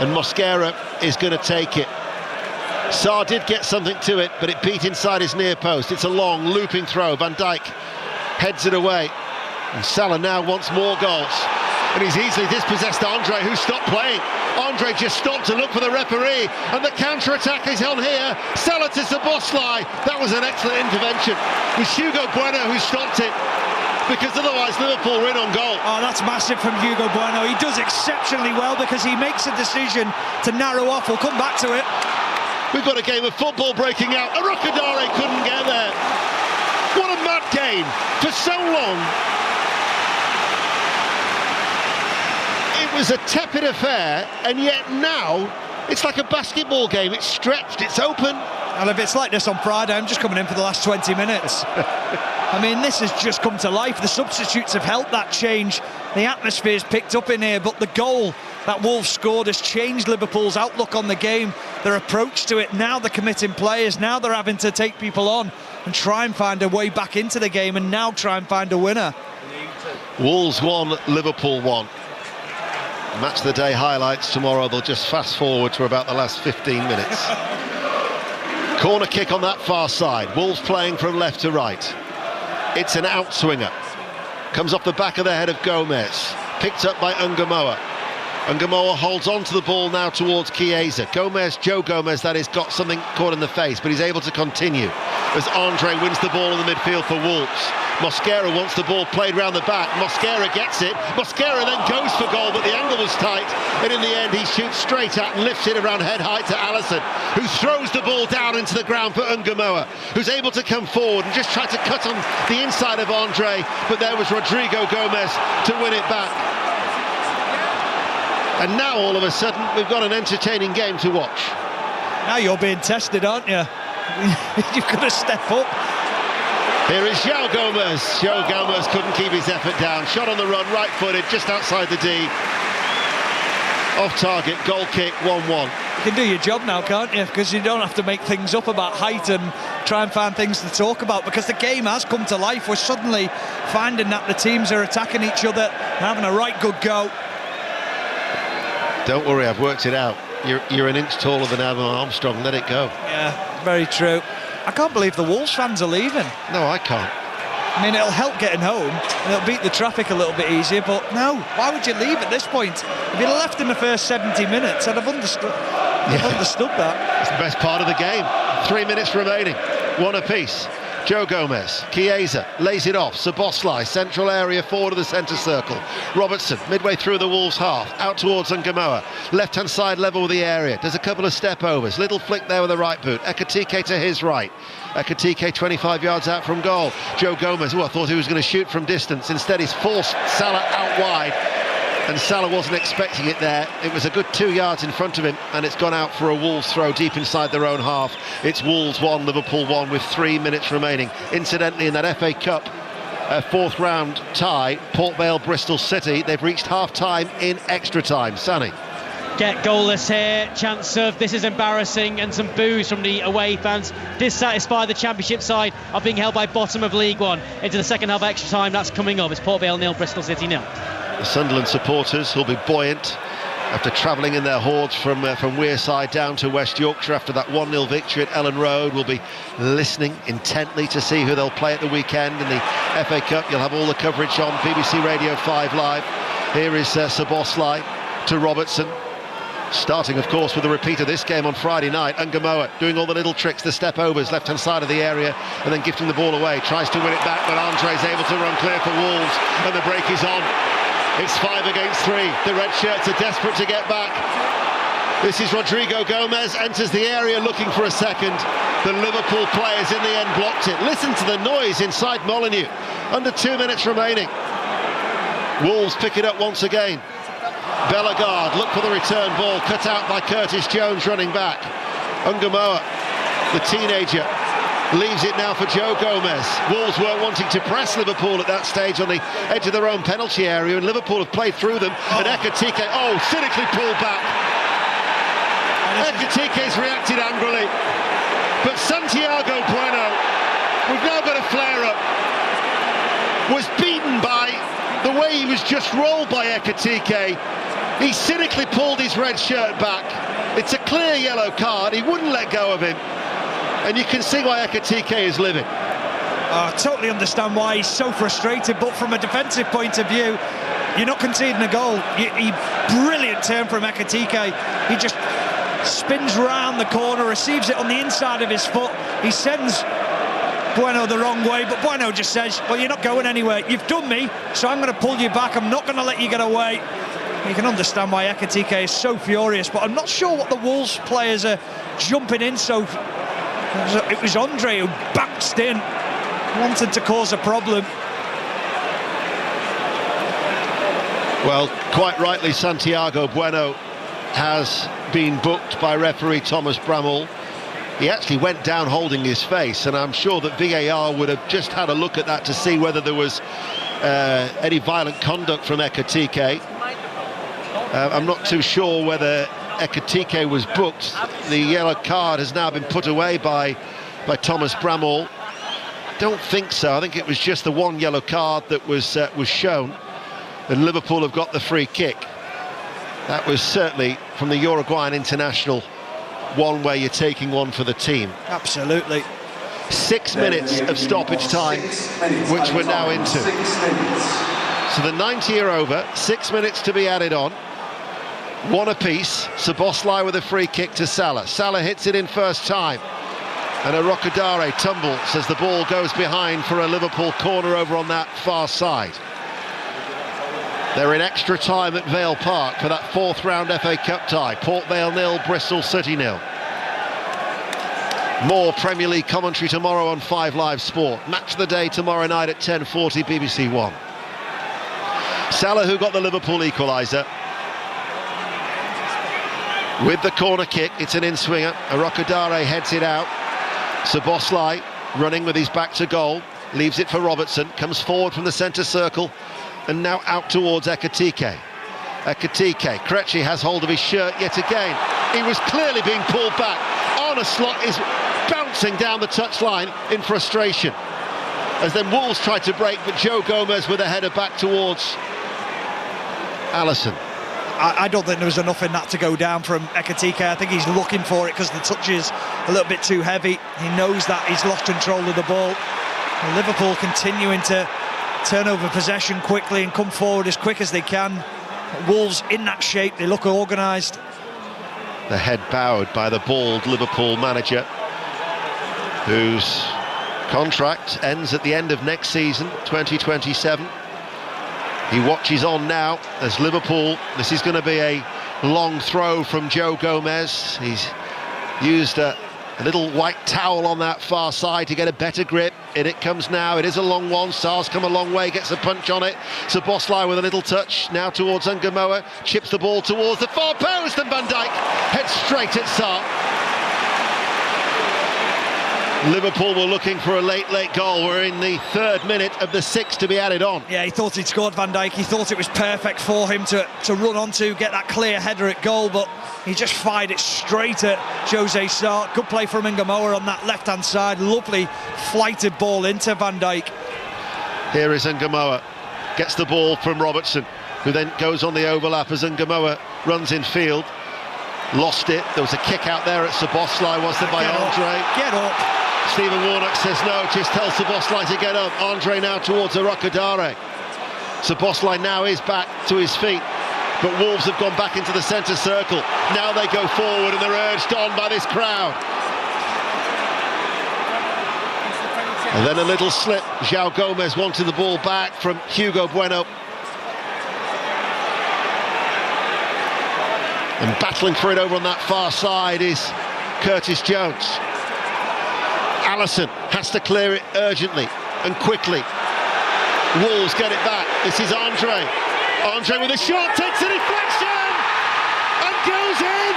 and Mosquera is going to take it. Sarr did get something to it, but it beat inside his near post. It's a long looping throw. Van Dijk heads it away, and Salah now wants more goals, and he's easily dispossessed Andre, who stopped playing. Andre just stopped to look for the referee, and the counter-attack is on here. Salah to Szoboszlai. That was an excellent intervention. It was Hugo Bueno who stopped it, because otherwise Liverpool were in on goal. Oh, that's massive from Hugo Bueno. He does exceptionally well, because he makes a decision to narrow off. We'll come back to it. We've got a game of football breaking out. Arukadare couldn't get there. What a mad game for so long. It was a tepid affair, and yet now it's like a basketball game. It's stretched, it's open. And if it's like this on Friday, I'm just coming in for the last 20 minutes. I mean, this has just come to life. The substitutes have helped that change. The atmosphere's picked up in here, but the goal that Wolves scored has changed Liverpool's outlook on the game, their approach to it. Now they're committing players, now they're having to take people on and try and find a way back into the game, and now try and find a winner. Wolves 1, Liverpool 1. Match of the day highlights tomorrow. They'll just fast forward to about the last 15 minutes. Corner kick on that far side. Wolves playing from left to right. It's an outswinger. Comes off the back of the head of Gomez. Picked up by Ungamoa. Ungamoa holds on to the ball now towards Chiesa. Joe Gomez, that is, got something caught in the face, but he's able to continue as Andre wins the ball in the midfield for Wolves. Mosquera wants the ball played round the back. Mosquera gets it. Mosquera then goes for goal, but the angle was tight, and in the end he shoots straight at and lifts it around head height to Alisson, who throws the ball down into the ground for Ungamoa, who's able to come forward and just try to cut on the inside of Andre, but there was Rodrigo Gomez to win it back. And now all of a sudden we've got an entertaining game to watch. Now you're being tested, aren't you? You've got to step up. Here is João Gomez. João Gomez couldn't keep his effort down. Shot on the run, right-footed, just outside the D. Off target, goal kick, 1-1. You can do your job now, can't you? Because you don't have to make things up about height and try and find things to talk about, because the game has come to life. We're suddenly finding that the teams are attacking each other and having a right good go. Don't worry, I've worked it out. You're an inch taller than Adam Armstrong, let it go. Yeah, very true. I can't believe the Wolves fans are leaving. No, I can't. I mean, it'll help getting home and it'll beat the traffic a little bit easier, but no, why would you leave at this point? If you'd left in the first 70 minutes, I'd have understood that. It's the best part of the game. 3 minutes remaining, one apiece. Joe Gomez, Chiesa lays it off. Szoboszlai, central area forward of the centre circle. Robertson, midway through the Wolves half, out towards Ngamoa. Left-hand side level with the area. Does a couple of step-overs. Little flick there with the right boot. Ekitike to his right. Ekitike 25 yards out from goal. Joe Gomez, I thought he was going to shoot from distance. Instead, he's forced Salah out wide. And Salah wasn't expecting it there. It was a good 2 yards in front of him, and it's gone out for a Wolves throw deep inside their own half. It's Wolves 1, Liverpool 1 with 3 minutes remaining. Incidentally, in that FA Cup fourth round tie, Port Vale, Bristol City, they've reached half-time in extra time. Sonny. Get goalless here, chance of this is embarrassing, and some boos from the away fans. Dissatisfied the Championship side are being held by bottom of League One into the second half extra time. That's coming up. It's Port Vale 0, Bristol City 0. The Sunderland supporters will be buoyant after travelling in their hordes from Wearside down to West Yorkshire after that 1-0 victory at Ellen Road. Will be listening intently to see who they'll play at the weekend in the FA Cup. You'll have all the coverage on BBC Radio 5 Live. Here is Szoboszlai to Robertson. Starting, of course, with a repeat of this game on Friday night. Ngamoa doing all the little tricks, the step-overs, left-hand side of the area, and then gifting the ball away. Tries to win it back, but Andre's able to run clear for Wolves, and the break is on. It's 5 against 3. The red shirts are desperate to get back. This is Rodrigo Gomez, enters the area looking for a second. The Liverpool players in the end blocked it. Listen to the noise inside Molineux. Under 2 minutes remaining. Wolves pick it up once again. Bellegarde, look for the return ball, cut out by Curtis Jones running back. Ngamoa, the teenager, leaves it now for Joe Gomez. Wolves weren't wanting to press Liverpool at that stage on the edge of their own penalty area, and Liverpool have played through them. And Ekitike, cynically pulled back. Ekitike's reacted angrily. But Santiago Bueno, we've now got a flare-up, was beaten by the way he was just rolled by Ekitike. He cynically pulled his red shirt back. It's a clear yellow card. He wouldn't let go of him. And you can see why Ekitike is livid. I totally understand why he's so frustrated, but from a defensive point of view, you're not conceding a goal. Brilliant turn from Ekitike. He just spins round the corner, receives it on the inside of his foot. He sends Bueno the wrong way, but Bueno just says, well, you're not going anywhere. You've done me, so I'm going to pull you back. I'm not going to let you get away. You can understand why Ekitike is so furious, but I'm not sure what the Wolves players are jumping in so... It was Andre who bounced in, wanted to cause a problem. Well, quite rightly, Santiago Bueno has been booked by referee Thomas Bramall. He actually went down holding his face, and I'm sure that VAR would have just had a look at that to see whether there was any violent conduct from Ekitike. I'm not too sure whether Ekitike was booked. The yellow card has now been put away by Thomas Bramall. Don't think so. I think it was just the one yellow card that was shown, and Liverpool have got the free kick. That was certainly from the Uruguayan international, one where you're taking one for the team. Absolutely. 6 minutes of stoppage time, which we're now into. So the 90 are over, 6 minutes to be added on. One apiece. Szoboszlai with a free kick to Salah. Salah hits it in first time. And Arokadare tumbles as the ball goes behind for a Liverpool corner over on that far side. They're in extra time at Vale Park for that fourth round FA Cup tie. Port Vale 0, Bristol City 0. More Premier League commentary tomorrow on 5 Live Sport. Match of the day tomorrow night at 10:40 BBC One. Salah, who got the Liverpool equaliser. With the corner kick, it's an in-swinger. Arokadare heads it out. Szoboszlai running with his back to goal. Leaves it for Robertson. Comes forward from the centre circle. And now out towards Ekitike. Ekitike. Krejci has hold of his shirt yet again. He was clearly being pulled back. Arne Slot is bouncing down the touchline in frustration. As then Wolves tried to break, but Joe Gomez with a header back towards Alisson. I don't think there was enough in that to go down from Ekitike. I think he's looking for it because the touch is a little bit too heavy. He knows that he's lost control of the ball. And Liverpool continuing to turn over possession quickly and come forward as quick as they can. Wolves in that shape, they look organised. The head bowed by the bald Liverpool manager, whose contract ends at the end of next season, 2027. He watches on now as Liverpool, this is going to be a long throw from Joe Gomez. He's used a little white towel on that far side to get a better grip. In it comes now, it is a long one. Sarr's come a long way, gets a punch on it. Szoboszlai with a little touch, now towards Ngumoa, chips the ball towards the far post, and Van Dijk heads straight at Sarr. Liverpool were looking for a late goal. We're in the 3rd minute of the 6th to be added on. Yeah, he thought he'd scored, Van Dijk. He thought it was perfect for him to run onto, get that clear header at goal, but he just fired it straight at Jose Sarr. Good play from Ngumoa on that left-hand side. Lovely flighted ball into Van Dijk. Here is Ngumoa. Gets the ball from Robertson, who then goes on the overlap as Ngumoa runs in field. Lost it. There was a kick out there at Szoboszlai, was there, by Andre? Get up. Stephen Warnock says no, just tell Szoboszlai to get up. Andre now towards Arokadare. Szoboszlai now is back to his feet, but Wolves have gone back into the centre circle. Now they go forward and they're urged on by this crowd. And then a little slip. João Gomez wanted the ball back from Hugo Bueno. And battling for it over on that far side is Curtis Jones. Alisson has to clear it urgently and quickly. Wolves get it back. This is Andre. Andre with a shot, takes a deflection and goes in.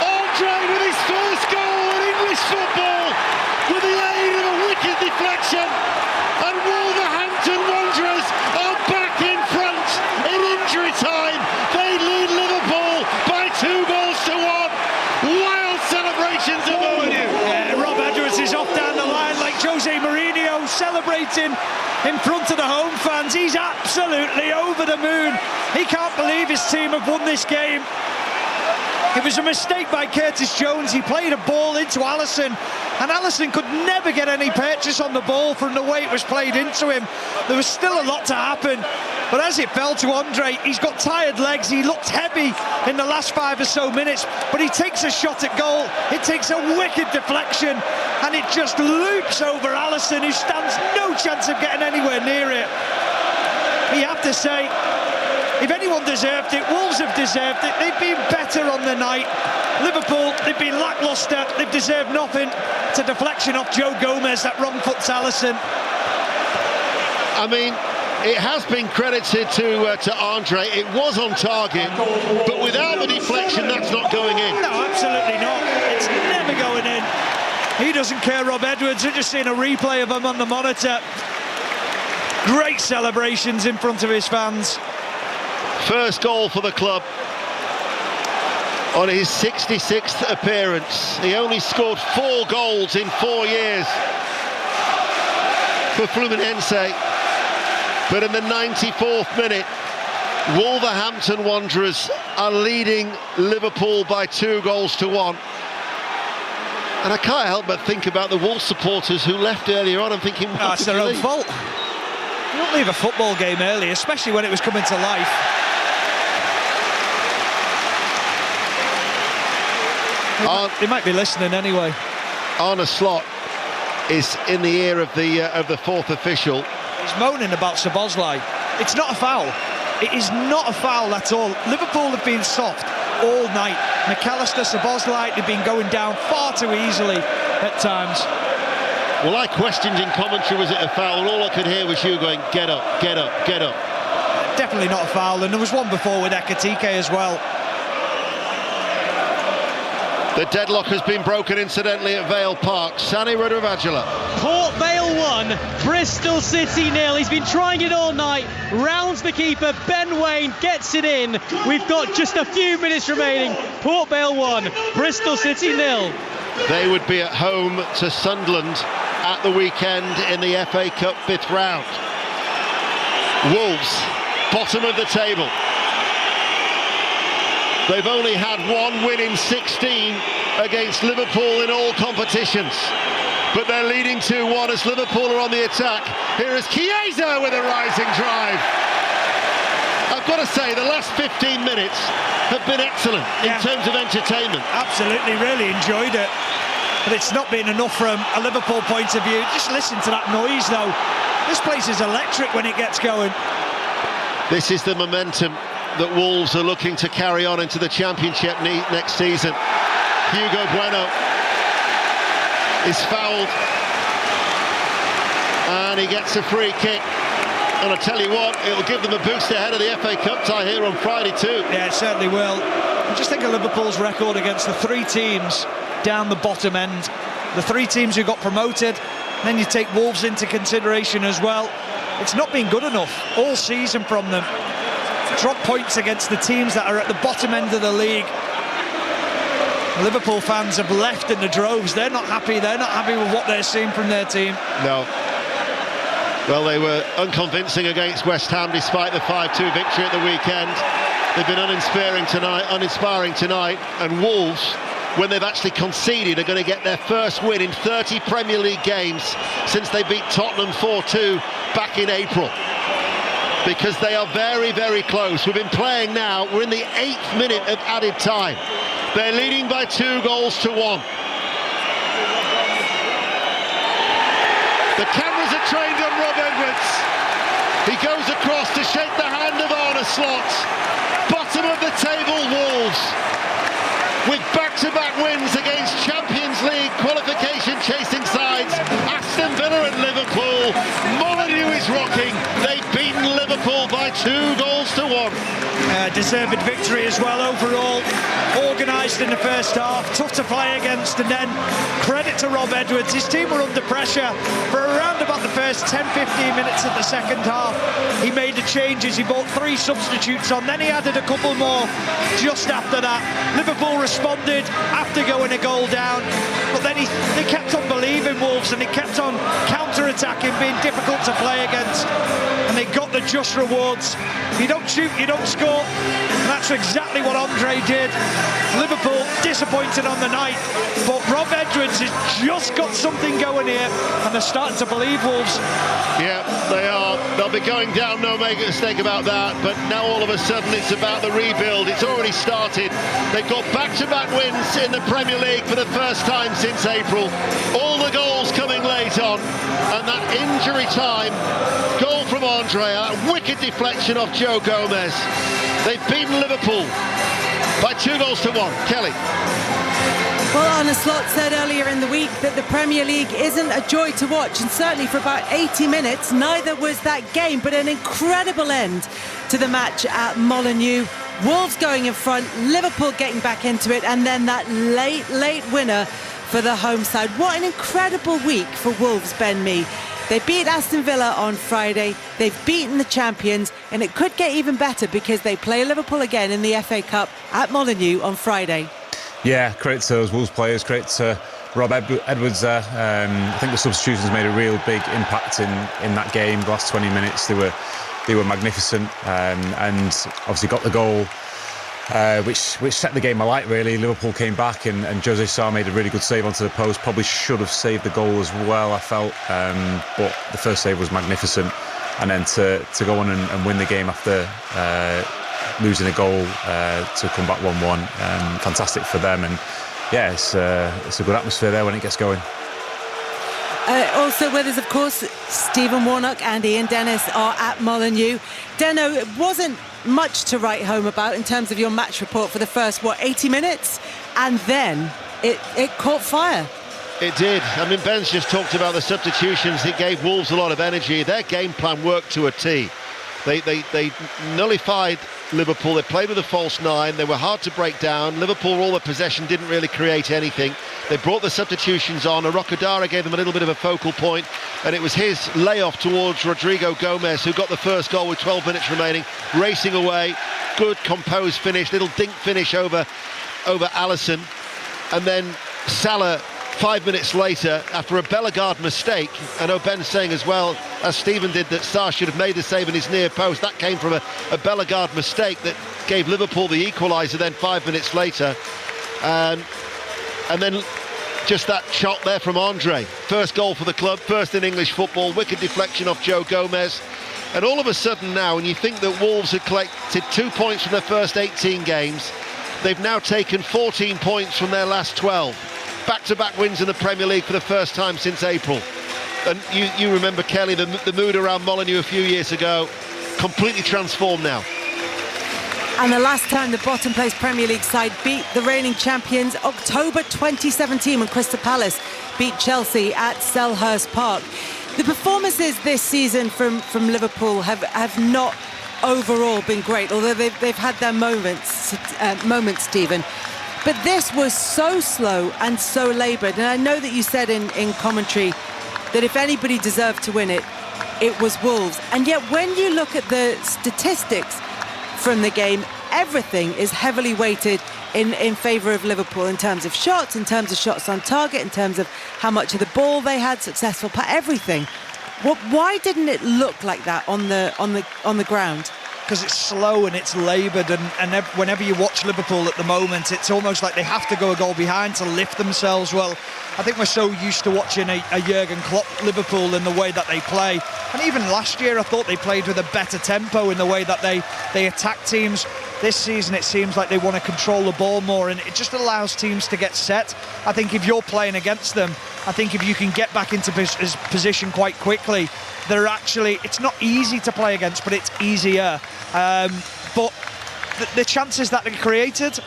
Andre with his first goal in English football with the aid of a wicked deflection. And Wolverhampton Wanderers are back in front in injury time. They lead Liverpool by 2-1. Wild celebrations of Mourinho. Is off down the line like Jose Mourinho, celebrating in front of the home fans. He's absolutely over the moon. He can't believe his team have won this game. It was a mistake by Curtis Jones. He played a ball into Alisson, and Alisson could never get any purchase on the ball from the way it was played into him. There was still a lot to happen, but as it fell to Andre, he's got tired legs. He looked heavy in the last 5 or so minutes, but he takes a shot at goal. It takes a wicked deflection, and it just loops over Alisson, who stands no chance of getting anywhere near it. You have to say, if anyone deserved it, Wolves have deserved it. They've been better on the night. Liverpool, they've been lacklustre. They've deserved nothing. It's a deflection off Joe Gomez that wrong foots Alisson. I mean, it has been credited to Andre. It was on target, but without the deflection, that's not going in. No, absolutely not. It's never going in. He doesn't care, Rob Edwards. We're just seeing a replay of him on the monitor. Great celebrations in front of his fans. First goal for the club on his 66th appearance. He only scored 4 goals in 4 years for Fluminense. But in the 94th minute, Wolverhampton Wanderers are leading Liverpool by 2-1. And I can't help but think about the Wolves supporters who left earlier on. I'm thinking, it's their own fault. You don't leave a football game early, especially when it was coming to life. They might be listening anyway. Arne Slot is in the ear of the 4th official. He's moaning about Szoboszlai. It's not a foul. It is not a foul at all. Liverpool have been soft all night. McAllister, Szoboszlai, they've been going down far too easily at times. Well, I questioned in commentary, was it a foul? And all I could hear was you going, get up, get up, get up. Definitely not a foul, and there was one before with Ekitike as well. The deadlock has been broken, incidentally, at Vale Park. Sani Radravajala. Port Vale 1, Bristol City 0. He's been trying it all night. Rounds the keeper. Ben Waine gets it in. We've got just a few minutes remaining. Port Vale 1, Bristol City 0. They would be at home to Sunderland at the weekend in the FA Cup 5th round. Wolves, bottom of the table. They've only had one win in 16 against Liverpool in all competitions. But they're leading 2-1 as Liverpool are on the attack. Here is Chiesa with a rising drive. I've got to say, the last 15 minutes have been excellent in terms of entertainment. Absolutely, really enjoyed it. But it's not been enough from a Liverpool point of view. Just listen to that noise, though. This place is electric when it gets going. This is the momentum that Wolves are looking to carry on into the Championship next season. Hugo Bueno is fouled and he gets a free kick, and I tell you what, it'll give them a boost ahead of the FA Cup tie here on Friday too. Yeah, it certainly will. Just think of Liverpool's record against the three teams down the bottom end, the three teams who got promoted, then you take Wolves into consideration as well. It's not been good enough all season from them. Drop points against the teams that are at the bottom end of the league. Liverpool fans have left in the droves. They're not happy with what they're seeing from their team. No. Well, they were unconvincing against West Ham despite the 5-2 victory at the weekend. They've been uninspiring tonight, and Wolves, when they've actually conceded, are going to get their first win in 30 Premier League games since they beat Tottenham 4-2 back in April. Because they are very, very close. We've been playing now, we're in the 8th minute of added time. They're leading by 2-1. The cameras are trained on Rob Edwards. He goes across to shake the hand of Arne Slot. Bottom of the table, Wolves, with back-to-back wins against Champions League qualification chasing sides Aston Villa and Liverpool. Molineux is rocking. They've beaten Liverpool by 2-1. Deserved victory as well overall. Organised in the first half, tough to play against, and then credit to Rob Edwards. His team were under pressure for around about the first 10-15 minutes of the second half. He made the changes, he brought 3 substitutes on, then he added a couple more just after that. Liverpool responded after going a goal down, but then they kept on believing, Wolves, and they kept on counter-attacking, being difficult to play against, and they got the just rewards. If you don't shoot, you don't score, and that's exactly what Andre did. Liverpool disappointed on the night, but Rob Edwards has just got something going here, and they're starting to believe, Wolves. Yeah, they are. They'll be going down, no make a mistake about that, but now all of a sudden it's about the rebuild. It's already started. They've got back-to-back wins in the Premier League for the first time since April. All the goals coming late on, and that injury time goal from Andrea, wicked deflection off Joe Gomez. They've beaten Liverpool by 2-1. Kelly. Well, Arne Slot said earlier in the week that the Premier League isn't a joy to watch, and certainly for about 80 minutes, neither was that game, but an incredible end to the match at Molineux. Wolves going in front, Liverpool getting back into it, and then that late winner for the home side. What an incredible week for Wolves, Ben Mee. They beat Aston Villa on Friday, they've beaten the champions, and it could get even better because they play Liverpool again in the FA Cup at Molineux on Friday. Yeah, credit to those Wolves players, credit to Rob Edwards there. I think the substitutions made a real big impact in that game. The last 20 minutes they were magnificent, and obviously got the goal, which set the game alight really. Liverpool came back, and Jose Sarr made a really good save onto the post. Probably should have saved the goal as well, I felt, but the first save was magnificent, and then to go on and win the game after losing a goal to come back 1-1, fantastic for them. And yeah, it's a good atmosphere there when it gets going. Also with us, of course, Stephen Warnock and Ian Dennis are at Molineux. Deno, it wasn't much to write home about in terms of your match report for the first, 80 minutes? And then it caught fire. It did. I mean, Ben's just talked about the substitutions. It gave Wolves a lot of energy. Their game plan worked to a T. They nullified Liverpool. They played with a false 9. They were hard to break down. Liverpool, all the possession, didn't really create anything. They brought the substitutions on. Arokadara gave them a little bit of a focal point, and it was his layoff towards Rodrigo Gomez who got the first goal with 12 minutes remaining, racing away. Good composed finish, little dink finish over Alisson, and then Salah 5 minutes later, after a Bellegarde mistake, I know Ben's saying as well, as Stephen did, that Sarr should have made the save in his near post. That came from a Bellegarde mistake that gave Liverpool the equaliser then 5 minutes later. And then just that shot there from Andre. First goal for the club, first in English football, wicked deflection off Joe Gomez. And all of a sudden now, when you think that Wolves had collected 2 points from their first 18 games, they've now taken 14 points from their last 12. Back-to-back wins in the Premier League for the first time since April. And you remember, Kelly, the mood around Molineux a few years ago, completely transformed now. And the last time the bottom place Premier League side beat the reigning champions, October 2017, when Crystal Palace beat Chelsea at Selhurst Park. The performances this season from Liverpool have not overall been great, although they've had their moments, Stephen. But this was so slow and so laboured. And I know that you said in commentary that if anybody deserved to win it, it was Wolves. And yet when you look at the statistics from the game, everything is heavily weighted in favour of Liverpool in terms of shots, in terms of shots on target, in terms of how much of the ball they had, successful, everything. Why didn't it look like that on the ground? Because it's slow and it's laboured, and whenever you watch Liverpool at the moment, it's almost like they have to go a goal behind to lift themselves. Well, I think we're so used to watching a Jurgen Klopp Liverpool in the way that they play. And even last year, I thought they played with a better tempo in the way that they attack teams. This season, it seems like they want to control the ball more, and it just allows teams to get set. I think if you're playing against them, I think if you can get back into position quite quickly, it's not easy to play against, but it's easier. But the chances that they created,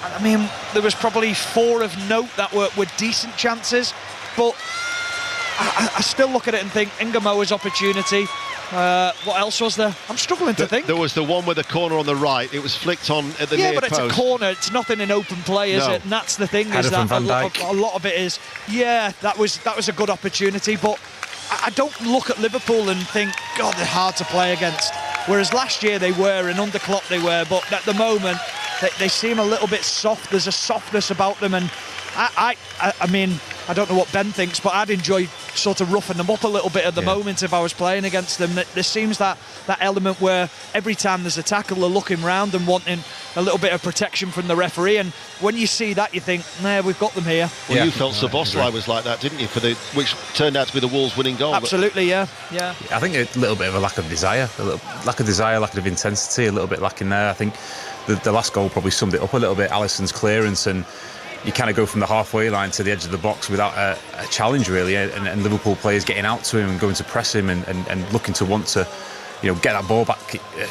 I mean, there was probably 4 of note that were decent chances, but I still look at it and think Ngamoa's opportunity. What else was there? I'm struggling to think. There was the one with the corner on the right. It was flicked on at the near post. Yeah, but it's a corner. It's nothing in open play, is it? And that's the thing. Is that a lot of it is. Yeah, that was a good opportunity, but I don't look at Liverpool and think, God, they're hard to play against. Whereas last year they were, and under Klopp they were, but at the moment they seem a little bit soft. There's a softness about them, and I mean, I don't know what Ben thinks, but I'd enjoy sort of roughing them up a little bit at the moment if I was playing against them. There seems that element where every time there's a tackle, they're looking round and wanting a little bit of protection from the referee. And when you see that, you think, nah, we've got them here. Well, you felt Szoboszlai was like that, didn't you? Which turned out to be the Wolves' winning goal. Absolutely, yeah. I think a little bit of a lack of desire, lack of intensity, a little bit lacking there. I think the last goal probably summed it up a little bit. Alisson's clearance, and you kind of go from the halfway line to the edge of the box without a challenge, really, and Liverpool players getting out to him and going to press him and looking to want to, get that ball back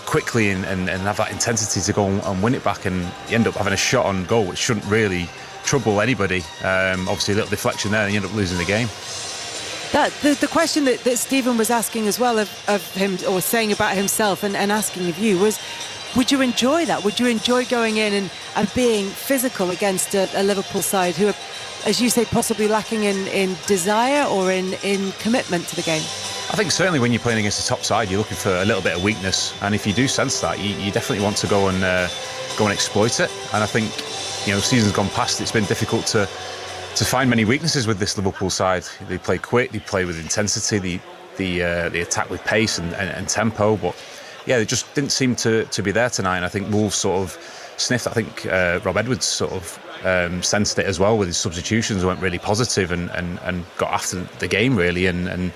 quickly and have that intensity to go and win it back, and you end up having a shot on goal which shouldn't really trouble anybody. Obviously a little deflection there and you end up losing the game. The question that Stephen was asking as well of him, or saying about himself and asking of you, was, would you enjoy that? Would you enjoy going in and being physical against a Liverpool side who are, as you say, possibly lacking in desire or in commitment to the game? I think certainly when you're playing against the top side, you're looking for a little bit of weakness, and if you do sense that, you definitely want to go and exploit it. And I think, seasons gone past, it's been difficult to find many weaknesses with this Liverpool side. They play quick, they play with intensity, they attack with pace and tempo, but yeah, they just didn't seem to be there tonight. And I think Wolves sort of sniffed. I think Rob Edwards sort of sensed it as well with his substitutions, weren't really positive and got after the game really, and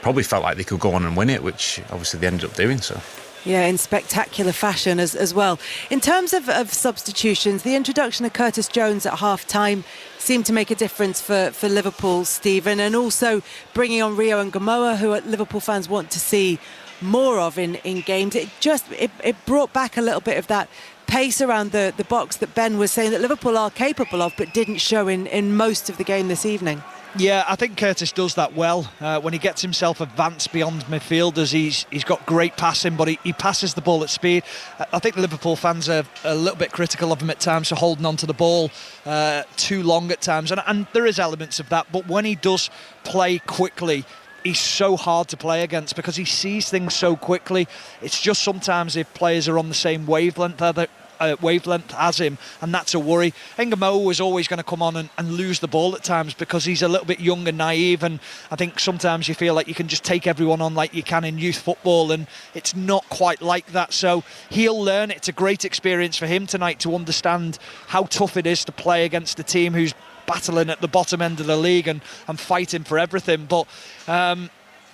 probably felt like they could go on and win it, which obviously they ended up doing so. Yeah, in spectacular fashion as well. In terms of substitutions, the introduction of Curtis Jones at half-time seemed to make a difference for Liverpool, Stephen, and also bringing on Rio and Ngamoa, who Liverpool fans want to see more of in games. It brought back a little bit of that pace around the box that Ben was saying that Liverpool are capable of, but didn't show in most of the game this evening. Yeah, I think Curtis does that well. When he gets himself advanced beyond midfielders, he's got great passing, but he passes the ball at speed. I think the Liverpool fans are a little bit critical of him at times for holding on to the ball too long at times, and there is elements of that, but when he does play quickly, he's so hard to play against because he sees things so quickly. It's just sometimes if players are on the same wavelength wavelength as him, and that's a worry. Ngamo was always going to come on and lose the ball at times because he's a little bit young and naive, and I think sometimes you feel like you can just take everyone on like you can in youth football, and it's not quite like that. So he'll learn. It's a great experience for him tonight to understand how tough it is to play against a team who's battling at the bottom end of the league and fighting for everything. But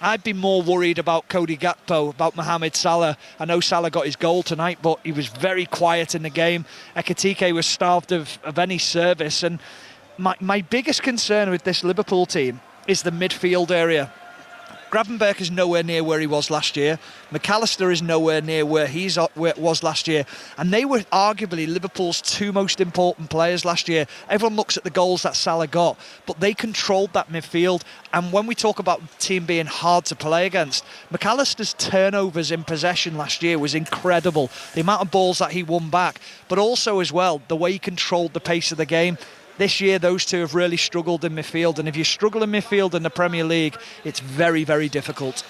I'd be more worried about Cody Gakpo, about Mohamed Salah. I know Salah got his goal tonight, but he was very quiet in the game. Ekitike was starved of any service. And my biggest concern with this Liverpool team is the midfield area. Gravenberch is nowhere near where he was last year. McAllister is nowhere near where where it was last year. And they were arguably Liverpool's two most important players last year. Everyone looks at the goals that Salah got, but they controlled that midfield. And when we talk about the team being hard to play against, McAllister's turnovers in possession last year was incredible. The amount of balls that he won back, but also as well, the way he controlled the pace of the game. This year, those two have really struggled in midfield, and if you struggle in midfield in the Premier League, it's very, very difficult.